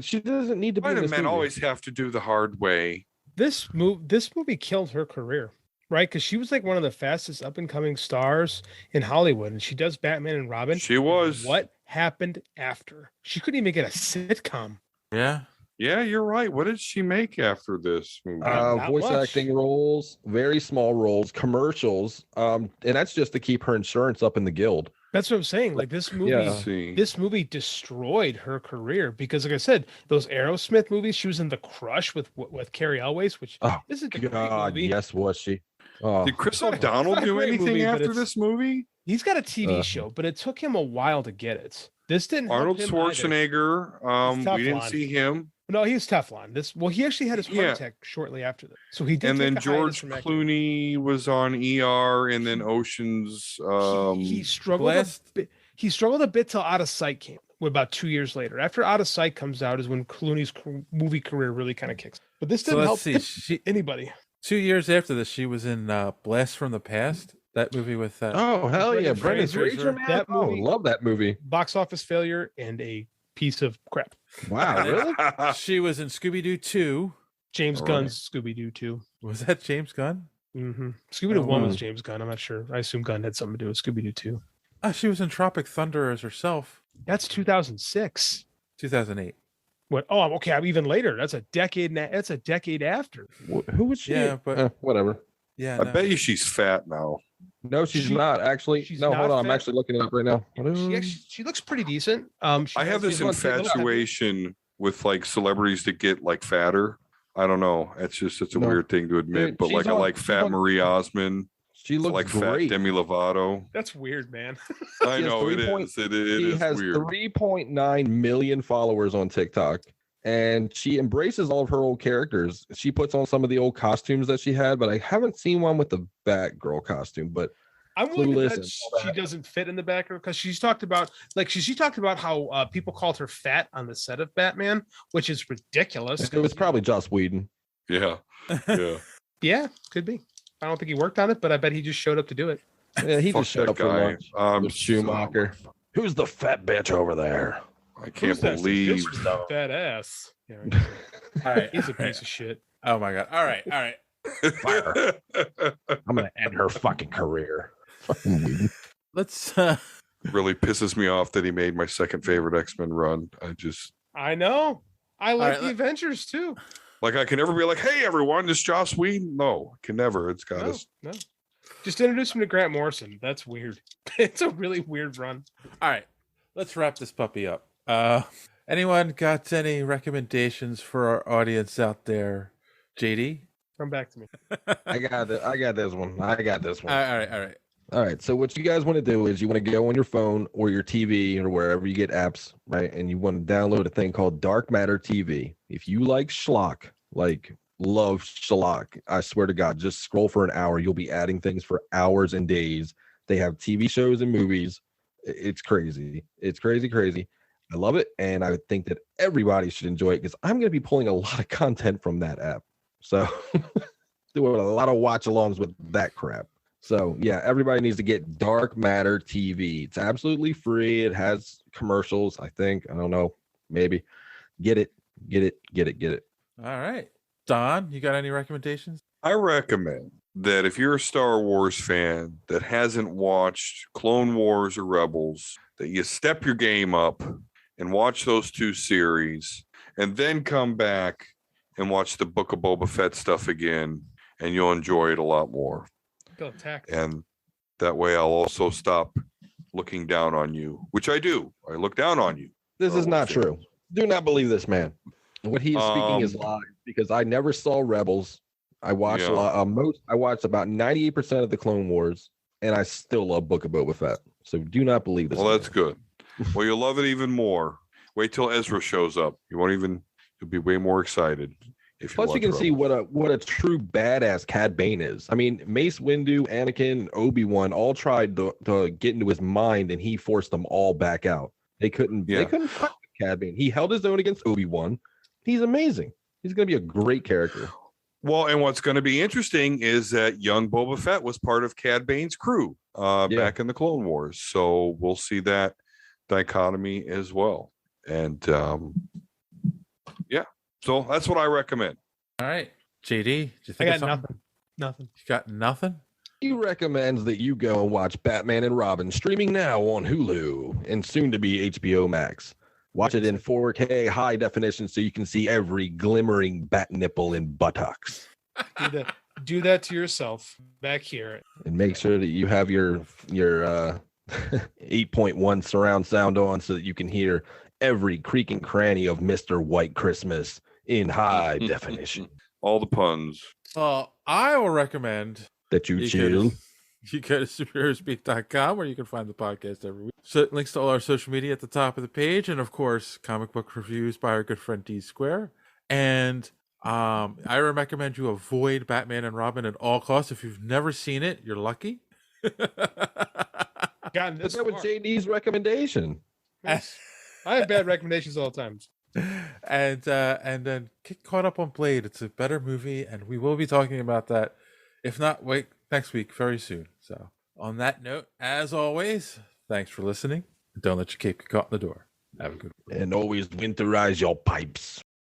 Speaker 11: She doesn't need to be.
Speaker 12: Why do
Speaker 11: men
Speaker 12: men always have to do the hard way?
Speaker 10: This movie killed her career, right? Because she was like one of the fastest up and coming stars in Hollywood, and she does Batman and Robin.
Speaker 12: She was.
Speaker 10: What happened after? She couldn't even get a sitcom.
Speaker 9: Yeah,
Speaker 12: you're right. What did she make after this movie?
Speaker 11: Voice acting roles, very small roles, commercials, and that's just to keep her insurance up in the guild.
Speaker 10: That's what I'm saying. Like this movie, this movie destroyed her career because, like I said, those Aerosmith movies. She was in The Crush with Carrie Elways, which isn't a great movie.
Speaker 11: Yes, was she?
Speaker 12: Did Chris O'Donnell do anything after this movie?
Speaker 10: He's got a TV show, but it took him a while to get it. This didn't.
Speaker 12: Arnold Schwarzenegger. We didn't see him.
Speaker 10: No, he was Teflon. He actually had his heart attack shortly after that. So he did.
Speaker 12: And then George Clooney was on ER, and then Ocean's.
Speaker 10: He struggled. He struggled a bit till Out of Sight came. About 2 years later, after Out of Sight comes out, is when Clooney's movie career really kind of kicks. But this didn't help anybody.
Speaker 9: 2 years after this, she was in Blast from the Past. That movie with
Speaker 11: oh hell yeah, Brendan Fraser, man. That movie, love that movie.
Speaker 10: Box office failure and a piece of crap.
Speaker 11: Wow, really?
Speaker 9: She was in Scooby-Doo 2.
Speaker 10: James Gunn's Scooby-Doo 2.
Speaker 9: Was that James Gunn?
Speaker 10: Mm-hmm. Scooby-Doo 1 was James Gunn. I'm not sure. I assume Gunn had something to do with Scooby-Doo 2.
Speaker 9: She was in Tropic Thunder as herself.
Speaker 10: That's 2006.
Speaker 9: 2008.
Speaker 10: What? Oh, okay. Even later. That's a decade. That's a decade after.
Speaker 11: Who was she?
Speaker 9: Yeah, but
Speaker 11: whatever.
Speaker 9: Yeah,
Speaker 12: I bet you she's fat now.
Speaker 11: No, she's not actually. No, hold on. I'm actually looking it up right now.
Speaker 10: She looks pretty decent.
Speaker 12: I have this infatuation with like celebrities that get like fatter. I don't know. It's a weird thing to admit, but like I like fat Marie Osmond.
Speaker 11: She looks
Speaker 12: like
Speaker 11: great.
Speaker 12: Fat Demi Lovato.
Speaker 10: That's weird, man.
Speaker 12: I know it is. It is
Speaker 11: has
Speaker 12: weird.
Speaker 11: 3.9 million followers on TikTok. And she embraces all of her old characters. She puts on some of the old costumes that she had, but I haven't seen one with the Batgirl costume. But
Speaker 10: I'm willing to bet she doesn't fit in the Batgirl because she's talked about she talked about how people called her fat on the set of Batman, which is ridiculous.
Speaker 11: It was probably Joss Whedon.
Speaker 12: Yeah,
Speaker 10: yeah, could be. I don't think he worked on it, but I bet he just showed up to do it.
Speaker 11: Yeah, he just showed up for lunch. Schumacher. Who's the fat bitch over there?
Speaker 12: I can't believe
Speaker 10: that ass. Yeah,
Speaker 9: all right,
Speaker 10: he's a piece of shit.
Speaker 9: Oh my god! All right.
Speaker 11: Fire. I'm gonna end her fucking career.
Speaker 9: Let's.
Speaker 12: Really pisses me off that he made my second favorite X-Men run.
Speaker 10: I know. I like the Avengers too.
Speaker 12: Like I can never be like, hey everyone, this Joss Whedon. No, I can never. It's got us.
Speaker 10: No. Just introduce him to Grant Morrison. That's weird. It's a really weird run.
Speaker 9: All right, let's wrap this puppy up. Anyone got any recommendations for our audience out there? JD?
Speaker 10: Come back to me.
Speaker 11: I got this one.
Speaker 9: All right.
Speaker 11: All right. So what you guys want to do is you want to go on your phone or your TV or wherever you get apps, right? And you want to download a thing called Dark Matter TV. If you like schlock, like love schlock, I swear to God, just scroll for an hour. You'll be adding things for hours and days. They have TV shows and movies. It's crazy. It's crazy. I love it. And I think that everybody should enjoy it because I'm going to be pulling a lot of content from that app. So doing a lot of watch alongs with that crap. So yeah, everybody needs to get Dark Matter TV. It's absolutely free. It has commercials, I think. I don't know. Maybe. Get it.
Speaker 9: All right. Don, you got any recommendations?
Speaker 12: I recommend that if you're a Star Wars fan that hasn't watched Clone Wars or Rebels, that you step your game up and watch those 2 series and then come back and watch the Book of Boba Fett stuff again, and you'll enjoy it a lot more. And that way I'll also stop looking down on you, which I do. I look down on you.
Speaker 11: This is not true. Do not believe this man. What he is speaking is lies because I never saw Rebels. I watched a lot. I watched about 98% of the Clone Wars, and I still love Book of Boba Fett. So do not believe this.
Speaker 12: Well, that's good. Well, you'll love it even more. Wait till Ezra shows up. You'll be way more excited.
Speaker 11: Plus, you can see what a true badass Cad Bane is. I mean, Mace Windu, Anakin, and Obi-Wan all tried to get into his mind, and he forced them all back out. They couldn't. They couldn't fight Cad Bane. He held his own against Obi-Wan. He's amazing. He's going to be a great character.
Speaker 12: Well, and what's going to be interesting is that young Boba Fett was part of Cad Bane's crew back in the Clone Wars. So we'll see that dichotomy as well. And so that's what I recommend.
Speaker 9: All right. JD, do you think
Speaker 10: I got nothing.
Speaker 9: You got nothing?
Speaker 11: He recommends that you go and watch Batman and Robin, streaming now on Hulu and soon to be HBO Max. Watch it in 4K high definition so you can see every glimmering bat nipple and buttocks.
Speaker 10: Do that to yourself back here.
Speaker 11: And make sure that you have your 8.1 surround sound on so that you can hear every creak and cranny of Mr. White Christmas in high definition.
Speaker 12: All the puns.
Speaker 9: I will recommend
Speaker 11: that you chill.
Speaker 9: You go to superheroespeak.com where you can find the podcast every week. So, links to all our social media at the top of the page. And of course, comic book reviews by our good friend D Square. And I recommend you avoid Batman and Robin at all costs. If you've never seen it, you're lucky.
Speaker 10: Gotten this
Speaker 11: That was JD's recommendation.
Speaker 10: I have bad recommendations all the time.
Speaker 9: And then get caught up on Blade. It's a better movie, and we will be talking about that. If not, wait, next week, very soon. So on that note, as always, thanks for listening. Don't let your cape get caught in the door. Have a good one.
Speaker 11: And always winterize your pipes.